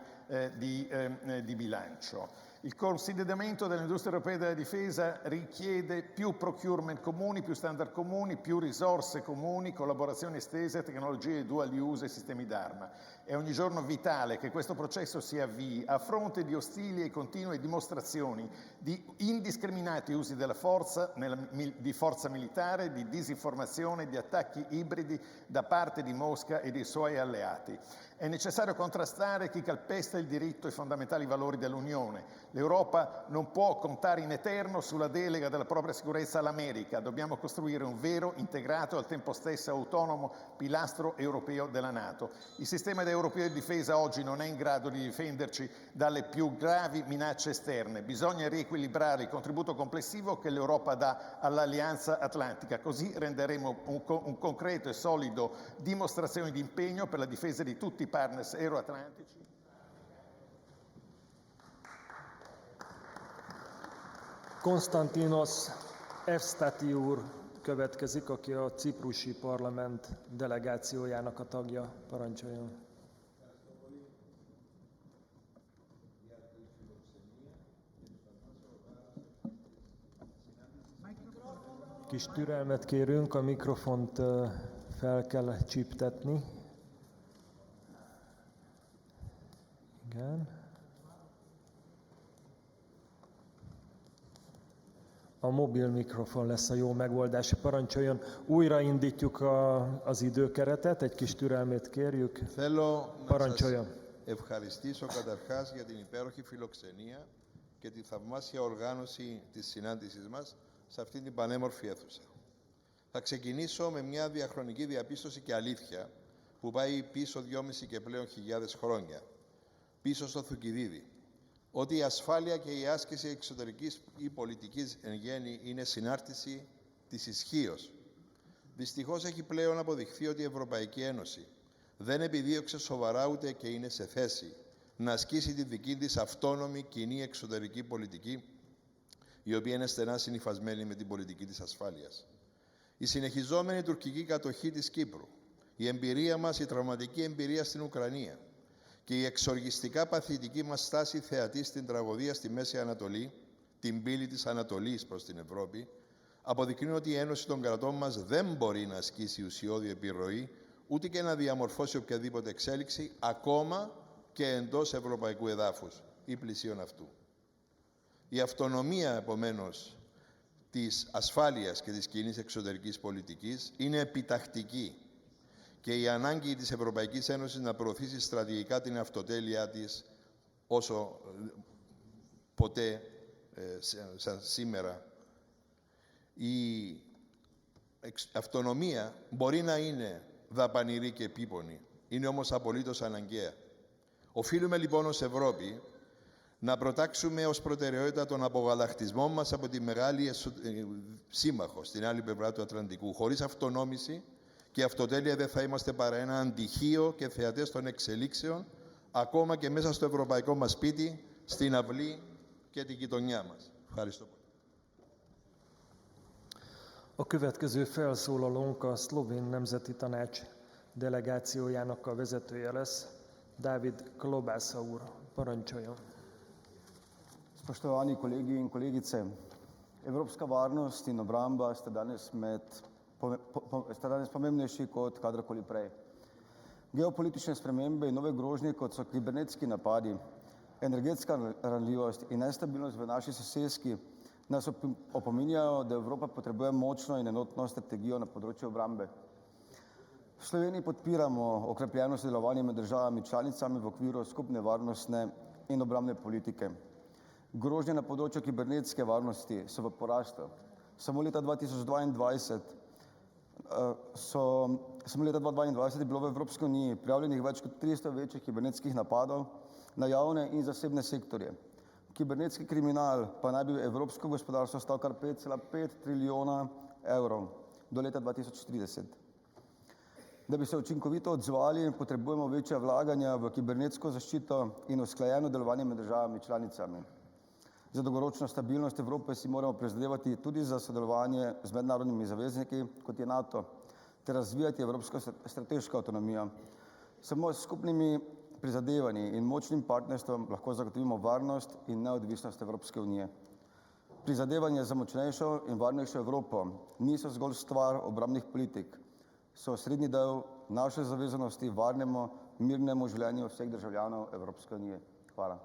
di bilancio. Il consolidamento dell'industria europea della difesa richiede più procurement comuni, più standard comuni, più risorse comuni, collaborazioni estese, tecnologie dual use e sistemi d'arma. È ogni giorno vitale che questo processo si avvii a fronte di ostili e continue dimostrazioni di indiscriminati usi della forza, di forza militare, di disinformazione, di attacchi ibridi da parte di Mosca e dei suoi alleati. È necessario contrastare chi calpesta il diritto e i fondamentali valori dell'Unione. L'Europa non può contare in eterno sulla delega della propria sicurezza all'America. Dobbiamo costruire un vero, integrato e al tempo stesso autonomo pilastro europeo della NATO. Il sistema europeo di difesa oggi non è in grado di difenderci dalle più gravi minacce esterne. Bisogna riequilibrare il contributo complessivo che l'Europa dà all'Alleanza Atlantica. Così renderemo un concreto e solido dimostrazione di impegno per la difesa di tutti i partners euroatlantici. Konstantinos Evstati úr következik, aki a ciprusi parlament delegációjának a tagja. Parancsoljon. Kis türelmet kérünk, a mikrofont fel kell csíptetni. Igen. A mobil mikrofon lesz a jó megoldás. Parancsoljon, újraindítjuk az időkeretet, egy kis türelmét kérjük. Parancsoljon. Ευχαριστήσω καταρχάς για την υπέροχη φιλοξενία και τη θαυμάσια οργάνωση της συνάντησης μας σε αυτήν την πανέμορφη αίθουσα. Θα ξεκινήσω με μια διαχρονική διαπίστωση και αλήθεια που πάει πίσω 2.500 και πλέον χιλιάδες χρόνια, πίσω στο Θουκυδίδη, ότι η ασφάλεια και η άσκηση εξωτερικής ή πολιτικής εν γέννη είναι συνάρτηση της ισχύως. Δυστυχώς έχει πλέον αποδειχθεί ότι η Ευρωπαϊκή Ένωση δεν επιδίωξε σοβαρά ούτε και είναι σε θέση να ασκήσει τη δική της αυτόνομη κοινή εξωτερική πολιτική, η οποία είναι στενά συνυφασμένη με την πολιτική της ασφάλειας. Η συνεχιζόμενη τουρκική κατοχή της Κύπρου, η εμπειρία μας, η τραυματική εμπειρία στην Ουκρανία και η εξοργιστικά παθητική μας στάση θεατή στην τραγωδία στη Μέση Ανατολή, την πύλη της Ανατολής προς την Ευρώπη, αποδεικνύουν ότι η Ένωση των κρατών μας δεν μπορεί να ασκήσει ουσιώδη επιρροή, ούτε και να διαμορφώσει οποιαδήποτε εξέλιξη, ακόμα και εντός ευρωπαϊκού εδάφους ή πλησίων αυτού. Η αυτονομία, επομένως, της ασφάλειας και της κοινής εξωτερικής πολιτικής είναι επιτακτική και η ανάγκη της Ευρωπαϊκής Ένωσης να προωθήσει στρατηγικά την αυτοτέλειά της όσο ποτέ σήμερα. Η αυτονομία μπορεί να είναι δαπανηρή και επίπονη, είναι όμως απολύτως αναγκαία. Οφείλουμε λοιπόν ως Ευρώπη να προτάξουμε ως προτεραιότητα τον απογαλακτισμό μας από τη μεγάλη σύμμαχο στην άλλη πλευρά του Ατλαντικού. Χωρίς αυτονόμηση και αυτοτέλεια δεν θα είμαστε παρά ένα αντιχείο και θεατές των εξελίξεων, ακόμα και μέσα στο ευρωπαϊκό μας σπίτι, στην αυλή και την γειτονιά μας. Ευχαριστώ πολύ. A következő felszólalónk a Szlovén Nemzeti Tanács delegációjának a vezetője lesz, David Klobasa úr. Parancsoljon. Spoštovani kolegi in kolegice, evropska varnost in obramba sta danes pomembnejši kot kadarkoli prej. Geopolitične spremembe in nove grožnje, kot so kibernetski napadi, energetska ranljivost in nestabilnost v naši soseski, nas opominjajo, da Evropa potrebuje močno in enotno strategijo na področju obrambe. V Sloveniji podpiramo okrepljeno sodelovanje med državami članicami v okviru skupne varnostne in obrambne politike. Grožnje na področju kibernetske varnosti so v porastu. Samo leta 2022 je bilo v Evropski uniji prijavljenih več kot 300 večjih kibernetskih napadov na javne in zasebne sektorje. Kibernetski kriminal pa naj bi evropsko gospodarstvo stal kar 5,5 trilijona evrov do leta 2030. Da bi se učinkovito odzvali, potrebujemo večja vlaganja v kibernetsko zaščito in usklajeno delovanje med državami članicami. Za dolgoročno stabilnost Evrope si moramo prizadevati tudi za sodelovanje z mednarodnimi zavezniki, kot je NATO, ter razvijati evropsko strateško avtonomijo. Samo s skupnimi prizadevanji in močnim partnerstvom lahko zagotovimo varnost in neodvisnost Evropske unije. Prizadevanje za močnejšo in varnejšo Evropo niso zgolj stvar obrambnih politik, so osrednji del naše zavezanosti varnemu, mirnemu življenju vseh državljanov Evropske unije. Hvala.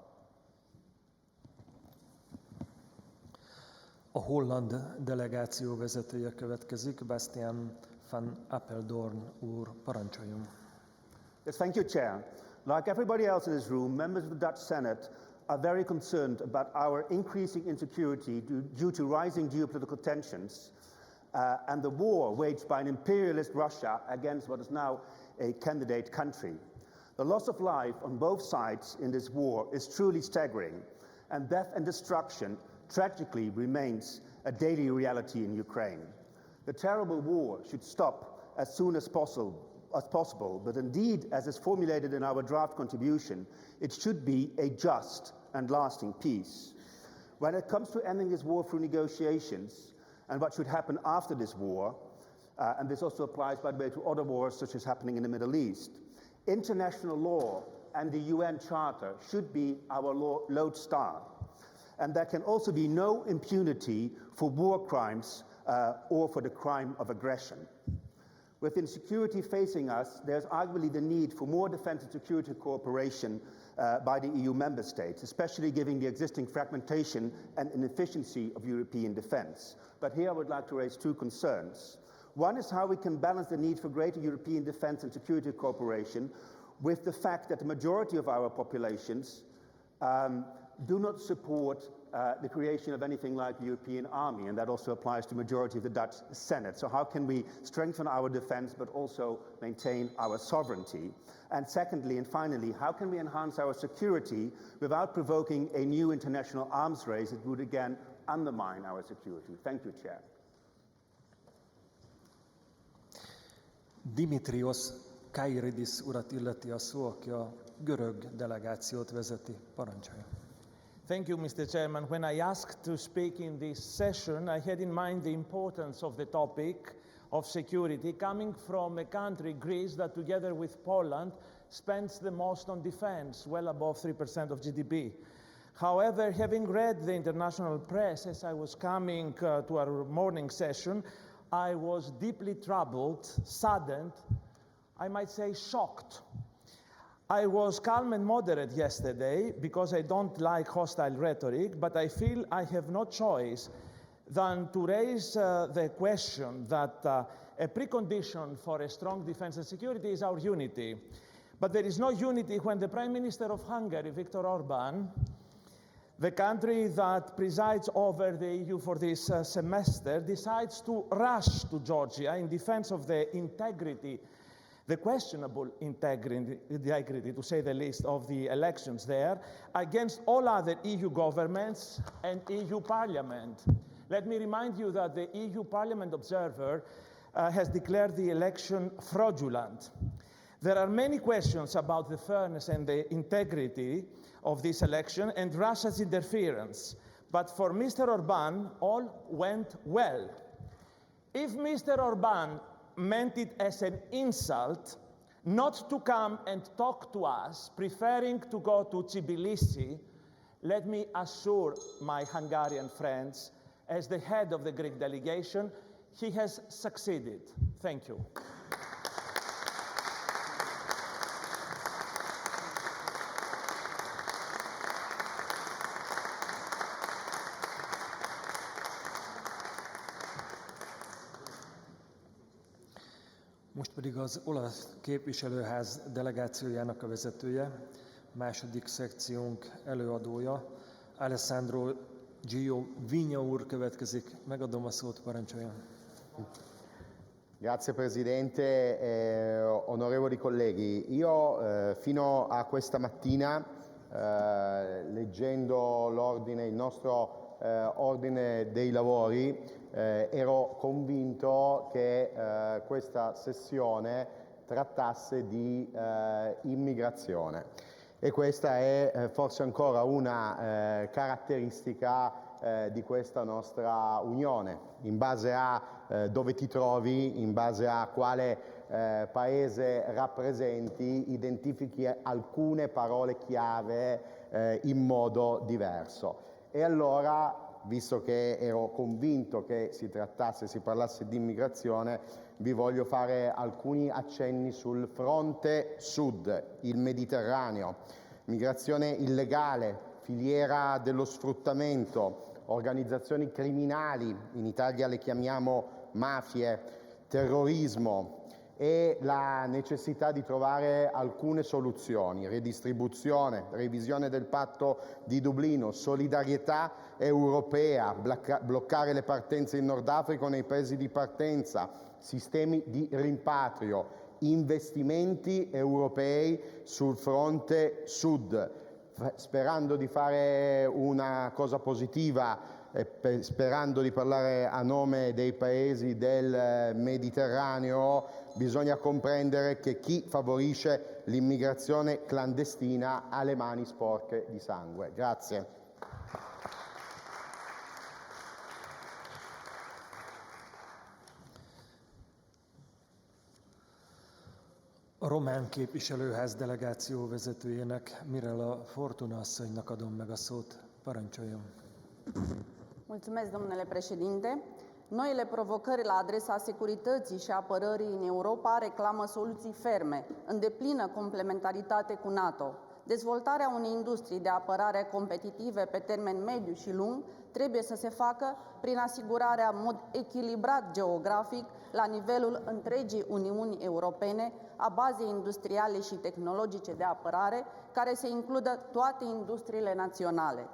A holland delegáció vezetője következik, Bastiaan van Apeldoorn úr, parancsoljon. Yes, thank you, Chair. Like everybody else in this room, members of the Dutch Senate are very concerned about our increasing insecurity due to rising geopolitical tensions and the war waged by an imperialist Russia against what is now a candidate country. The loss of life on both sides in this war is truly staggering, and death and destruction tragically remains a daily reality in Ukraine. The terrible war should stop as soon as possible, but indeed, as is formulated in our draft contribution, it should be a just and lasting peace. When it comes to ending this war through negotiations and what should happen after this war, and this also applies, by the way, to other wars such as happening in the Middle East, international law and the UN Charter should be our lodestar. And there can also be no impunity for war crimes or for the crime of aggression. With insecurity facing us, there's arguably the need for more defence and security cooperation by the EU member states, especially given the existing fragmentation and inefficiency of European defence. But here I would like to raise two concerns. One is how we can balance the need for greater European defence and security cooperation with the fact that the majority of our populations do not support the creation of anything like the European army, and that also applies to the majority of the Dutch Senate. So how can we strengthen our defence but also maintain our sovereignty? And secondly and finally, how can we enhance our security without provoking a new international arms race that would again undermine our security? Thank you, Chair. Dimitrios Kairidis urat illeti a szó, aki a görög delegációt vezeti. Parancsolja. Thank you, Mr. Chairman. When I asked to speak in this session, I had in mind the importance of the topic of security coming from a country, Greece, that together with Poland spends the most on defense, well above 3% of GDP. However, having read the international press as I was coming to our morning session, I was deeply troubled, saddened, I might say shocked. I was calm and moderate yesterday because I don't like hostile rhetoric, but I feel I have no choice than to raise the question that a precondition for a strong defense and security is our unity. But there is no unity when the Prime Minister of Hungary, Viktor Orban, the country that presides over the EU for this semester, decides to rush to Georgia in defense of the integrity the questionable integrity, to say the least, of the elections there against all other EU governments and EU Parliament. Let me remind you that the EU Parliament observer has declared the election fraudulent. There are many questions about the fairness and the integrity of this election and Russia's interference. But for Mr. Orban, all went well. If Mr. Orban meant it as an insult not to come and talk to us, preferring to go to Tbilisi, let me assure my Hungarian friends, as the head of the Greek delegation, he has succeeded. Thank you. Most pedig az olasz képviselőház delegációjának a vezetője, második szekciónk előadója, Alessandro Gio Vigna úr következik. Megadom a szót, parancsoljon. Grazie Presidente, onorevoli colleghi. Io fino a questa mattina, leggendo il nostro ordine dei lavori, ero convinto che questa sessione trattasse di immigrazione e questa è forse ancora una caratteristica di questa nostra Unione, in base a dove ti trovi, in base a quale paese rappresenti, identifichi alcune parole chiave in modo diverso. E allora, visto che ero convinto che si parlasse di immigrazione, vi voglio fare alcuni accenni sul fronte sud, il Mediterraneo. Migrazione illegale, filiera dello sfruttamento, organizzazioni criminali, in Italia le chiamiamo mafie, terrorismo e la necessità di trovare alcune soluzioni, redistribuzione, revisione del patto di Dublino, solidarietà europea, bloccare le partenze in Nord Africa nei paesi di partenza, sistemi di rimpatrio, investimenti europei sul fronte sud, sperando di fare una cosa positiva e sperando di parlare a nome dei paesi del Mediterraneo, bisogna comprendere che chi favorisce l'immigrazione clandestina ha le mani sporche di sangue. Grazie. A román képviselőház delegáció vezetőjének, Mirela Fortuna asszonynak adom meg a szót. Parancsoljon. Mulțumesc, domnule președinte. Noile provocări la adresa securității și apărării în Europa reclamă soluții ferme, în deplină complementaritate cu NATO. Dezvoltarea unei industrii de apărare competitive pe termen mediu și lung trebuie să se facă prin asigurarea în mod echilibrat geografic la nivelul întregii Uniuni Europene a bazei industriale și tehnologice de apărare, care să includă toate industriile naționale.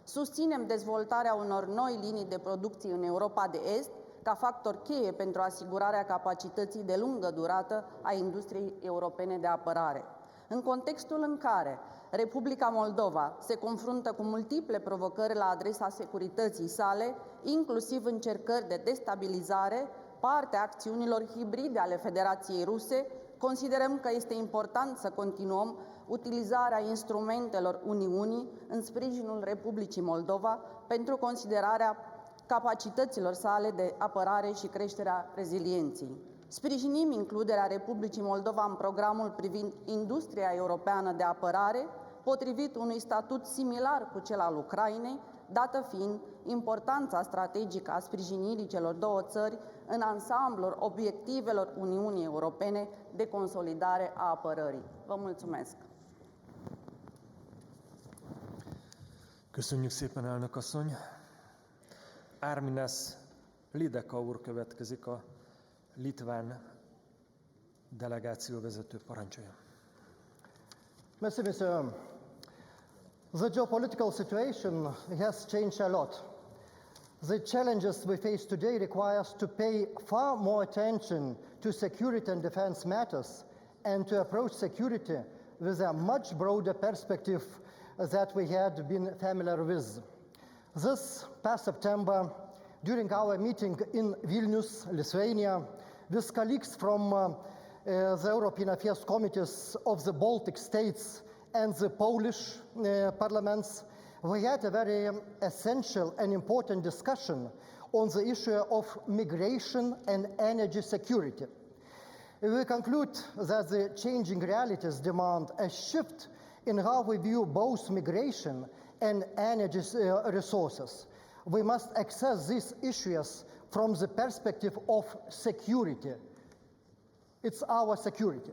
Susținem dezvoltarea unor noi linii de producție în Europa de Est ca factor cheie pentru asigurarea capacității de lungă durată a industriei europene de apărare. În contextul în care Republica Moldova se confruntă cu multiple provocări la adresa securității sale, inclusiv încercări de destabilizare, parte a acțiunilor hibride ale Federației Ruse, considerăm că este important să continuăm utilizarea instrumentelor Uniunii în sprijinul Republicii Moldova pentru considerarea capacităților sale de apărare și creșterea rezilienței. Sprijinim includerea Republicii Moldova în programul privind industria europeană de apărare, potrivit unui statut similar cu cel al Ucrainei, dată fiind importanța strategică a sprijinirii celor două țări în ansamblul obiectivelor Uniunii Europene de consolidare a apărării. Vă mulțumesc! Köszönjük szépen, elnök asszony. Arminas Lideka úr következik, a litván delegáció vezető. Parancsolja. Merci, Monsieur. The geopolitical situation has changed a lot. The challenges we face today require us to pay far more attention to security and defense matters and to approach security with a much broader perspective that we had been familiar with. This past September, during our meeting in Vilnius, Lithuania, with colleagues from the European Affairs Committees of the Baltic states and the Polish parliaments, we had a very essential and important discussion on the issue of migration and energy security. We conclude that the changing realities demand a shift in how we view both migration and energy resources. We must access these issues from the perspective of security. It's our security.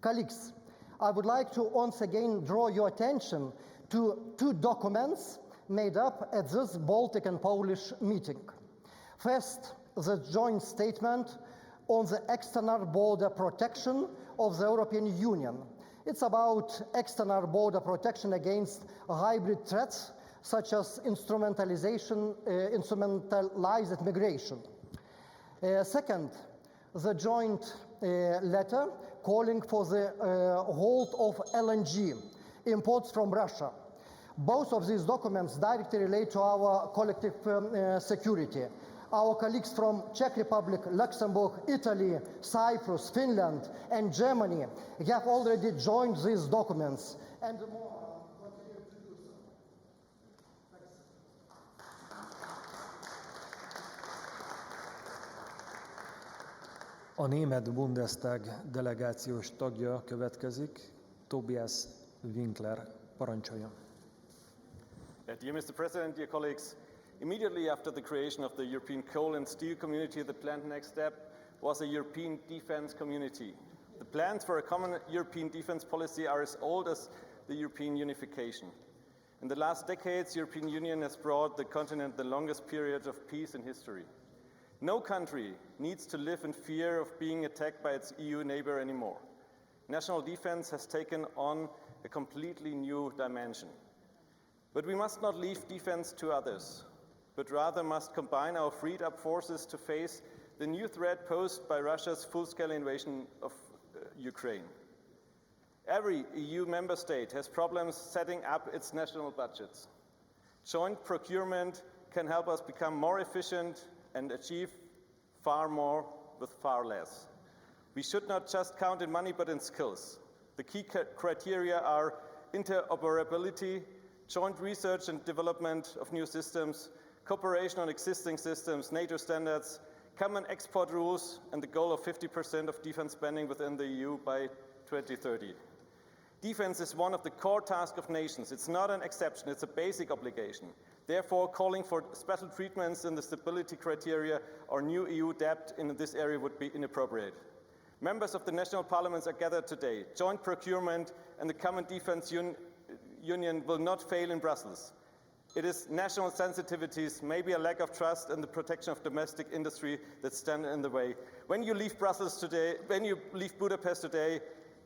Colleagues, I would like to once again draw your attention to two documents made up at this Baltic and Polish meeting. First, the joint statement on the external border protection of the European Union. It's about external border protection against hybrid threats such as instrumentalized migration. Second, the joint letter calling for the halt of LNG imports from Russia. Both of these documents directly relate to our collective security. Our colleagues from Czech Republic, Luxembourg, Italy, Cyprus, Finland, and Germany have already joined these documents. And more continue to do so. A német Bundestag delegációs tagja következik, Tobias Winkler, parancsoljon. Dear Mr. President, dear colleagues, immediately after the creation of the European Coal and Steel Community, the planned next step was a European defense community. The plans for a common European defense policy are as old as the European unification. In the last decades, the European Union has brought the continent the longest period of peace in history. No country needs to live in fear of being attacked by its EU neighbor anymore. National defense has taken on a completely new dimension. But we must not leave defense to others, but rather must combine our freed-up forces to face the new threat posed by Russia's full-scale invasion of Ukraine. Every EU member state has problems setting up its national budgets. Joint procurement can help us become more efficient and achieve far more with far less. We should not just count in money, but in skills. The key criteria are interoperability, joint research and development of new systems, cooperation on existing systems, NATO standards, common export rules, and the goal of 50% of defense spending within the EU by 2030. Defense is one of the core tasks of nations. It's not an exception, it's a basic obligation. Therefore, calling for special treatments in the stability criteria or new EU debt in this area would be inappropriate. Members of the national parliaments are gathered today. Joint procurement and the common defense union will not fail in Brussels. It is national sensitivities, maybe a lack of trust in the protection of domestic industry that stand in the way. When you leave Brussels today, when you leave Budapest today,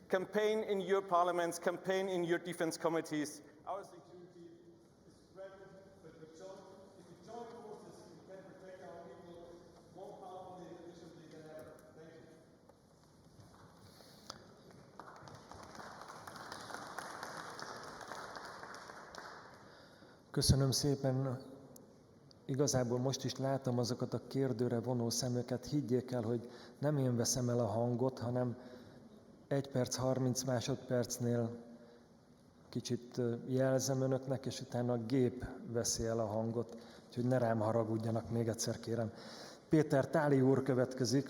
campaign in your parliaments, campaign in your defense committees. Our security is threatened, but if we join forces, we can protect our people more powerfully and efficiently than ever. Thank you. Köszönöm szépen. Igazából most is látom azokat a kérdőre vonó szemöket. Higgyék el, hogy nem én veszem el a hangot, hanem 1 perc 30 másodpercnél kicsit jelzem önöknek, és utána a gép veszi el a hangot, úgyhogy ne rám haragudjanak, még egyszer kérem. Péter Táli úr következik,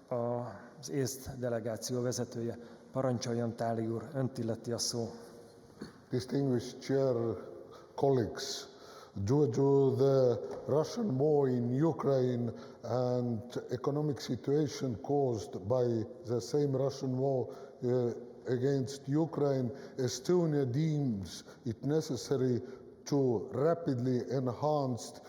az észt delegáció vezetője. Parancsoljon, Táli úr, önt illeti a szó. Distinguished Chair, colleagues, due to the Russian war in Ukraine and economic situation caused by the same Russian war against Ukraine, Estonia deems it necessary to rapidly enhance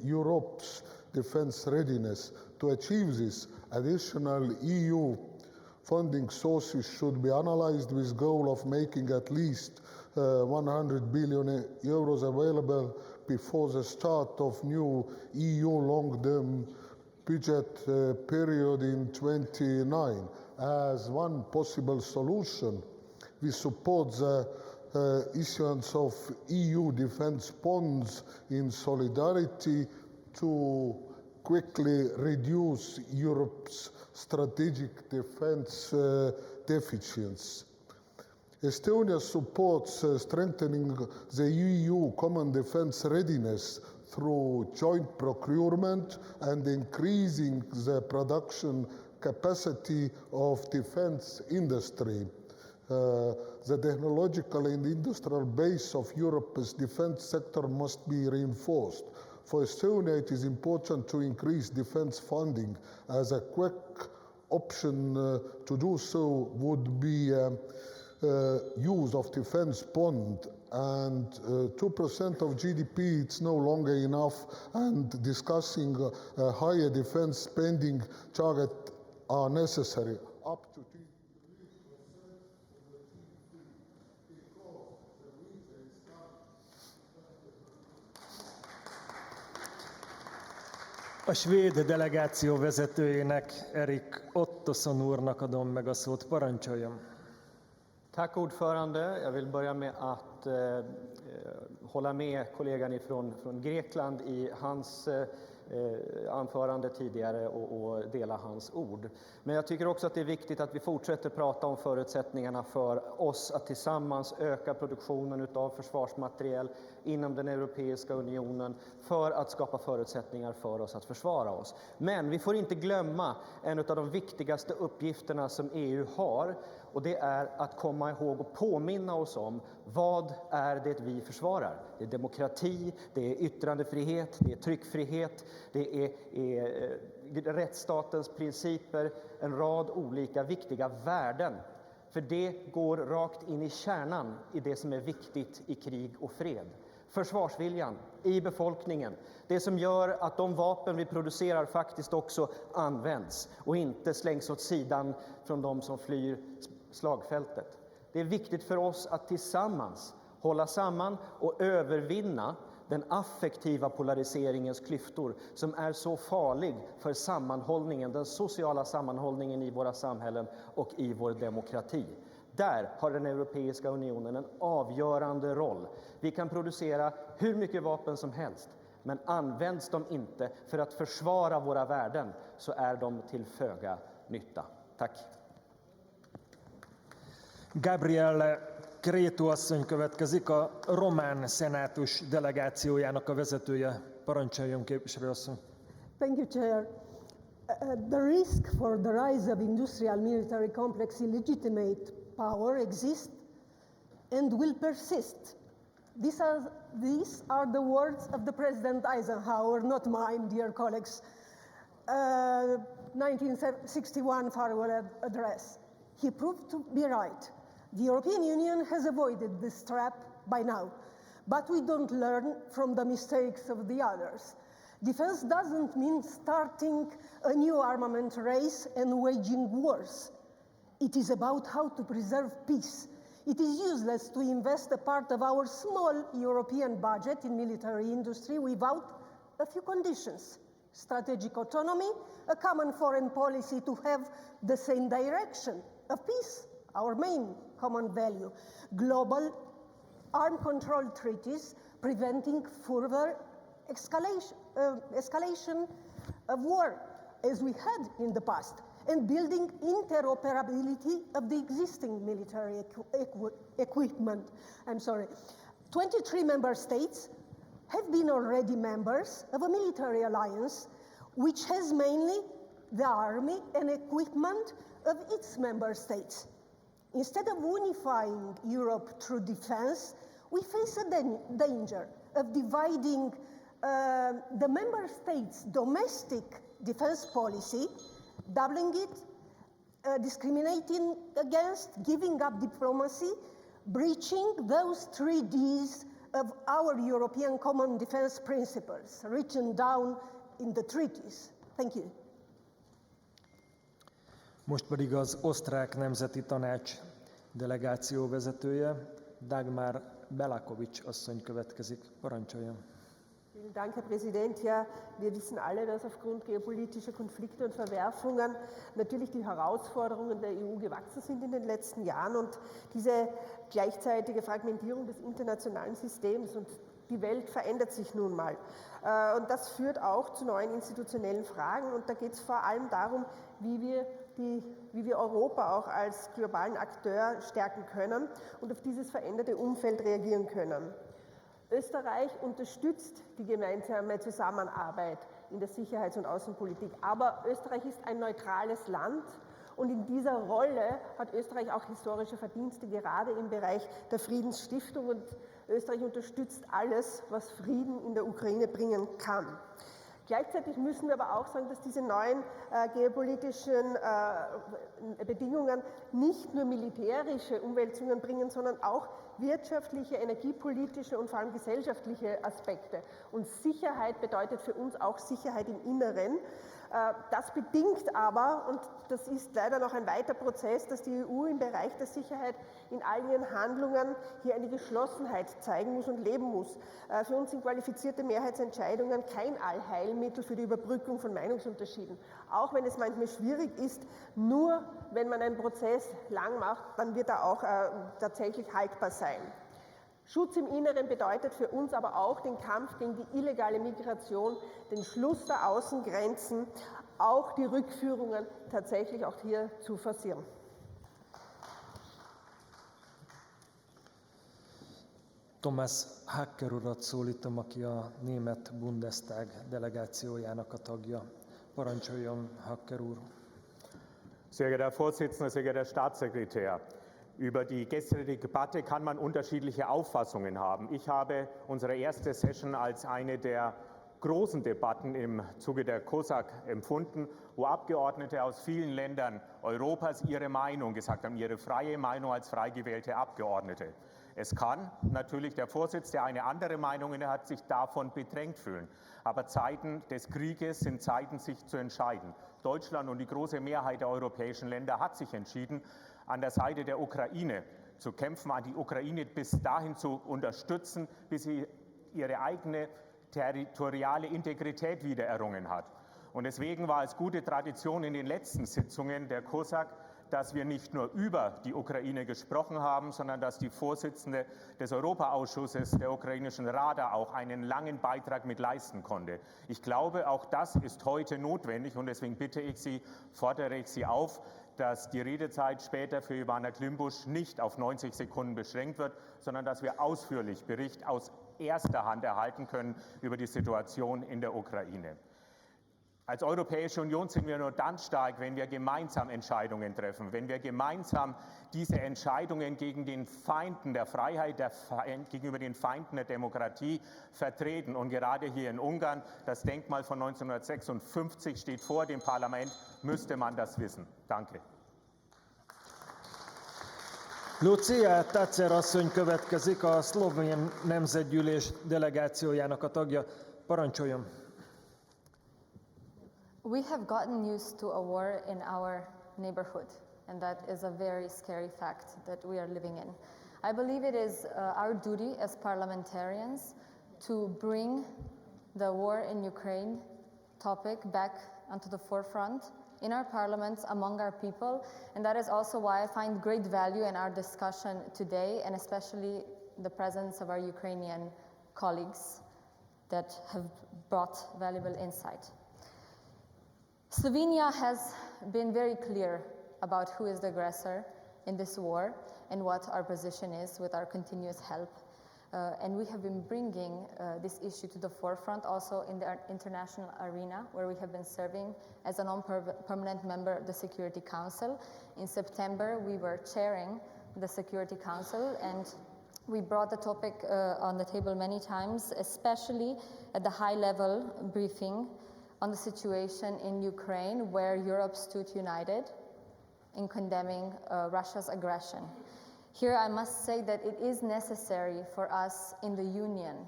Europe's defense readiness. To achieve this, additional EU funding sources should be analyzed with goal of making at least 100 billion euros available before the start of new EU long-term budget period in 29. as one possible solution. We support the issuance of EU defense bonds in solidarity to quickly reduce Europe's strategic defense deficiencies. Estonia supports strengthening the EU common defense readiness through joint procurement and increasing the production capacity of defense industry. The technological and industrial base of Europe's defense sector must be reinforced. For Estonia, it is important to increase defense funding, as a quick option to do so would be use of defense bond, and 2% of GDP, it's no longer enough, and discussing a higher defense spending target are necessary. Up to A svéd delegáció vezetőjének, Erik Ottosson úrnak adom meg a szót. Parancsoljon! Tack ordförande. Jag vill börja med att hålla med kollegan från Grekland i hans anförande tidigare och dela hans ord. Men jag tycker också att det är viktigt att vi fortsätter prata om förutsättningarna för oss att tillsammans öka produktionen av försvarsmateriel inom den Europeiska unionen för att skapa förutsättningar för oss att försvara oss. Men vi får inte glömma en av de viktigaste uppgifterna som EU har, och det är att komma ihåg och påminna oss om vad är det vi försvarar. Det är demokrati, det är yttrandefrihet, det är tryckfrihet, det är rättsstatens principer, en rad olika viktiga värden. För det går rakt in i kärnan i det som är viktigt i krig och fred. Försvarsviljan i befolkningen, det som gör att de vapen vi producerar faktiskt också används och inte slängs åt sidan från de som flyr slagfältet. Det är viktigt för oss att tillsammans hålla samman och övervinna den affektiva polariseringens klyftor som är så farlig för sammanhållningen, den sociala sammanhållningen i våra samhällen och i vår demokrati. Där har den Europeiska unionen en avgörande roll. Vi kan producera hur mycket vapen som helst, men används de inte för att försvara våra värden så är de till föga nytta. Tack. Gabriele Cretu asszony következik, a román szenátus delegációjának a vezetője. Parancsoljon, képviselő asszony. Thank you, Chair. The risk for the rise of industrial military complex illegitimate power exists and will persist. These are the words of the President Eisenhower, not mine, dear colleagues. 1961 farewell address. He proved to be right. The European Union has avoided this trap by now, but we don't learn from the mistakes of the others. Defense doesn't mean starting a new armament race and waging wars. It is about how to preserve peace. It is useless to invest a part of our small European budget in military industry without a few conditions. Strategic autonomy, a common foreign policy to have the same direction of peace, our main common value, global armed control treaties preventing further escalation of war, as we had in the past, and building interoperability of the existing military equipment. 23 member states have been already members of a military alliance which has mainly the army and equipment of its member states. Instead of unifying Europe through defense, we face a danger of dividing the member states' domestic defense policy, doubling it, discriminating against, giving up diplomacy, breaching those 3 Ds of our European common defense principles, written down in the treaties. Thank you. Most pedig az osztrák nemzeti tanács delegáció vezetője, Dagmar Belakovics asszony következik. Parancsoljon! Vielen Dank, Herr Präsident. Ja, wir wissen alle, dass aufgrund geopolitischer Konflikte und Verwerfungen natürlich die Herausforderungen der EU gewachsen sind in den letzten Jahren und diese gleichzeitige Fragmentierung des internationalen Systems und die Welt verändert sich nun mal. Und das führt auch zu neuen institutionellen Fragen und da geht es vor allem darum, wie wir Europa auch als globalen Akteur stärken können und auf dieses veränderte Umfeld reagieren können. Österreich unterstützt die gemeinsame Zusammenarbeit in der Sicherheits- und Außenpolitik, aber Österreich ist ein neutrales Land und in dieser Rolle hat Österreich auch historische Verdienste, gerade im Bereich der Friedensstiftung und Österreich unterstützt alles, was Frieden in der Ukraine bringen kann. Gleichzeitig müssen wir aber auch sagen, dass diese neuen geopolitischen Bedingungen nicht nur militärische Umwälzungen bringen, sondern auch wirtschaftliche, energiepolitische und vor allem gesellschaftliche Aspekte. Und Sicherheit bedeutet für uns auch Sicherheit im Inneren. Das bedingt aber, und das ist leider noch ein weiter Prozess, dass die EU im Bereich der Sicherheit in all ihren Handlungen hier eine Geschlossenheit zeigen muss und leben muss. Für uns sind qualifizierte Mehrheitsentscheidungen kein Allheilmittel für die Überbrückung von Meinungsunterschieden. Auch wenn es manchmal schwierig ist, nur wenn man einen Prozess lang macht, dann wird er auch tatsächlich haltbar sein. Schutz im Inneren bedeutet für uns aber auch den Kampf gegen die illegale Migration, den Schluss der Außengrenzen, auch die Rückführungen tatsächlich auch hier zu forcieren. Thomas Hacker urat szólítom, aki a német Bundestag delegációjának a tagja. Parancsoljon, Hacker úr! Sehr geehrter Herr Vorsitzender, sehr geehrter Herr Staatssekretär! Über die gestrige Debatte kann man unterschiedliche Auffassungen haben. Ich habe unsere erste Session als eine der großen Debatten im Zuge der COSAC empfunden, wo Abgeordnete aus vielen Ländern Europas ihre Meinung gesagt haben, ihre freie Meinung als frei gewählte Abgeordnete. Es kann natürlich der Vorsitz, der eine andere Meinung hat, sich davon bedrängt fühlen. Aber Zeiten des Krieges sind Zeiten, sich zu entscheiden. Deutschland und die große Mehrheit der europäischen Länder hat sich entschieden, an der Seite der Ukraine zu kämpfen, an die Ukraine bis dahin zu unterstützen, bis sie ihre eigene territoriale Integrität wiedererrungen hat. Und deswegen war es gute Tradition in den letzten Sitzungen der COSAC, dass wir nicht nur über die Ukraine gesprochen haben, sondern dass die Vorsitzende des Europaausschusses der ukrainischen Rada auch einen langen Beitrag mit leisten konnte. Ich glaube, auch das ist heute notwendig und deswegen fordere ich Sie auf, dass die Redezeit später für Ivana Klimbusch nicht auf 90 Sekunden beschränkt wird, sondern dass wir ausführlich Bericht aus erster Hand erhalten können über die Situation in der Ukraine. Als Europäische Union sind wir nur dann stark, wenn wir gemeinsam Entscheidungen treffen, wenn wir gemeinsam diese Entscheidungen gegen den Feinden der Freiheit, gegenüber den Feinden der Demokratie vertreten. Und gerade hier in Ungarn, das Denkmal von 1956 steht vor dem Parlament, müsste man das wissen. Danke. Lucia Tacer asszony következik, a szlovén nemzetgyűlés delegációjának a tagja. Parancsoljon! We have gotten used to a war in our neighborhood, and that is a very scary fact that we are living in. I believe it is our duty as parliamentarians to bring the war in Ukraine topic back onto the forefront in our parliaments, among our people, and that is also why I find great value in our discussion today, and especially the presence of our Ukrainian colleagues that have brought valuable insight. Slovenia has been very clear about who is the aggressor in this war and what our position is with our continuous help. And we have been bringing this issue to the forefront also in the international arena, where we have been serving as a non-permanent member of the Security Council. In September, we were chairing the Security Council, and we brought the topic on the table many times, especially at the high-level briefing on the situation in Ukraine, where Europe stood united in condemning Russia's aggression. Here I must say that it is necessary for us in the Union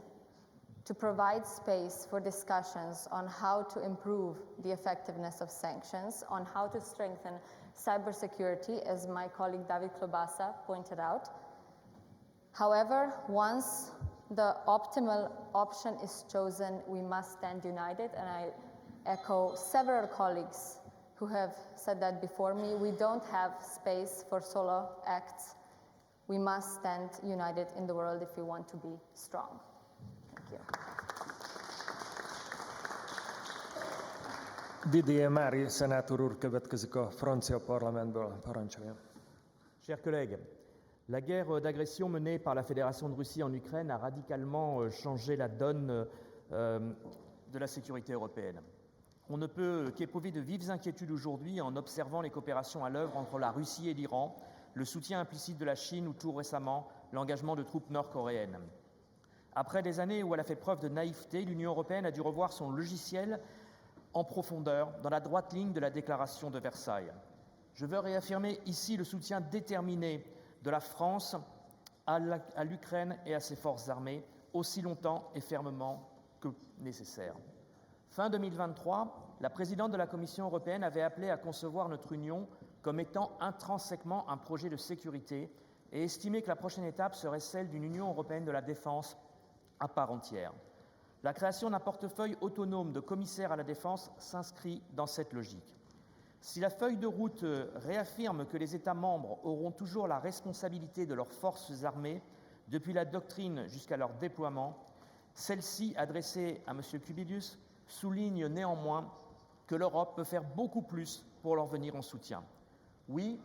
to provide space for discussions on how to improve the effectiveness of sanctions, on how to strengthen cybersecurity, as my colleague David Klobasa pointed out. However, once the optimal option is chosen, we must stand united, and I echo several colleagues who have said that before me. We don't have space for solo acts. We must stand united in the world if we want to be strong. Thank you. Didier Mári szenátor úr következik a francia parlamentből. Parancsoljon. Chers collègues, la guerre d'agression menée par la Fédération de Russie en Ukraine a radicalement changé la donne de la sécurité européenne. On ne peut qu'éprouver de vives inquiétudes aujourd'hui en observant les coopérations à l'œuvre entre la Russie et l'Iran, le soutien implicite de la Chine ou tout récemment l'engagement de troupes nord-coréennes. Après des années où elle a fait preuve de naïveté, l'Union européenne a dû revoir son logiciel en profondeur dans la droite ligne de la déclaration de Versailles. Je veux réaffirmer ici le soutien déterminé de la France à l'Ukraine et à ses forces armées aussi longtemps et fermement que nécessaire. Fin 2023, la présidente de la Commission européenne avait appelé à concevoir notre Union comme étant intrinsèquement un projet de sécurité et estimé que la prochaine étape serait celle d'une Union européenne de la défense à part entière. La création d'un portefeuille autonome de commissaire à la défense s'inscrit dans cette logique. Si la feuille de route réaffirme que les États membres auront toujours la responsabilité de leurs forces armées, depuis la doctrine jusqu'à leur déploiement, celle-ci, adressée à M. Kubilius, souligne néanmoins que l'Europe peut faire beaucoup plus pour leur venir en soutien. Oui,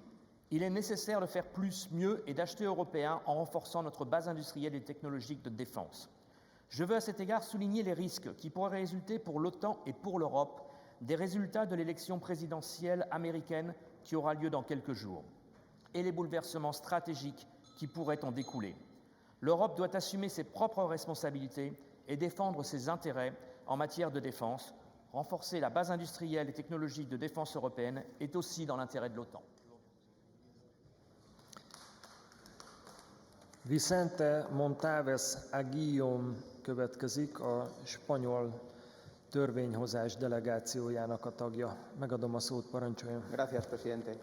il est nécessaire de faire plus, mieux et d'acheter européen en renforçant notre base industrielle et technologique de défense. Je veux à cet égard souligner les risques qui pourraient résulter pour l'OTAN et pour l'Europe des résultats de l'élection présidentielle américaine qui aura lieu dans quelques jours, et les bouleversements stratégiques qui pourraient en découler. L'Europe doit assumer ses propres responsabilités et défendre ses intérêts en matière de défense. Renforcer la base industrielle et technologique de défense européenne est aussi dans l'intérêt de l'OTAN. Vicente Montalves Aguillón következik, a spanyol törvényhozás delegációjának a tagja. Megadom a szót, parancsoljon. Gracias, presidente.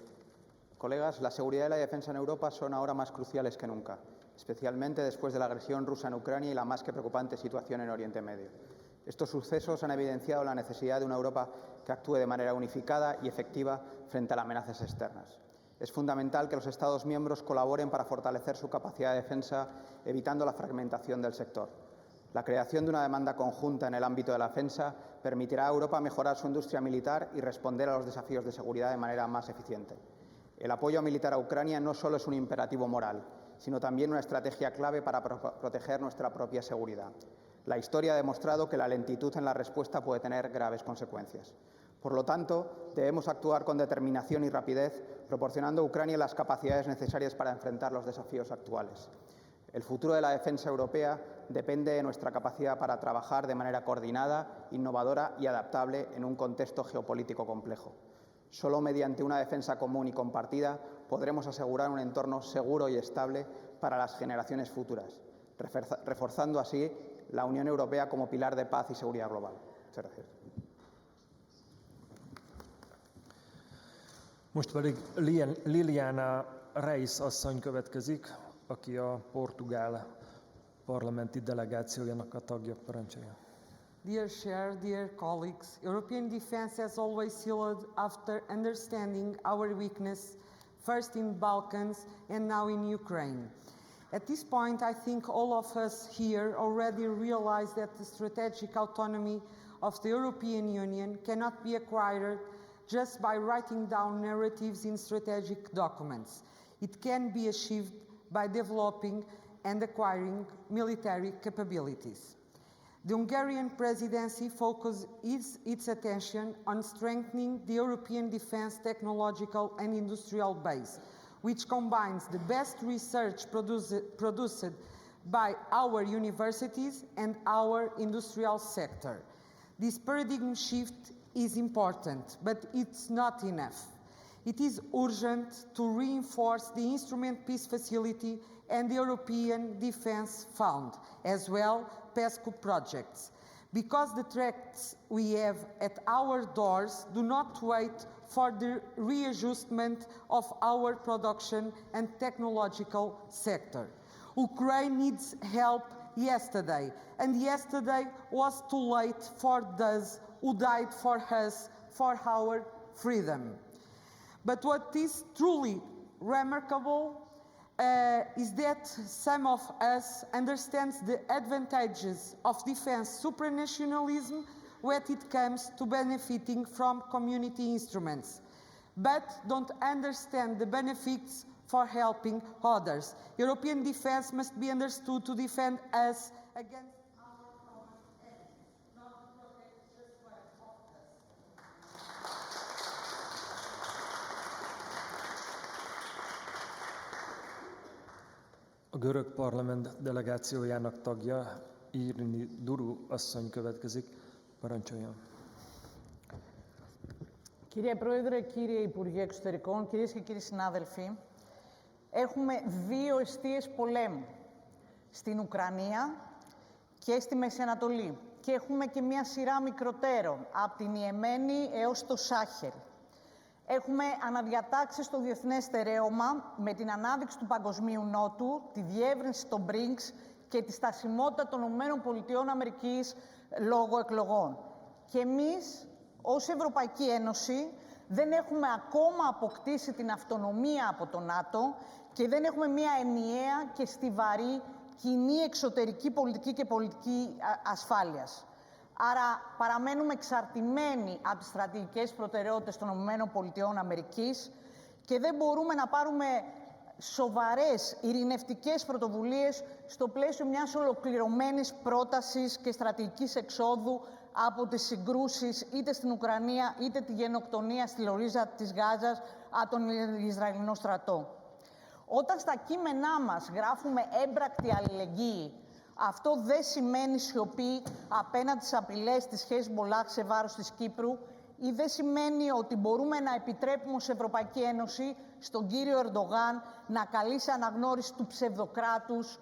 Colegas, la seguridad y la defensa en Europa son ahora más cruciales que nunca, especialmente después de la agresión rusa en Ucrania y la más que preocupante situación en Oriente Medio. Estos sucesos han evidenciado la necesidad de una Europa que actúe de manera unificada y efectiva frente a las amenazas externas. Es fundamental que los Estados miembros colaboren para fortalecer su capacidad de defensa, evitando la fragmentación del sector. La creación de una demanda conjunta en el ámbito de la defensa permitirá a Europa mejorar su industria militar y responder a los desafíos de seguridad de manera más eficiente. El apoyo militar a Ucrania no solo es un imperativo moral, sino también una estrategia clave para proteger nuestra propia seguridad. La historia ha demostrado que la lentitud en la respuesta puede tener graves consecuencias. Por lo tanto, debemos actuar con determinación y rapidez, proporcionando a Ucrania las capacidades necesarias para enfrentar los desafíos actuales. El futuro de la defensa europea depende de nuestra capacidad para trabajar de manera coordinada, innovadora y adaptable en un contexto geopolítico complejo. Solo mediante una defensa común y compartida podremos asegurar un entorno seguro y estable para las generaciones futuras, reforzando así la Unión Europea como pilar de paz y seguridad global. Muchas gracias. Most pedig Liliana Reis asszony következik, aki a portugál parlamenti delegációjának a tagja. Parancsolja. Dear Chair, dear colleagues, European defense has always sealed after understanding our weakness, first in Balkans and now in Ukraine. At this point, I think all of us here already realize that the strategic autonomy of the European Union cannot be acquired just by writing down narratives in strategic documents. It can be achieved by developing and acquiring military capabilities. The Hungarian presidency focuses its attention on strengthening the European defense technological and industrial base, which combines the best research produced by our universities and our industrial sector. This paradigm shift is important, but it's not enough. It is urgent to reinforce the Instrument Peace Facility and the European Defence Fund, as well PESCO projects, because the threats we have at our doors do not wait for the readjustment of our production and technological sector. Ukraine needs help yesterday. And yesterday was too late for those who died for us, for our freedom. But what is truly remarkable is that some of us understand the advantages of defense supranationalism when it comes to benefiting from community instruments, but don't understand the benefits for helping others. European defense must be understood to defend us against our common enemy, not to protect just one of us. A görög parlament delegációjának tagja Irini Duru asszony következik. Parancsoljon. Κύριε Πρόεδρε, κύριε Υπουργέ Εξωτερικών, κυρίες και κύριοι συνάδελφοι, έχουμε δύο εστίες πολέμου, στην Ουκρανία και στη Μέση Ανατολή. Και έχουμε και μια σειρά μικροτέρων, από την Ιεμένη έως το Σάχελ. Έχουμε αναδιατάξει στο διεθνές στερέωμα με την ανάδειξη του Παγκοσμίου Νότου, τη διεύρυνση των BRICS και τη στασιμότητα των ΗΠΑ λόγω εκλογών. Και εμείς, ως Ευρωπαϊκή Ένωση, δεν έχουμε ακόμα αποκτήσει την αυτονομία από το ΝΑΤΟ και δεν έχουμε μια ενιαία και στιβαρή κοινή εξωτερική πολιτική και πολιτική ασφάλειας. Άρα παραμένουμε εξαρτημένοι από τις στρατηγικές προτεραιότητες των ΗΠΑ και δεν μπορούμε να πάρουμε σοβαρές ειρηνευτικές πρωτοβουλίες στο πλαίσιο μιας ολοκληρωμένης πρότασης και στρατηγικής εξόδου από τις συγκρούσεις είτε στην Ουκρανία είτε τη γενοκτονία στη λωρίδα της Γάζας από τον Ισραηλινό στρατό. Όταν στα κείμενά μας γράφουμε έμπρακτη αλληλεγγύη, αυτό δεν σημαίνει σιωπή απέναντι στις απειλές της Χεσμολάχ σε βάρος της Κύπρου ή δεν σημαίνει ότι μπορούμε να επιτρέπουμε ως Ευρωπαϊκή Ένωση στον κύριο Ερντογάν να καλεί σε αναγνώριση του ψευδοκράτους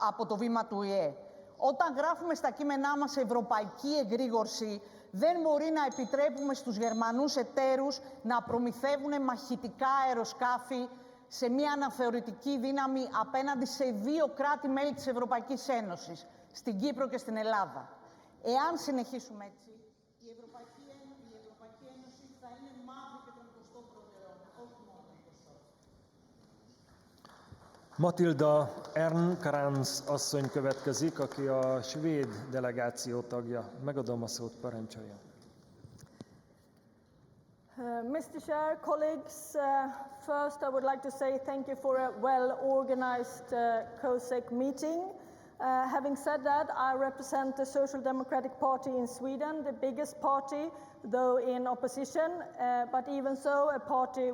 από το βήμα του ΙΕ. Όταν γράφουμε στα κείμενά μας ευρωπαϊκή εγρήγορση, δεν μπορεί να επιτρέπουμε στους Γερμανούς εταίρους να προμηθεύουν μαχητικά αεροσκάφη σε μια αναθεωρητική δύναμη απέναντι σε δύο κράτη-μέλη της Ευρωπαϊκής Ένωσης, στην Κύπρο και στην Ελλάδα. Εάν συνεχίσουμε έτσι, η Ευρωπαϊκή Ένωση θα είναι μαύρη και τον 21ο αιώνα, όχι μόνο τον 20ο. Matilda Ernkrans asszony következik, aki a svéd delegáció tagja. Megadom a szót, parancsoljon. Mr. Chair, colleagues, first I would like to say thank you for a well-organized COSAC meeting. Having said that, I represent the Social Democratic Party in Sweden, the biggest party, though in opposition, but even so a party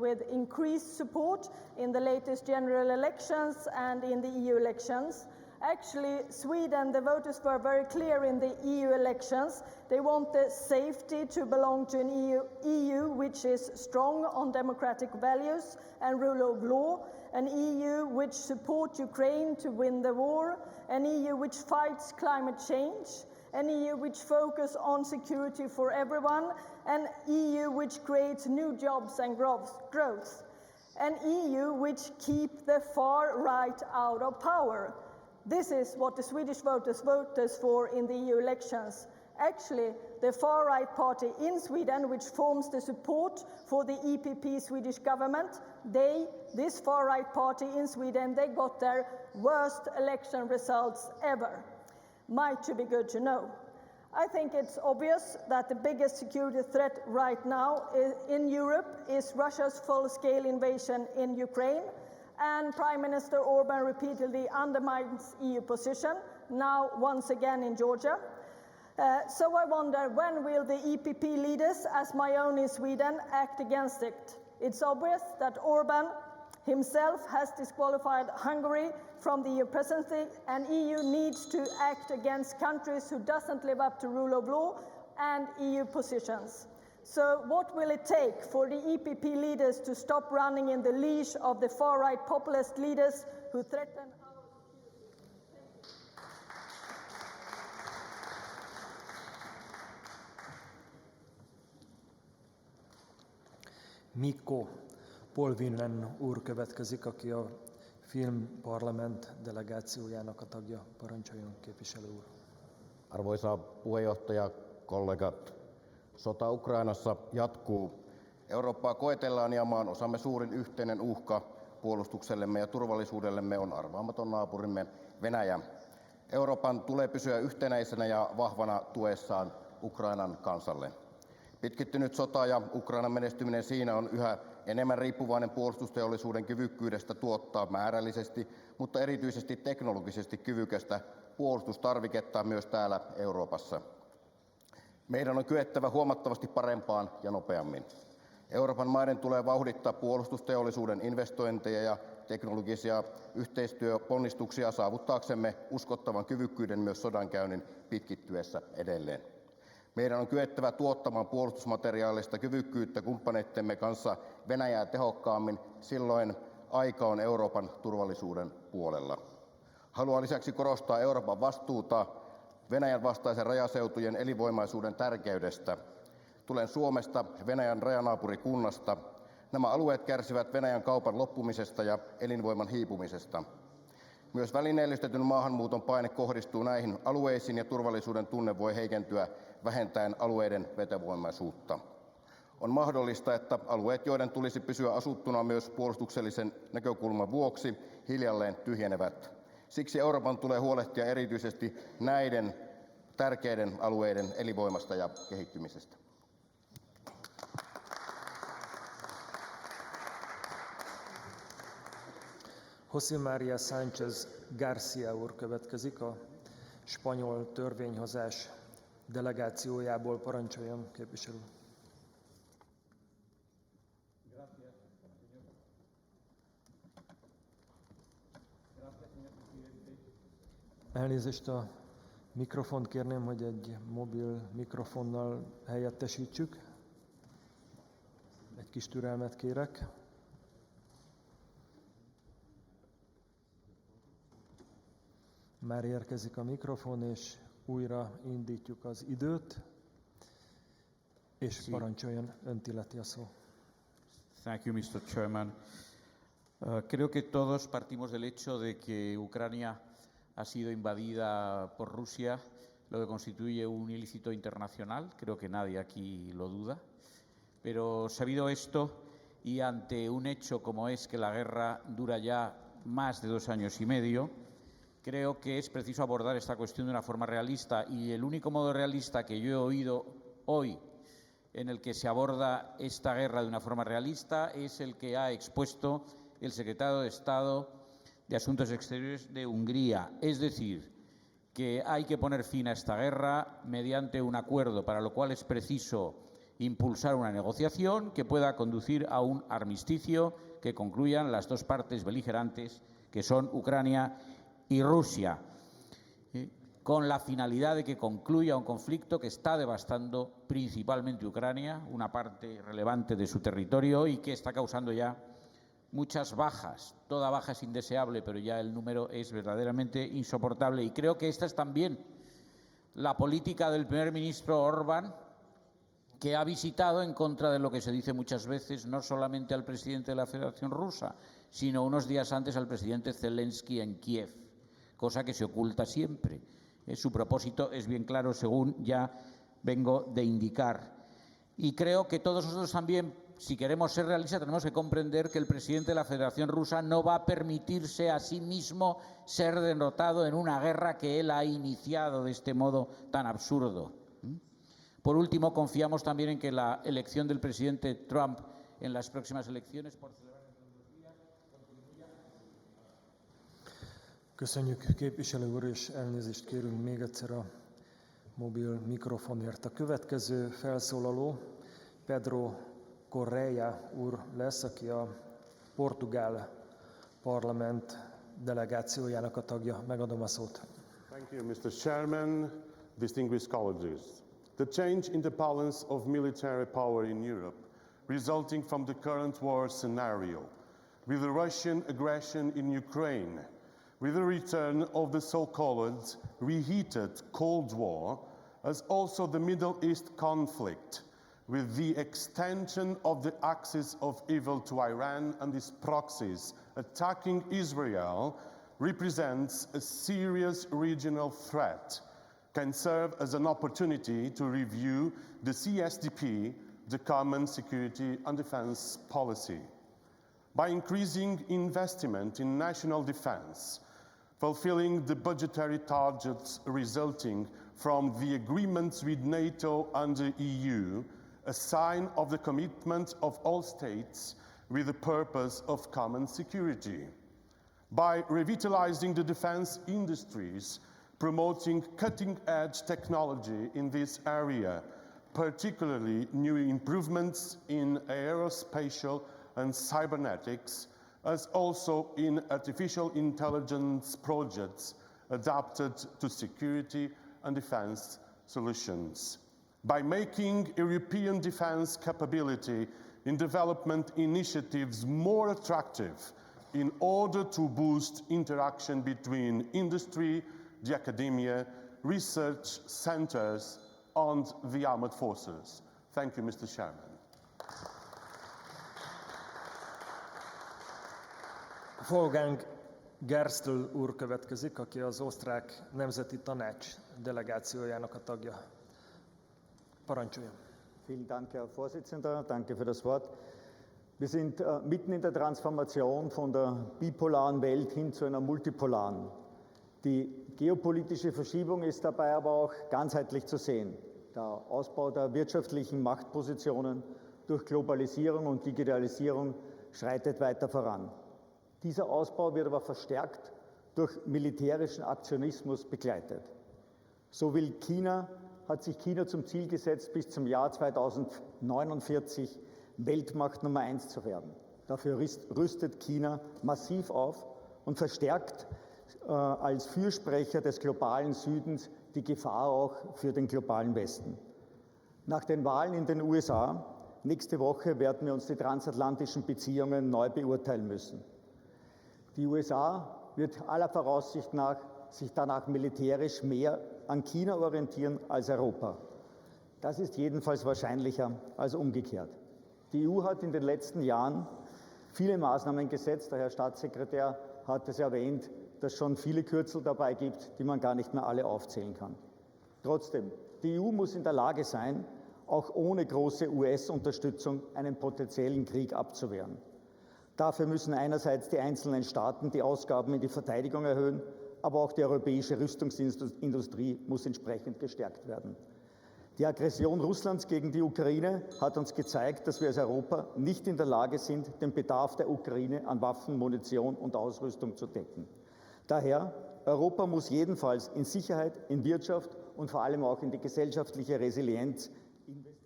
with increased support in the latest general elections and in the EU elections. Actually, Sweden, the voters were very clear in the EU elections. They want the safety to belong to an EU which is strong on democratic values and rule of law, an EU which supports Ukraine to win the war, an EU which fights climate change, an EU which focuses on security for everyone, an EU which creates new jobs and growth, an EU which keeps the far right out of power. This is what the Swedish voters voted for in the EU elections. Actually, the far-right party in Sweden, which forms the support for the EPP Swedish government, this far-right party in Sweden, they got their worst election results ever. Might be good to know. I think it's obvious that the biggest security threat right now in Europe is Russia's full-scale invasion in Ukraine, and Prime Minister Orban repeatedly undermines EU position, now once again in Georgia. So I wonder, when will the EPP leaders, as my own in Sweden, act against it? It's obvious that Orban himself has disqualified Hungary from the EU presidency, and EU needs to act against countries who doesn't live up to rule of law and EU positions. So what will it take for the EPP leaders to stop running in the leash of the far-right populist leaders who threaten our security? Mikko Polvinen úr következik, aki a Film Parlament delegációjának a tagja. Parancsoljon, képviselő úr. Arvoisa puheenjohtaja, kollegat, sota Ukrainassa jatkuu. Eurooppaa koetellaan ja maan osamme suurin yhteinen uhka puolustuksellemme ja turvallisuudellemme on arvaamaton naapurimme Venäjä. Euroopan tulee pysyä yhtenäisenä ja vahvana tuessaan Ukrainan kansalle. Pitkittynyt sota ja Ukrainan menestyminen siinä on yhä enemmän riippuvainen puolustusteollisuuden kyvykkyydestä tuottaa määrällisesti, mutta erityisesti teknologisesti kyvykästä puolustustarviketta myös täällä Euroopassa. Meidän on kyettävä huomattavasti parempaan ja nopeammin. Euroopan maiden tulee vauhdittaa puolustusteollisuuden investointeja ja teknologisia yhteistyöponnistuksia saavuttaaksemme uskottavan kyvykkyyden myös sodankäynnin pitkittyessä edelleen. Meidän on kyettävä tuottamaan puolustusmateriaalista kyvykkyyttä kumppaneittemme kanssa Venäjää tehokkaammin, silloin aika on Euroopan turvallisuuden puolella. Haluan lisäksi korostaa Euroopan vastuuta Venäjän vastaisen rajaseutujen elinvoimaisuuden tärkeydestä. Tulen Suomesta, Venäjän rajanaapurikunnasta. Nämä alueet kärsivät Venäjän kaupan loppumisesta ja elinvoiman hiipumisesta. Myös välineellistetyn maahanmuuton paine kohdistuu näihin alueisiin ja turvallisuuden tunne voi heikentyä vähentäen alueiden vetovoimaisuutta. On mahdollista, että alueet, joiden tulisi pysyä asuttuna myös puolustuksellisen näkökulman vuoksi, hiljalleen tyhjenevät. Siksi Euroopan tulee huolehtia erityisesti näiden tärkeiden alueiden elinvoimasta ja kehittymisestä. José María Sánchez García úr következik a spanyol törvényhozás delegációjából. Parancsoljon, képviselő. Elnézést, a mikrofont kérném, hogy egy mobil mikrofonnal helyettesítsük. Egy kis türelmet kérek. Már érkezik a mikrofon, és újra indítjuk az időt, és parancsoljon, önt illeti a szó. Thank you, Mr. Chairman. Creo que todos partimos del hecho de que Ucrania ha sido invadida por Rusia, lo que constituye un ilícito internacional. Creo que nadie aquí lo duda. Pero sabido esto, y ante un hecho como es que la guerra dura ya más de 2 años y medio, creo que es preciso abordar esta cuestión de una forma realista y el único modo realista que yo he oído hoy en el que se aborda esta guerra de una forma realista es el que ha expuesto el secretario de Estado de Asuntos Exteriores de Hungría. Es decir, que hay que poner fin a esta guerra mediante un acuerdo, para lo cual es preciso impulsar una negociación que pueda conducir a un armisticio que concluyan las dos partes beligerantes, que son Ucrania y Rusia, con la finalidad de que concluya un conflicto que está devastando principalmente Ucrania, una parte relevante de su territorio, y que está causando ya muchas bajas. Toda baja es indeseable, pero ya el número es verdaderamente insoportable. Y creo que esta es también la política del primer ministro Orbán, que ha visitado, en contra de lo que se dice muchas veces, no solamente al presidente de la Federación Rusa, sino unos días antes al presidente Zelensky en Kiev, cosa que se oculta siempre. Su propósito es bien claro, según ya vengo de indicar. Y creo que todos nosotros también, si queremos ser realistas, tenemos que comprender que el presidente de la Federación Rusa no va a permitirse a sí mismo ser derrotado en una guerra que él ha iniciado de este modo tan absurdo. Por último, confiamos también en que la elección del presidente Trump en las próximas elecciones, por celebrar en 2 días, contribuya. Köszönjük, képviselő úr, és elnézést kérünk még egyszer a mobil mikrofonért. A következő felszólaló Pedro Correia úr lesz, aki a portugál parlament delegációjának a tagja. Megadom a szót. Thank you, Mr. Chairman, distinguished colleagues. The change in the balance of military power in Europe resulting from the current war scenario, with the Russian aggression in Ukraine, with the return of the so-called reheated Cold War, as also the Middle East conflict, with the extension of the axis of evil to Iran and its proxies attacking Israel represents a serious regional threat, can serve as an opportunity to review the CSDP, the Common Security and Defense Policy. By increasing investment in national defense, fulfilling the budgetary targets resulting from the agreements with NATO and the EU, a sign of the commitment of all states with the purpose of common security. By revitalizing the defense industries, promoting cutting-edge technology in this area, particularly new improvements in aerospatial and cybernetics, as also in artificial intelligence projects adapted to security and defense solutions. By making European defense capability in development initiatives more attractive in order to boost interaction between industry, the academia, research centers, and the armed forces. Thank you, Mr. Chairman. Wolfgang Gerstl úr következik, aki az Osztrák Nemzeti Tanács delegációjának a tagja. Parancsoljon. Vielen Dank, Herr Vorsitzender. Danke für das Wort. Wir sind mitten in der Transformation von der bipolaren Welt hin zu einer multipolaren. Die geopolitische Verschiebung ist dabei aber auch ganzheitlich zu sehen. Der Ausbau der wirtschaftlichen Machtpositionen durch Globalisierung und Digitalisierung schreitet weiter voran. Dieser Ausbau wird aber verstärkt durch militärischen Aktionismus begleitet. So hat sich China zum Ziel gesetzt, bis zum Jahr 2049 Weltmacht Nummer 1 zu werden. Dafür rüstet China massiv auf und verstärkt als Fürsprecher des globalen Südens die Gefahr auch für den globalen Westen. Nach den Wahlen in den USA nächste Woche werden wir uns die transatlantischen Beziehungen neu beurteilen müssen. Die USA wird aller Voraussicht nach sich danach militärisch mehr an China orientieren als Europa. Das ist jedenfalls wahrscheinlicher als umgekehrt. Die EU hat in den letzten Jahren viele Maßnahmen gesetzt. Der Herr Staatssekretär hat es erwähnt, dass es schon viele Kürzel dabei gibt, die man gar nicht mehr alle aufzählen kann. Trotzdem, die EU muss in der Lage sein, auch ohne große US-Unterstützung einen potenziellen Krieg abzuwehren. Dafür müssen einerseits die einzelnen Staaten die Ausgaben in die Verteidigung erhöhen, aber auch die europäische Rüstungsindustrie muss entsprechend gestärkt werden. Die Aggression Russlands gegen die Ukraine hat uns gezeigt, dass wir als Europa nicht in der Lage sind, den Bedarf der Ukraine an Waffen, Munition und Ausrüstung zu decken. Daher, Europa muss jedenfalls in Sicherheit, in Wirtschaft und vor allem auch in die gesellschaftliche Resilienz investieren.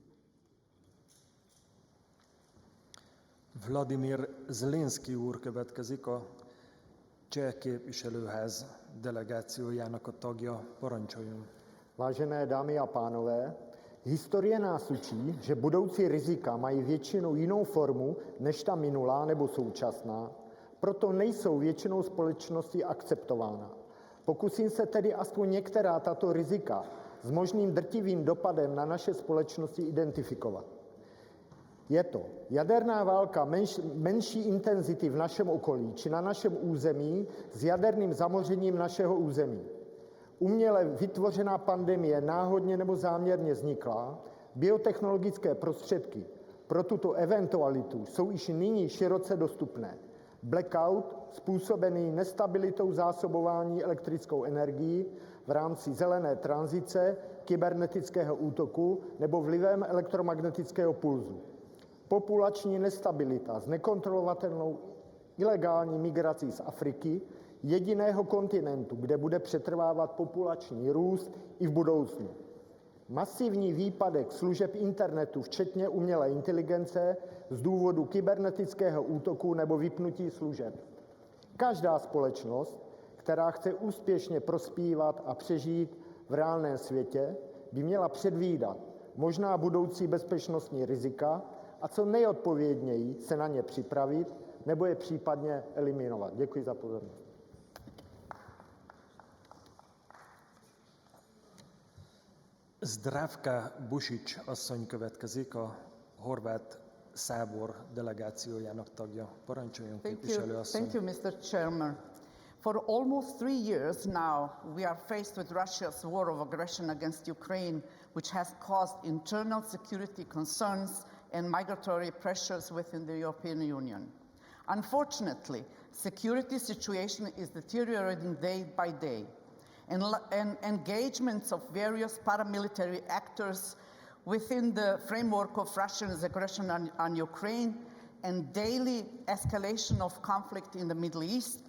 Vladimir Zlinski úr következik, a Cseh képviselőház delegációjának a tagja. Parancsoljon. Vážené dámy a pánové, historie nás učí, že budoucí rizika mají většinou jinou formu než ta minulá nebo současná, proto nejsou většinou společností akceptována. Pokusím se tedy aspoň některá tato rizika s možným drtivým dopadem na naše společnosti identifikovat. Je to jaderná válka menší intenzity v našem okolí či na našem území s jaderným zamořením našeho území. Uměle vytvořená pandemie náhodně nebo záměrně vzniklá, biotechnologické prostředky pro tuto eventualitu jsou již nyní široce dostupné. Blackout způsobený nestabilitou zásobování elektrickou energií v rámci zelené tranzice, kybernetického útoku nebo vlivem elektromagnetického pulzu. Populační nestabilita s nekontrolovatelnou ilegální migrací z Afriky, jediného kontinentu, kde bude přetrvávat populační růst i v budoucnu. Masivní výpadek služeb internetu, včetně umělé inteligence, z důvodu kybernetického útoku nebo vypnutí služeb. Každá společnost, která chce úspěšně prospívat a přežít v reálném světě, by měla předvídat možná budoucí bezpečnostní rizika a co nejodpovědněji se na ně připravit nebo je případně eliminovat. Děkuji za pozornost. Zdravka Bušić asszony következik, a horvát Szábor delegációjának tagja. Parancsoljon, képviselő asszony. Thank you, Mr. Chairman. For almost 3 years now, we are faced with Russia's war of aggression against Ukraine, which has caused internal security concerns and migratory pressures within the European Union. Unfortunately, security situation is deteriorating day by day, and engagements of various paramilitary actors within the framework of Russia's aggression on Ukraine and daily escalation of conflict in the Middle East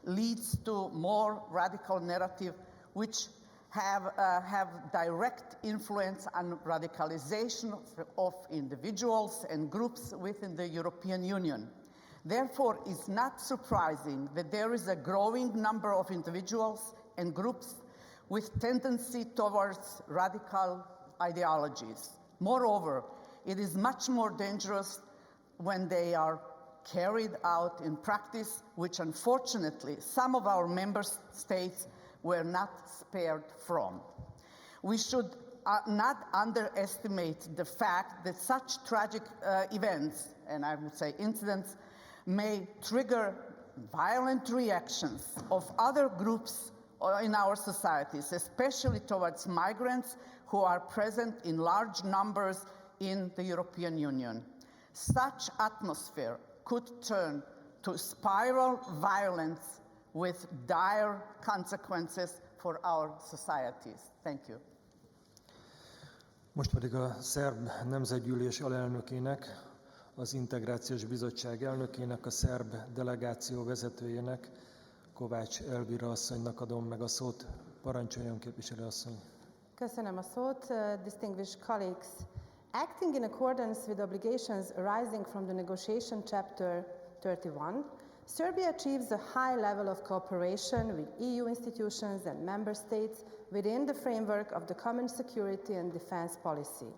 leads to more radical narrative which have direct influence on radicalization of individuals and groups within the European Union. Therefore, it's not surprising that there is a growing number of individuals and groups with tendency towards radical ideologies. Moreover, it is much more dangerous when they are carried out in practice, which unfortunately some of our member states were not spared from. We should not underestimate the fact that such tragic events, and I would say incidents, may trigger violent reactions of other groups in our societies, especially towards migrants who are present in large numbers in the European Union. Such atmosphere could turn to spiral violence with dire consequences for our societies. Thank you. Most pedig a Szerb Nemzetgyűlés alelnökének, az Integrációs Bizottság elnökének, a szerb delegáció vezetőjének, Kovács Elvira asszonynak adom meg a szót. Parancsoljon, képviselő asszony. Köszönöm a szót, distinguished colleagues. Acting in accordance with obligations arising from the negotiation chapter 31, Serbia achieves a high level of cooperation with EU institutions and member states within the framework of the common security and defense policy.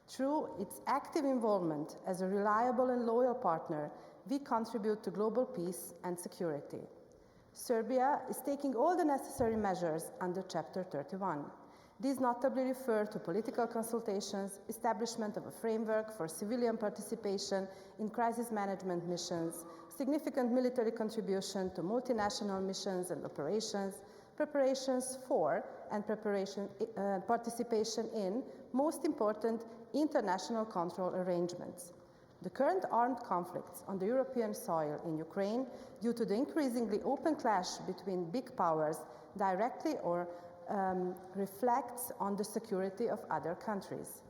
Through its active involvement as a reliable and loyal partner, we contribute to global peace and security. Serbia is taking all the necessary measures under Chapter 31. These notably refer to political consultations, establishment of a framework for civilian participation in crisis management missions, significant military contribution to multinational missions and operations, preparations for and participation in, most important, international control arrangements. The current armed conflicts on the European soil in Ukraine, due to the increasingly open clash between big powers, directly or reflects on the security of other countries.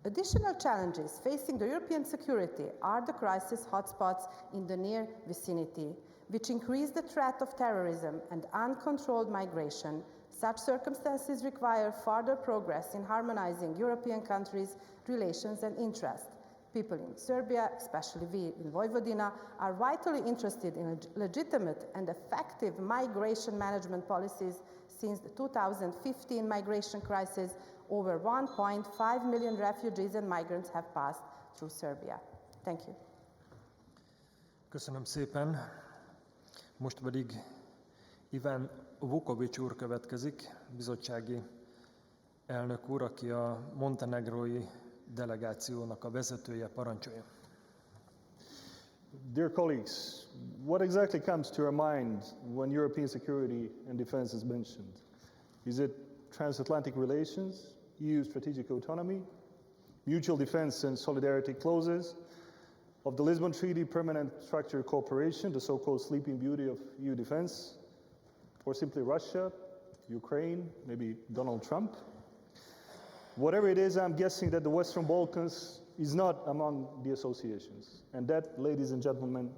Additional challenges facing the European security are the crisis hotspots in the near vicinity, which increase the threat of terrorism and uncontrolled migration. Such circumstances require further progress in harmonizing European countries' relations and interests. People in Serbia, especially we in Vojvodina, are vitally interested in legitimate and effective migration management policies. Since the 2015 migration crisis, over 1.5 million refugees and migrants have passed through Serbia. Thank you. Köszönöm szépen. Most pedig Iván Vukovics úr következik, bizottsági elnök úr, aki a montenegrói delegációnak a vezetője. Parancsolja. Dear colleagues, what exactly comes to your mind when European security and defense is mentioned? Is it transatlantic relations, EU strategic autonomy, mutual defense and solidarity clauses of the Lisbon Treaty permanent structured cooperation, the so-called sleeping beauty of EU defense, or simply Russia, Ukraine, maybe Donald Trump? Whatever it is, I'm guessing that the Western Balkans is not among the associations. And that, ladies and gentlemen,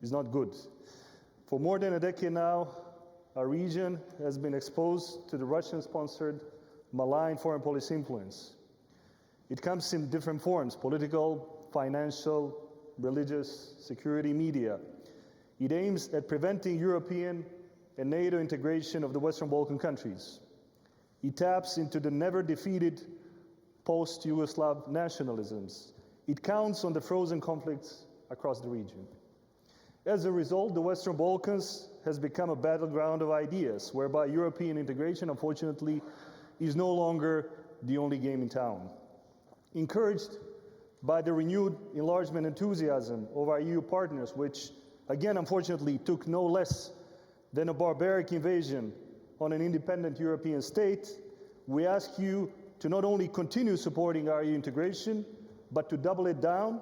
is not good. For more than a decade now, our region has been exposed to the Russian-sponsored malign foreign policy influence. It comes in different forms: political, financial, religious, security, media. It aims at preventing European and NATO integration of the Western Balkan countries. It taps into the never-defeated post-Yugoslav nationalisms. It counts on the frozen conflicts across the region. As a result, the Western Balkans has become a battleground of ideas, whereby European integration, unfortunately, is no longer the only game in town. Encouraged by the renewed enlargement enthusiasm of our EU partners, which again, unfortunately, took no less than a barbaric invasion on an independent European state, we ask you to not only continue supporting our EU integration, but to double it down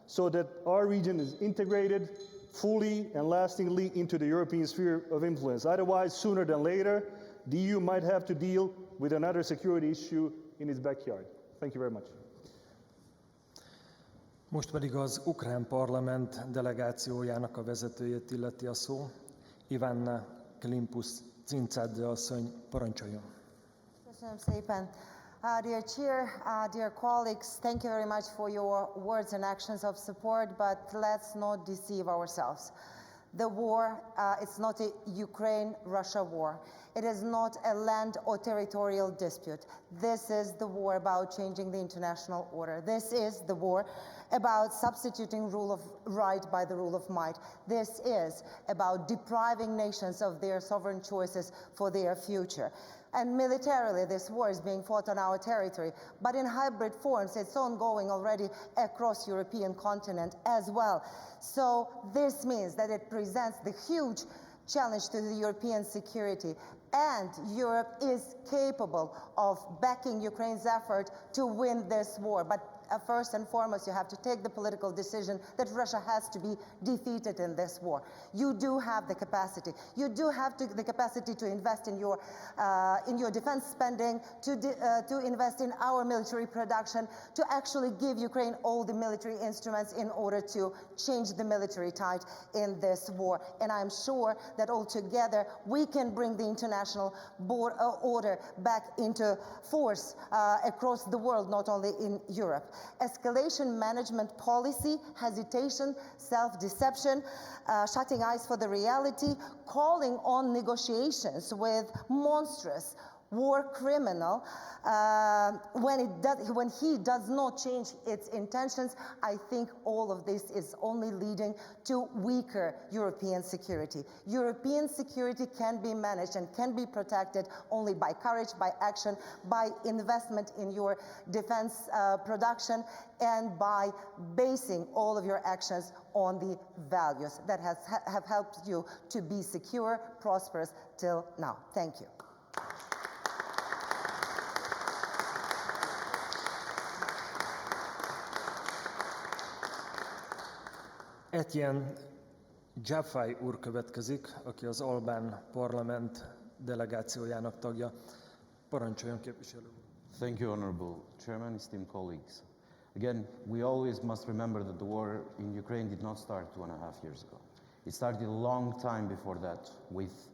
so that our region is integrated fully and lastingly into the European sphere of influence. Otherwise, sooner than later, the EU might have to deal with another security issue in its backyard. Thank you very much. Most pedig az ukrán parlament delegációjának a vezetőjét illeti a szó. Ivánna Klimpus-Cincadze asszony, parancsoljon. Köszönöm szépen. Dear Chair, dear colleagues, thank you very much for your words and actions of support, but let's not deceive ourselves. The war, it's not a Ukraine-Russia war. It is not a land or territorial dispute. This is the war about changing the international order. This is the war about substituting rule of right by the rule of might. This is about depriving nations of their sovereign choices for their future. And militarily, this war is being fought on our territory, but in hybrid forms, it's ongoing already across European continent as well. So this means that it presents the huge challenge to the European security, and Europe is capable of backing Ukraine's effort to win this war. But first and foremost, you have to take the political decision that Russia has to be defeated in this war. You do have the capacity. You do have the capacity to invest in your defense spending, to invest in our military production, to actually give Ukraine all the military instruments in order to change the military tide in this war. And I'm sure that all together we can bring the international order back into force across the world, not only in Europe. Escalation management policy, hesitation, self-deception, shutting eyes for the reality, calling on negotiations with monstrous war criminal when he does not change its intentions. I think all of this is only leading to weaker European security. European security can be managed and can be protected only by courage, by action, by investment in your defense production, and by basing all of your actions on the values that have helped you to be secure, prosperous till now. Thank you. Etienne Giaffai úr következik, aki az albán parlament delegációjának tagja. Parancsoljon, képviselő úr. Thank you, Honorable Chairman, esteemed colleagues. Again, we always must remember that the war in Ukraine did not start 2.5 years ago. It started a long time before that with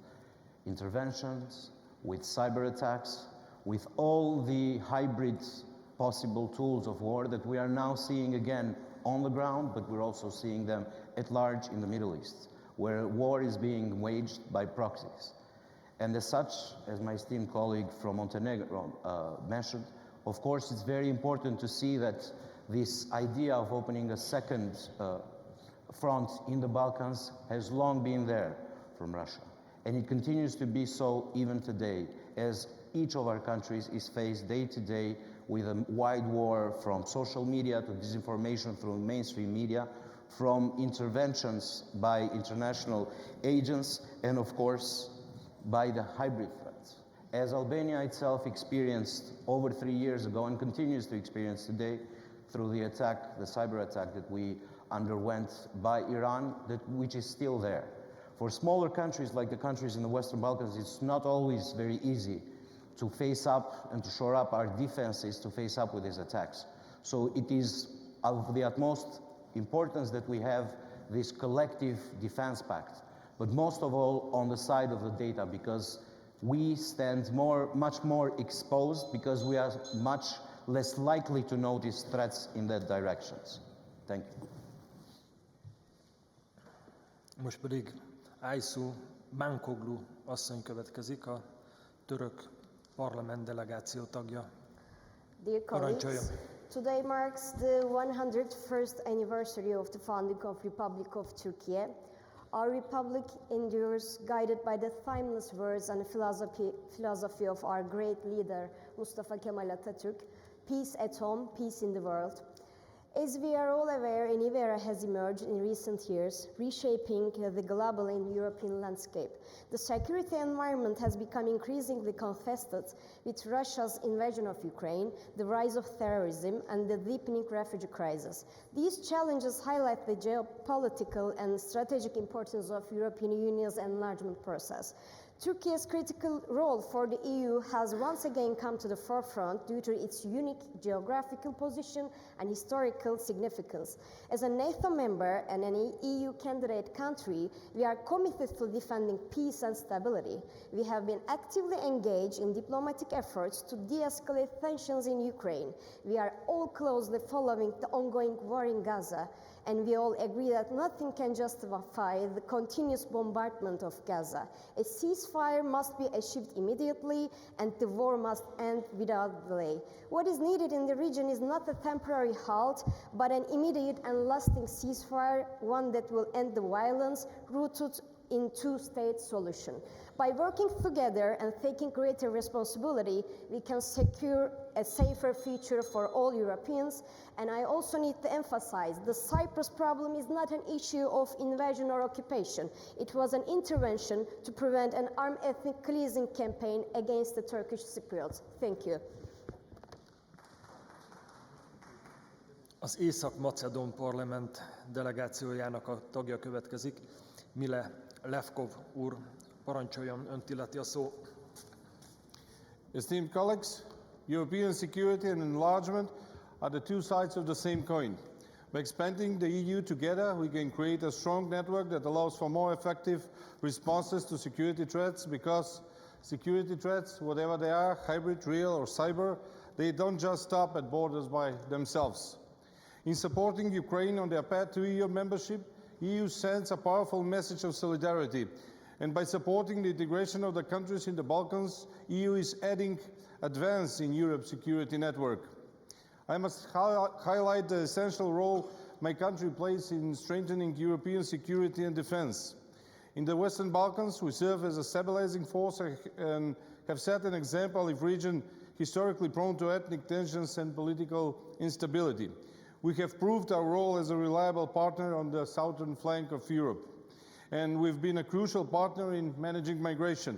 interventions, with cyber attacks, with all the hybrid possible tools of war that we are now seeing again on the ground, but we're also seeing them at large in the Middle East, where war is being waged by proxies. And as such, as my esteemed colleague from Montenegro mentioned, of course it's very important to see that this idea of opening a second front in the Balkans has long been there from Russia. And it continues to be so even today, as each of our countries is faced day to day with a wide war from social media to disinformation through mainstream media, from interventions by international agents, and of course by the hybrid threats. As Albania itself experienced over 3 years ago and continues to experience today through the attack, the cyber attack that we underwent by Iran, which is still there. For smaller countries like the countries in the Western Balkans, it's not always very easy to face up and to shore up our defenses to face up with these attacks. So it is of the utmost importance that we have this collective defense pact, but most of all on the side of the data, because we stand much more exposed, because we are much less likely to notice threats in that directions. Thank you. Most pedig Aysu Bankoglu asszony következik, a török parlament delegáció tagja. Dear colleagues, today marks the 101st anniversary of the founding of Republic of Turkey. Our republic endures, guided by the timeless words and philosophy of our great leader, Mustafa Kemal Atatürk. Peace at home, peace in the world. As we are all aware, a new era has emerged in recent years, reshaping the global and European landscape. The security environment has become increasingly contested with Russia's invasion of Ukraine, the rise of terrorism, and the deepening refugee crisis. These challenges highlight the geopolitical and strategic importance of European Union's enlargement process. Turkey's critical role for the EU has once again come to the forefront due to its unique geographical position and historical significance. As a NATO member and an EU candidate country, we are committed to defending peace and stability. We have been actively engaged in diplomatic efforts to de-escalate tensions in Ukraine. We are all closely following the ongoing war in Gaza, and we all agree that nothing can justify the continuous bombardment of Gaza. A ceasefire must be achieved immediately, and the war must end without delay. What is needed in the region is not a temporary halt, but an immediate and lasting ceasefire, one that will end the violence rooted in two-state solution. By working together and taking greater responsibility, we can secure a safer future for all Europeans. And I also need to emphasize, the Cyprus problem is not an issue of invasion or occupation. It was an intervention to prevent an armed ethnic cleansing campaign against the Turkish Cypriots. Thank you. Az Észak-Macedón parlament delegációjának a tagja következik. Mile Levkov úr, parancsoljon, önt illeti a szó. Esteemed colleagues, European security and enlargement are the two sides of the same coin. By expanding the EU together, we can create a strong network that allows for more effective responses to security threats, because security threats, whatever they are, hybrid, real or cyber, they don't just stop at borders by themselves. In supporting Ukraine on their path to EU membership, EU sends a powerful message of solidarity. And by supporting the integration of the countries in the Balkans, EU is adding advance in Europe's security network. I must highlight the essential role my country plays in strengthening European security and defense. In the Western Balkans, we serve as a stabilizing force and have set an example in a region historically prone to ethnic tensions and political instability. We have proved our role as a reliable partner on the southern flank of Europe, and we've been a crucial partner in managing migration.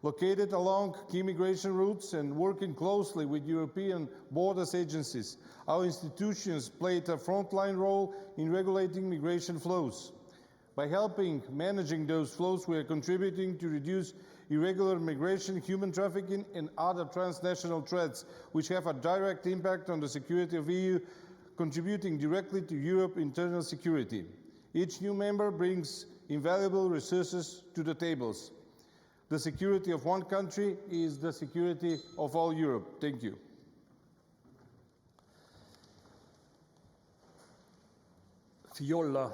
Located along key migration routes and working closely with European borders agencies, our institutions played a frontline role in regulating migration flows. By helping managing those flows, we are contributing to reduce irregular migration, human trafficking, and other transnational threats, which have a direct impact on the security of the EU, contributing directly to Europe's internal security. Each new member brings invaluable resources to the tables. The security of one country is the security of all Europe. Thank you. Fiolla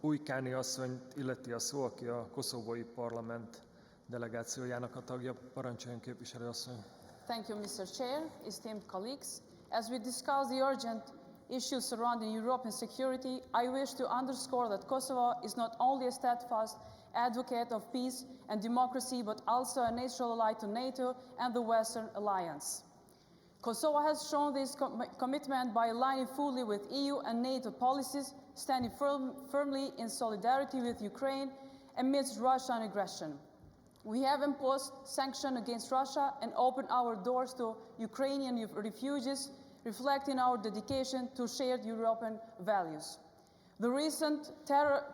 Ujkáni asszonyt illeti a szó, aki a koszovói parlament delegációjának a tagja. Parancsoljon, képviselő asszony. Thank you, Mr. Chair, esteemed colleagues. As we discuss the urgent issues surrounding European security, I wish to underscore that Kosovo is not only a steadfast advocate of peace and democracy, but also a natural ally to NATO and the Western Alliance. Kosovo has shown this commitment by aligning fully with EU and NATO policies, standing firmly in solidarity with Ukraine amidst Russian aggression. We have imposed sanctions against Russia and opened our doors to Ukrainian refugees, reflecting our dedication to shared European values. The recent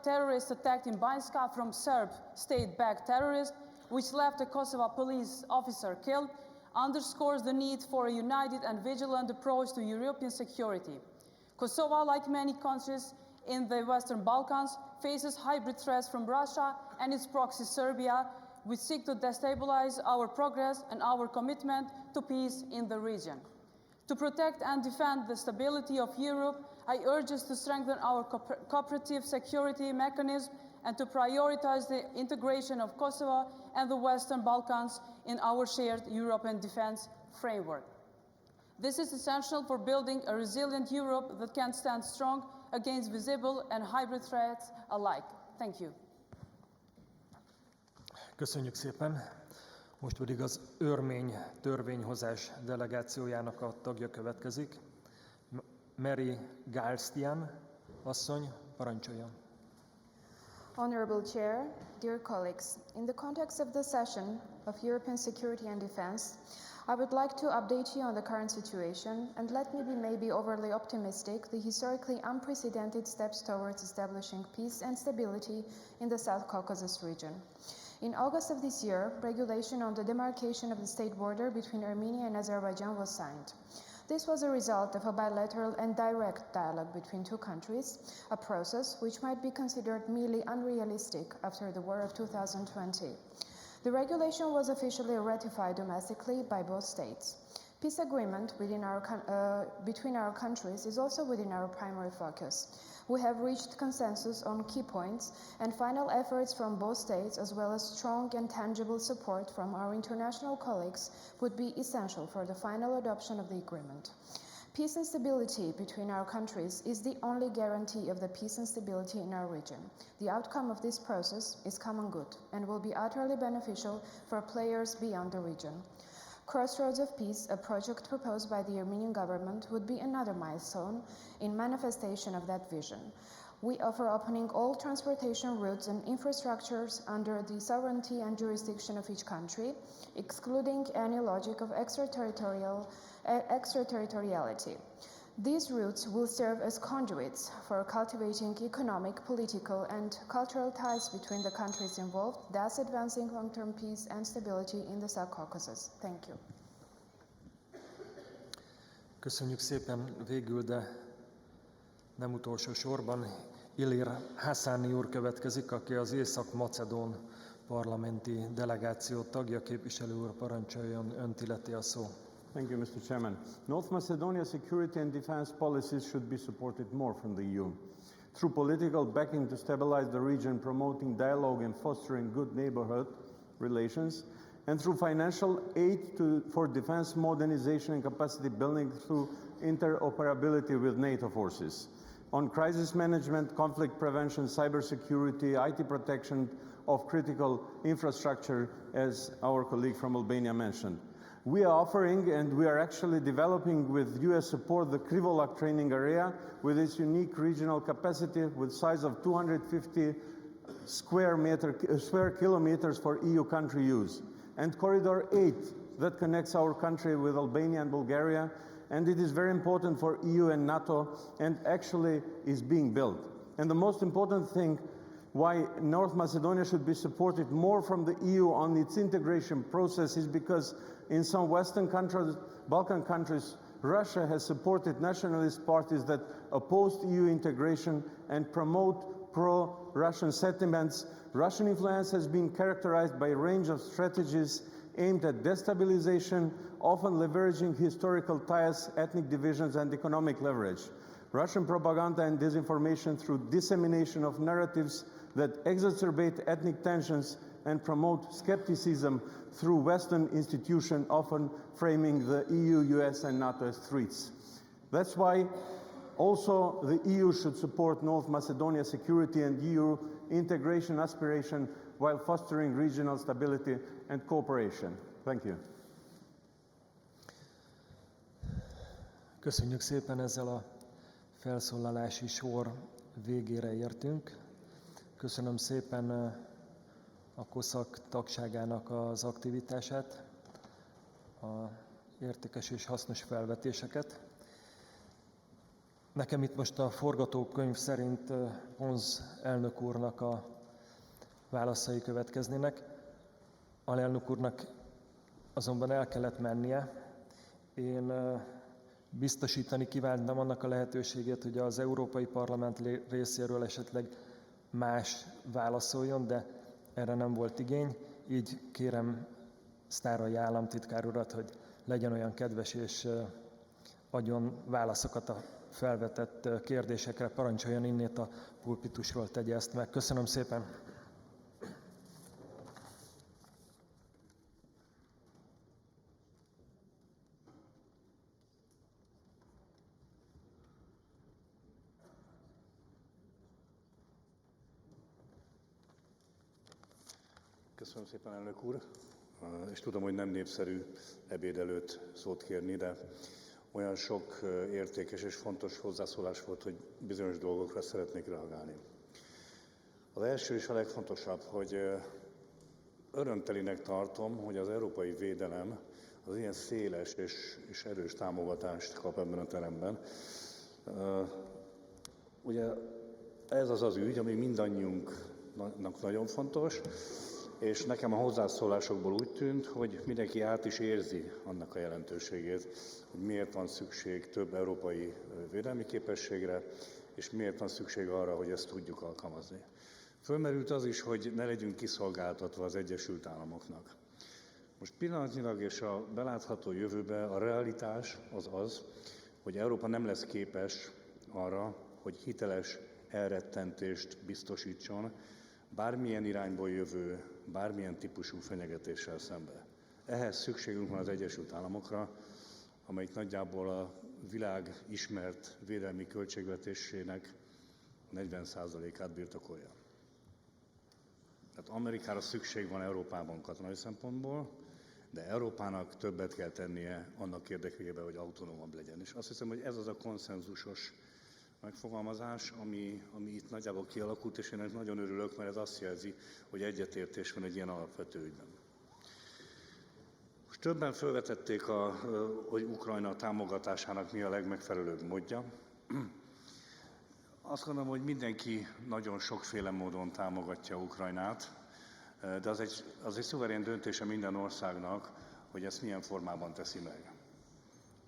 terrorist attack in Banjska from Serb state-backed terrorists, which left a Kosovo police officer killed, underscores the need for a united and vigilant approach to European security. Kosovo, like many countries in the Western Balkans, faces hybrid threats from Russia and its proxy Serbia, which seek to destabilize our progress and our commitment to peace in the region. To protect and defend the stability of Europe, I urge us to strengthen our cooperative security mechanism and to prioritize the integration of Kosovo and the Western Balkans in our shared European defense framework. This is essential for building a resilient Europe that can stand strong against visible and hybrid threats alike. Thank you. Köszönjük szépen. Most pedig az örmény törvényhozás delegációjának a tagja következik. Mary Galstian asszony, parancsoljon. Honorable Chair, dear colleagues, in the context of the session of European Security and Defence, I would like to update you on the current situation and let me be maybe overly optimistic the historically unprecedented steps towards establishing peace and stability in the South Caucasus region. In August of this year, regulation on the demarcation of the state border between Armenia and Azerbaijan was signed. This was a result of a bilateral and direct dialogue between two countries, a process which might be considered merely unrealistic after the war of 2020. The regulation was officially ratified domestically by both states. Peace agreement between our countries is also within our primary focus. We have reached consensus on key points, and final efforts from both states, as well as strong and tangible support from our international colleagues, would be essential for the final adoption of the agreement. Peace and stability between our countries is the only guarantee of the peace and stability in our region. The outcome of this process is common good and will be utterly beneficial for players beyond the region. Crossroads of Peace, a project proposed by the Armenian government, would be another milestone in manifestation of that vision. We offer opening all transportation routes and infrastructures under the sovereignty and jurisdiction of each country, excluding any logic of extraterritoriality. These routes will serve as conduits for cultivating economic, political, and cultural ties between the countries involved, thus advancing long-term peace and stability in the South Caucasus. Thank you. Köszönjük szépen. Végül, de nem utolsó sorban, Ilir Hassani úr következik, aki az Észak-Macedón parlamenti delegáció tagja. Képviselő úr, parancsoljon, önt illeti a szó. Thank you, Mr. Chairman. North Macedonia's security and defense policies should be supported more from the EU. Through political backing to stabilize the region, promoting dialogue and fostering good neighborhood relations, and through financial aid for defense modernization and capacity building through interoperability with NATO forces. On crisis management, conflict prevention, cybersecurity, IT protection of critical infrastructure, as our colleague from Albania mentioned. We are offering, and we are actually developing with US support, the Krivolak training area with its unique regional capacity with size of 250 square kilometers for EU country use. And Corridor 8 that connects our country with Albania and Bulgaria, and it is very important for EU and NATO, and actually is being built. And the most important thing why North Macedonia should be supported more from the EU on its integration process is because in some Western countries, Balkan countries, Russia has supported nationalist parties that opposed EU integration and promote pro-Russian sentiments. Russian influence has been characterized by a range of strategies aimed at destabilization, often leveraging historical ties, ethnic divisions, and economic leverage. Russian propaganda and disinformation through dissemination of narratives that exacerbate ethnic tensions and promote skepticism through Western institutions, often framing the EU, US, and NATO as threats. That's why also the EU should support North Macedonia's security and EU integration aspiration while fostering regional stability and cooperation. Thank you. Köszönjük szépen, ezzel a felszólalási sor végére értünk. Köszönöm szépen a COSAC tagságának az aktivitását, a értékes és hasznos felvetéseket. Nekem itt most a forgatókönyv szerint Pons elnök úrnak a válaszai következnének. Alelnök úrnak azonban el kellett mennie. Én biztosítani kívántam annak a lehetőségét, hogy az Európai Parlament részéről esetleg más válaszoljon, de erre nem volt igény. Így kérem Sztáray államtitkár urat, hogy legyen olyan kedves és adjon válaszokat a felvetett kérdésekre. Parancsoljon innét a pulpitusról, tegye ezt meg. Köszönöm szépen! Köszönöm szépen, elnök úr. És tudom, hogy nem népszerű ebéd előtt szót kérni, de olyan sok értékes és fontos hozzászólás volt, hogy bizonyos dolgokra szeretnék reagálni. Az első és a legfontosabb, hogy örömtelinek tartom, hogy az európai védelem az ilyen széles és erős támogatást kap ebben a teremben. Ugye ez az az ügy, ami mindannyiunknak nagyon fontos, és nekem a hozzászólásokból úgy tűnt, hogy mindenki át is érzi annak a jelentőségét, hogy miért van szükség több európai védelmi képességre, és miért van szükség arra, hogy ezt tudjuk alkalmazni. Fölmerült az is, hogy ne legyünk kiszolgáltatva az Egyesült Államoknak. Most pillanatnyilag és a belátható jövőben a realitás az, hogy Európa nem lesz képes arra, hogy hiteles elrettentést biztosítson bármilyen irányból jövő, bármilyen típusú fenyegetéssel szembe. Ehhez szükségünk van az Egyesült Államokra, amelyik nagyjából a világ ismert védelmi költségvetésének 40%-át birtokolja. Tehát Amerikára szükség van Európában katonai szempontból, de Európának többet kell tennie annak érdekében, hogy autonómabb legyen. És azt hiszem, hogy ez az a konszenzusos megfogalmazás, ami itt nagyjából kialakult, és én nagyon örülök, mert ez azt jelzi, hogy egyetértés van egy ilyen alapvető ügyben. Most többen felvetették, hogy Ukrajna támogatásának mi a legmegfelelőbb módja. Azt gondolom, hogy mindenki nagyon sokféle módon támogatja Ukrajnát, de az egy szuverén döntése minden országnak, hogy ezt milyen formában teszi meg.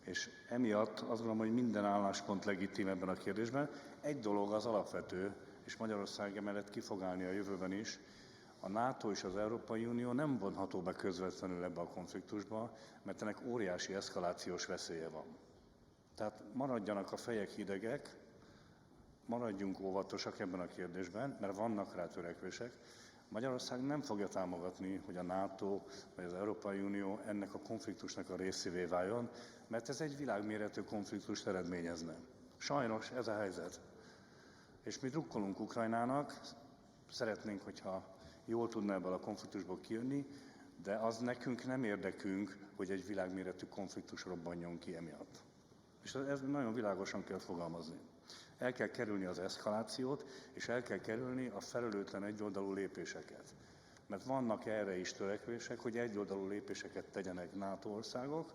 És emiatt azt gondolom, hogy minden álláspont legitim ebben a kérdésben. Egy dolog az alapvető, és Magyarország emellett ki fog állni a jövőben is, a NATO és az Európai Unió nem vonható be közvetlenül ebbe a konfliktusba, mert ennek óriási eszkalációs veszélye van. Tehát maradjanak a fejek hidegek, maradjunk óvatosak ebben a kérdésben, mert vannak rá törekvések. Magyarország nem fogja támogatni, hogy a NATO vagy az Európai Unió ennek a konfliktusnak a részévé váljon, mert ez egy világméretű konfliktust eredményezne. Sajnos ez a helyzet. És mi drukkolunk Ukrajnának, szeretnénk, hogyha jól tudna ebből a konfliktusból kijönni, de az nekünk nem érdekünk, hogy egy világméretű konfliktus robbanjon ki emiatt. És ez nagyon világosan kell fogalmazni. El kell kerülni az eszkalációt, és el kell kerülni a felelőtlen egyoldalú lépéseket. Mert vannak erre is törekvések, hogy egyoldalú lépéseket tegyenek NATO országok,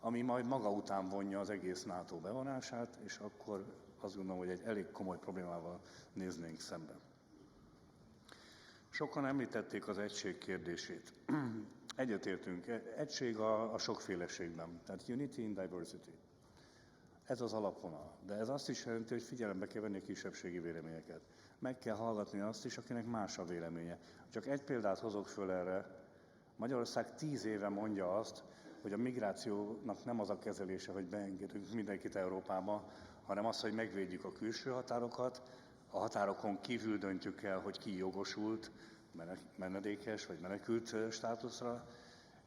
ami majd maga után vonja az egész NATO bevonását, és akkor azt gondolom, hogy egy elég komoly problémával néznénk szembe. Sokan említették az egység kérdését. Egyetértünk, egység a sokféleségben, tehát unity in diversity. Ez az alapvonal. De ez azt is jelenti, hogy figyelembe kell venni a kisebbségi véleményeket. Meg kell hallgatni azt is, akinek más a véleménye. Csak egy példát hozok föl erre. Magyarország 10 éve mondja azt, hogy a migrációnak nem az a kezelése, hogy beengedünk mindenkit Európába, hanem az, hogy megvédjük a külső határokat, a határokon kívül döntjük el, hogy ki jogosult, menedékes vagy menekült státuszra,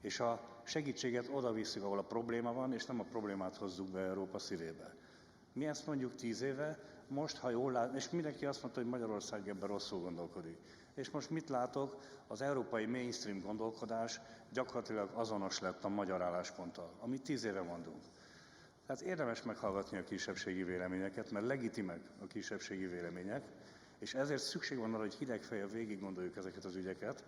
és a segítséget oda visszük, ahol a probléma van, és nem a problémát hozzuk be Európa szívébe. Mi ezt mondjuk 10 éve, most, ha jól lát, és mindenki azt mondta, hogy Magyarország ebben rosszul gondolkodik. És most mit látok? Az európai mainstream gondolkodás gyakorlatilag azonos lett a magyar állásponttal, amit 10 éve mondunk. Tehát érdemes meghallgatni a kisebbségi véleményeket, mert legitimek a kisebbségi vélemények, és ezért szükség van arra, hogy hideg fejjel végig gondoljuk ezeket az ügyeket,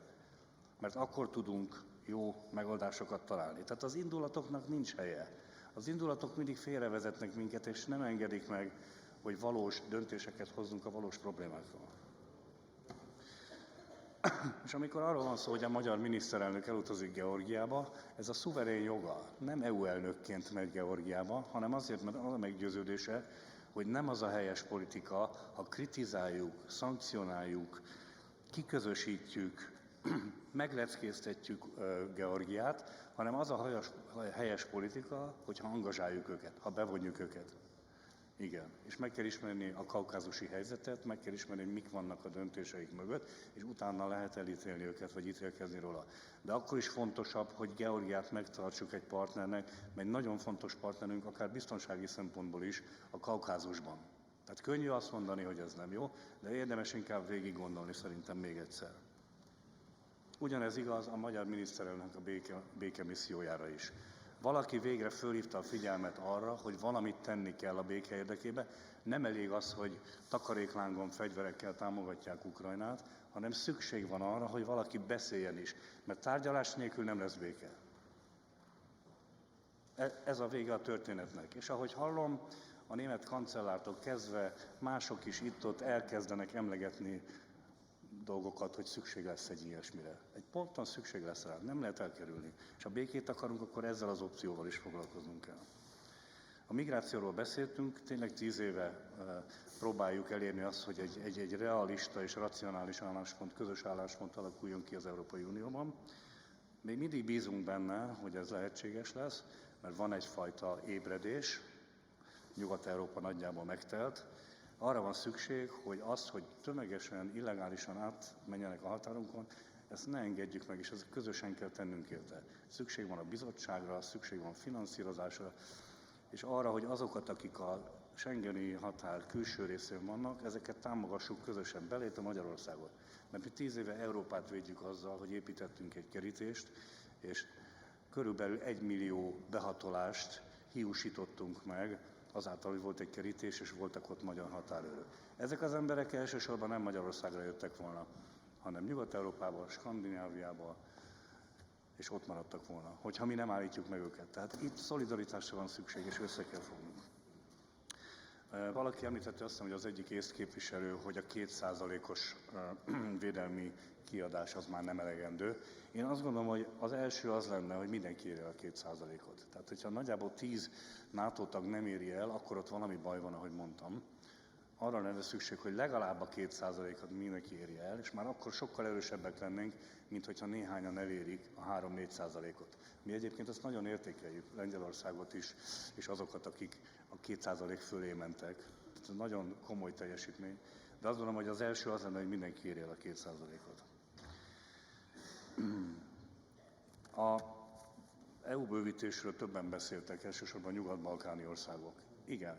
mert akkor tudunk jó megoldásokat találni. Tehát az indulatoknak nincs helye. Az indulatok mindig félrevezetnek minket, és nem engedik meg, hogy valós döntéseket hozzunk a valós problémákról. És amikor arról van szó, hogy a magyar miniszterelnök elutazik Georgiába, ez a szuverén joga. Nem EU elnökként megy Georgiába, hanem azért, mert az a meggyőződése, hogy nem az a helyes politika, ha kritizáljuk, szankcionáljuk, kiközösítjük, megleckéztetjük Georgiát, hanem az a helyes politika, hogyha angazsáljuk őket, ha bevonjuk őket. Igen, és meg kell ismerni a kaukázusi helyzetet, meg kell ismerni, hogy mik vannak a döntéseik mögött, és utána lehet elítélni őket, vagy ítélkezni róla. De akkor is fontosabb, hogy Georgiát megtartsuk egy partnernek, mert nagyon fontos partnerünk, akár biztonsági szempontból is, a Kaukázusban. Tehát könnyű azt mondani, hogy ez nem jó, de érdemes inkább végig gondolni szerintem még egyszer. Ugyanez igaz a magyar miniszterelnök a béke missziójára is. Valaki végre fölhívta a figyelmet arra, hogy valamit tenni kell a béke érdekében. Nem elég az, hogy takaréklángon fegyverekkel támogatják Ukrajnát, hanem szükség van arra, hogy valaki beszéljen is, mert tárgyalás nélkül nem lesz béke. Ez a vége a történetnek. És ahogy hallom, a német kancellártól kezdve mások is itt-ott elkezdenek emlegetni dolgokat, hogy szükség lesz egy ilyesmire. Egy ponton szükség lesz rá, nem lehet elkerülni. És ha békét akarunk, akkor ezzel az opcióval is foglalkoznunk kell. A migrációról beszéltünk, tényleg 10 éve próbáljuk elérni azt, hogy egy realista és racionális álláspont, közös álláspont alakuljon ki az Európai Unióban. Még mindig bízunk benne, hogy ez lehetséges lesz, mert van egyfajta ébredés, Nyugat-Európa nagyjából megtelt. Arra van szükség, hogy azt, hogy tömegesen, illegálisan átmenjenek a határunkon, ezt ne engedjük meg, és ezt közösen kell tennünk érte. Szükség van a bizottságra, szükség van finanszírozásra, és arra, hogy azokat, akik a schengeni határ külső részén vannak, ezeket támogassuk közösen, belétve Magyarországot. Mert mi 10 éve Európát védjük azzal, hogy építettünk egy kerítést, és körülbelül 1 millió behatolást hiúsítottunk meg, azáltal, hogy volt egy kerítés, és voltak ott magyar határőrök. Ezek az emberek elsősorban nem Magyarországra jöttek volna, hanem Nyugat-Európába, Skandináviába, és ott maradtak volna, hogyha mi nem állítjuk meg őket. Tehát itt szolidaritásra van szükség, és össze kell fognunk. Valaki említette azt hiszem, hogy az egyik észt képviselő, hogy a 2%-os védelmi kiadás az már nem elegendő. Én azt gondolom, hogy az első az lenne, hogy mindenki érje a 2%-ot. Tehát, hogyha nagyjából 10 NATO tag nem éri el, akkor ott valami baj van, ahogy mondtam. Arra lenne szükség, hogy legalább a 2%-ot mindenki érje el, és már akkor sokkal erősebbek lennénk, mint hogyha néhányan elérik a 3-4%-ot. Mi egyébként azt nagyon értékeljük, Lengyelországot is, és azokat, akik a 2% fölé mentek. Ez nagyon komoly teljesítmény. De azt gondolom, hogy az első az lenne, hogy mindenki érje el a 2%-ot. A EU bővítésről többen beszéltek, elsősorban a nyugat-balkáni országok. Igen,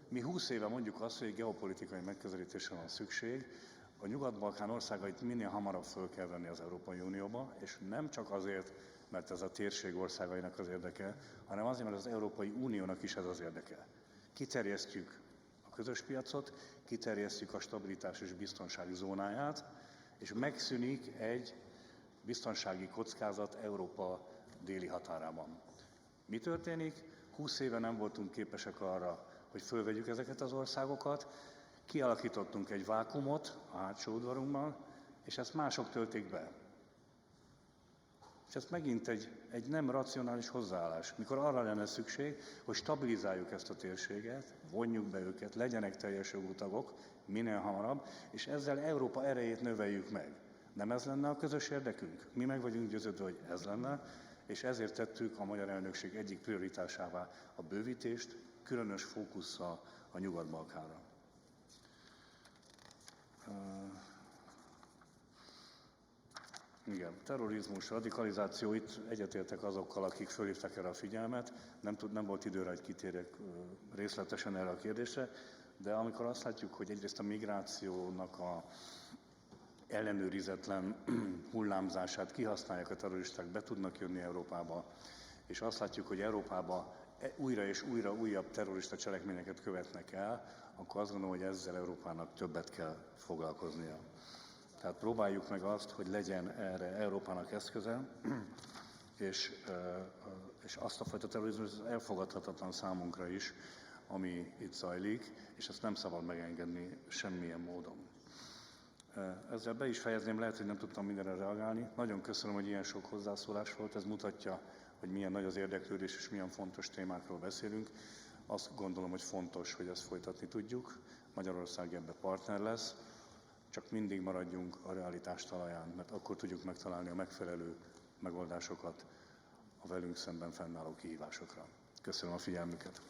mi 20 éve mondjuk azt, hogy geopolitikai megközelítésre van szükség, a Nyugat-Balkán országait minél hamarabb föl kell venni az Európai Unióba, és nem csak azért, mert ez a térség országainak az érdeke, hanem azért, mert az Európai Uniónak is ez az érdeke. Kiterjesztjük a közös piacot, kiterjesztjük a stabilitás és biztonsági zónáját, és megszűnik egy biztonsági kockázat Európa déli határában. Mi történik? 20 éve nem voltunk képesek arra, hogy fölvegyük ezeket az országokat, kialakítottunk egy vákuumot a hátsó udvarunkban, és ezt mások töltik be. És ez megint egy nem racionális hozzáállás, mikor arra lenne szükség, hogy stabilizáljuk ezt a térséget, vonjuk be őket, legyenek teljes jogú tagok minél hamarabb, és ezzel Európa erejét növeljük meg. Nem ez lenne a közös érdekünk? Mi meg vagyunk győződve, hogy ez lenne, és ezért tettük a magyar elnökség egyik prioritásává a bővítést, különös fókusszal a Nyugat-Balkánra. Igen, terrorizmus, radikalizáció, itt egyetértek azokkal, akik fölhívták erre a figyelmet. Nem volt időre, hogy kitérjek részletesen erre a kérdésre, de amikor azt látjuk, hogy egyrészt a migrációnak a ellenőrizetlen hullámzását kihasználják a terroristák, be tudnak jönni Európába, és azt látjuk, hogy Európába újra és újra újabb terrorista cselekményeket követnek el, akkor azt gondolom, hogy ezzel Európának többet kell foglalkoznia. Tehát próbáljuk meg azt, hogy legyen erre Európának eszköze, és azt a fajta terrorizmus elfogadhatatlan számunkra is, ami itt zajlik, és ezt nem szabad megengedni semmilyen módon. Ezzel be is fejezném, lehet, hogy nem tudtam mindenre reagálni. Nagyon köszönöm, hogy ilyen sok hozzászólás volt, ez mutatja, hogy milyen nagy az érdeklődés és milyen fontos témákról beszélünk. Azt gondolom, hogy fontos, hogy ezt folytatni tudjuk. Magyarország ebbe partner lesz, csak mindig maradjunk a realitás talaján, mert akkor tudjuk megtalálni a megfelelő megoldásokat a velünk szemben fennálló kihívásokra. Köszönöm a figyelmüket!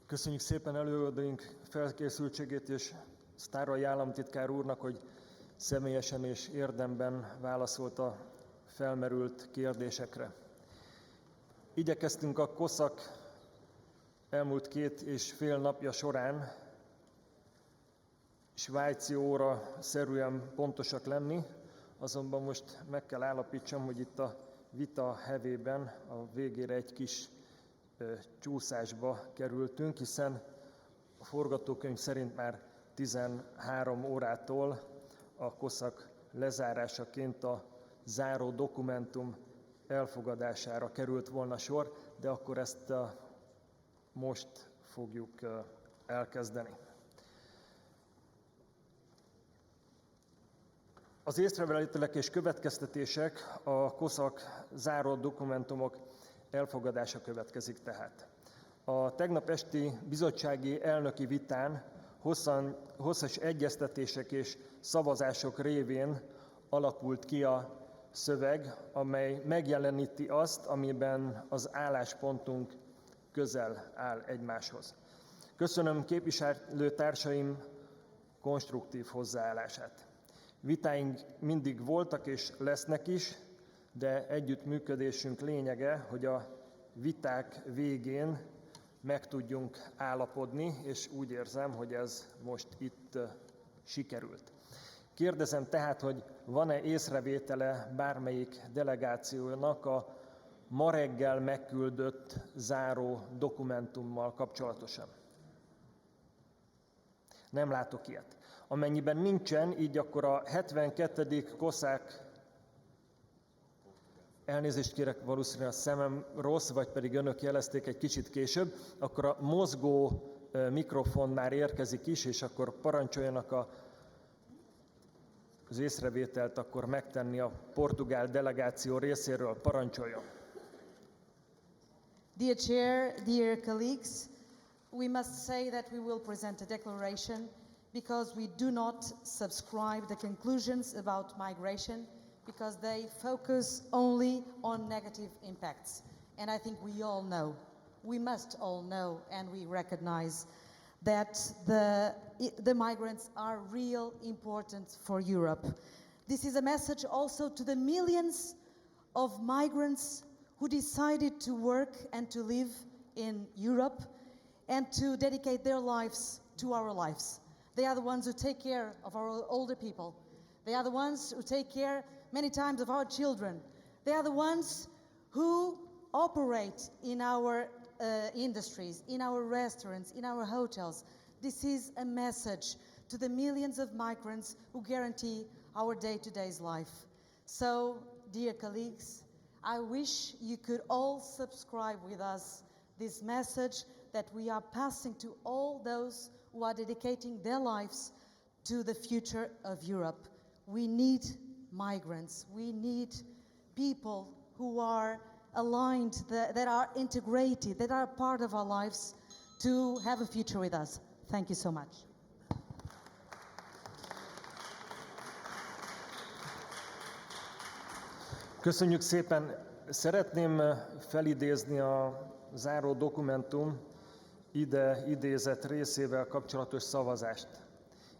Köszönjük szépen előadóink felkészültségét, és Sztáray államtitkár úrnak, hogy személyesen és érdemben válaszolt a felmerült kérdésekre. Igyekeztünk a COSAC elmúlt 2,5 napja során svájci óra szerűen pontosak lenni, azonban most meg kell állapítsam, hogy itt a vita hevében a végére egy kis csúszásba kerültünk, hiszen a forgatókönyv szerint már 13 órától a COSAC lezárásaként a záró dokumentum elfogadására került volna sor, de akkor ezt most fogjuk elkezdeni. Az észrevételek és következtetések a COSAC záró dokumentumok elfogadása következik tehát. A tegnap esti bizottsági elnöki vitán hosszas egyeztetések és szavazások révén alakult ki a szöveg, amely megjeleníti azt, amiben az álláspontunk közel áll egymáshoz. Köszönöm képviselőtársaim konstruktív hozzáállását. Vitáink mindig voltak és lesznek is, de együttműködésünk lényege, hogy a viták végén meg tudjunk állapodni, és úgy érzem, hogy ez most itt sikerült. Kérdezem tehát, hogy van-e észrevétele bármelyik delegációnak a ma reggel megküldött záró dokumentummal kapcsolatosan? Nem látok ilyet. Amennyiben nincsen, így akkor a 72. COSAC, elnézést kérek, valószínűleg a szemem rossz, vagy pedig önök jelezték egy kicsit később, akkor a mozgó mikrofon már érkezik is, és akkor parancsoljanak az észrevételt akkor megtenni a portugál delegáció részéről. Parancsoljon! Dear Chair, dear colleagues, we must say that we will present a declaration because we do not subscribe the conclusions about migration because they focus only on negative impacts. And I think we all know, we must all know, and we recognize that the migrants are real important for Europe. This is a message also to the millions of migrants who decided to work and to live in Europe and to dedicate their lives to our lives. They are the ones who take care of our older people. They are the ones who take care many times of our children. They are the ones who operate in our industries, in our restaurants, in our hotels. This is a message to the millions of migrants who guarantee our day-to-day life. So, dear colleagues, I wish you could all subscribe with us this message that we are passing to all those who are dedicating their lives to the future of Europe. We need migrants. We need people who are aligned, that are integrated, that are part of our lives to have a future with us. Thank you so much. Köszönjük szépen! Szeretném felidézni a záró dokumentum ide idézett részével kapcsolatos szavazást.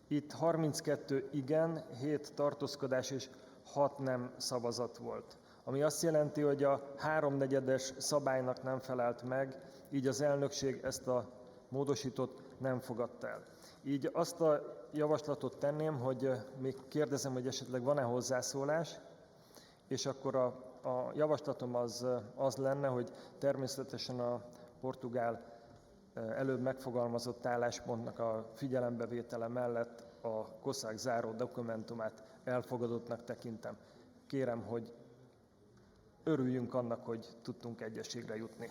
Itt 32 igen, 7 tartózkodás és 6 nem szavazat volt. Ami azt jelenti, hogy a 3/4-es szabálynak nem felelt meg, így az elnökség ezt a módosítót nem fogadta el. Így azt a javaslatot tenném, hogy még kérdezem, hogy esetleg van-e hozzászólás, és akkor a javaslatom az lenne, hogy természetesen a portugál előbb megfogalmazott álláspontnak a figyelembevétele mellett a COSAC záró dokumentumát elfogadottnak tekintem. Kérem, hogy örüljünk annak, hogy tudtunk egyességre jutni.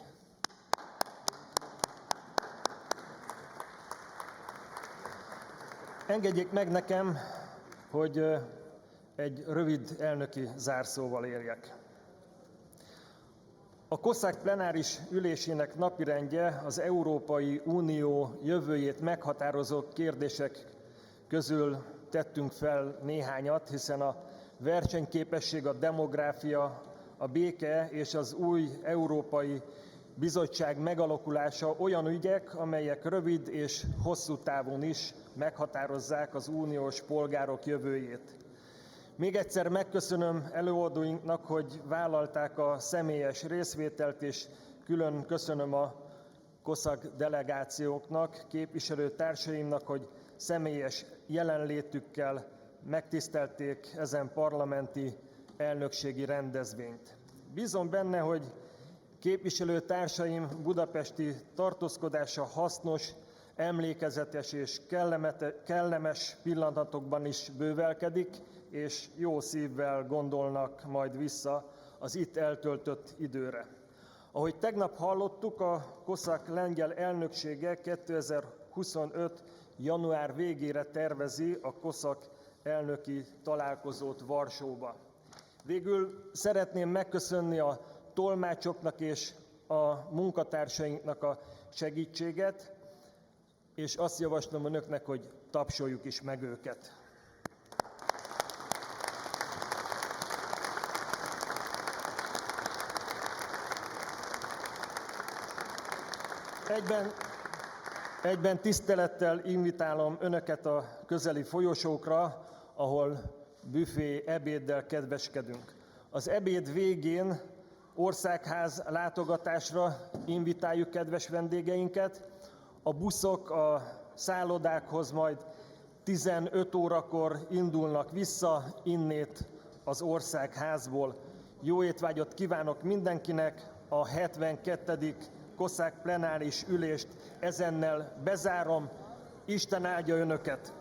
Engedjék meg nekem, hogy egy rövid elnöki zárszóval éljek. A COSAC plenáris ülésének napirendje az Európai Unió jövőjét meghatározó kérdések közül tettünk fel néhányat, hiszen a versenyképesség, a demográfia, a béke és az új Európai Bizottság megalakulása olyan ügyek, amelyek rövid és hosszú távon is meghatározzák az uniós polgárok jövőjét. Még egyszer megköszönöm előadóinknak, hogy vállalták a személyes részvételt, és külön köszönöm a COSAC delegációknak, képviselőtársaimnak, hogy személyes jelenlétükkel megtisztelték ezen parlamenti elnökségi rendezvényt. Bízom benne, hogy képviselőtársaim budapesti tartózkodása hasznos, emlékezetes és kellemes pillanatokban is bővelkedik, és jó szívvel gondolnak majd vissza az itt eltöltött időre. Ahogy tegnap hallottuk, a COSAC lengyel elnöksége 2025. január végére tervezi a COSAC elnöki találkozót Varsóba. Végül szeretném megköszönni a tolmácsoknak és a munkatársainknak a segítséget, és azt javaslom önöknek, hogy tapsoljuk is meg őket. Egyben tisztelettel invitálom önöket a közeli folyosókra, ahol büfé ebéddel kedveskedünk. Az ebéd végén országház látogatásra invitáljuk kedves vendégeinket. A buszok a szállodákhoz majd 15 órakor indulnak vissza, innét az országházból. Jó étvágyat kívánok mindenkinek, a 72. COSAC plenáris ülést ezennel bezárom. Isten áldja önöket!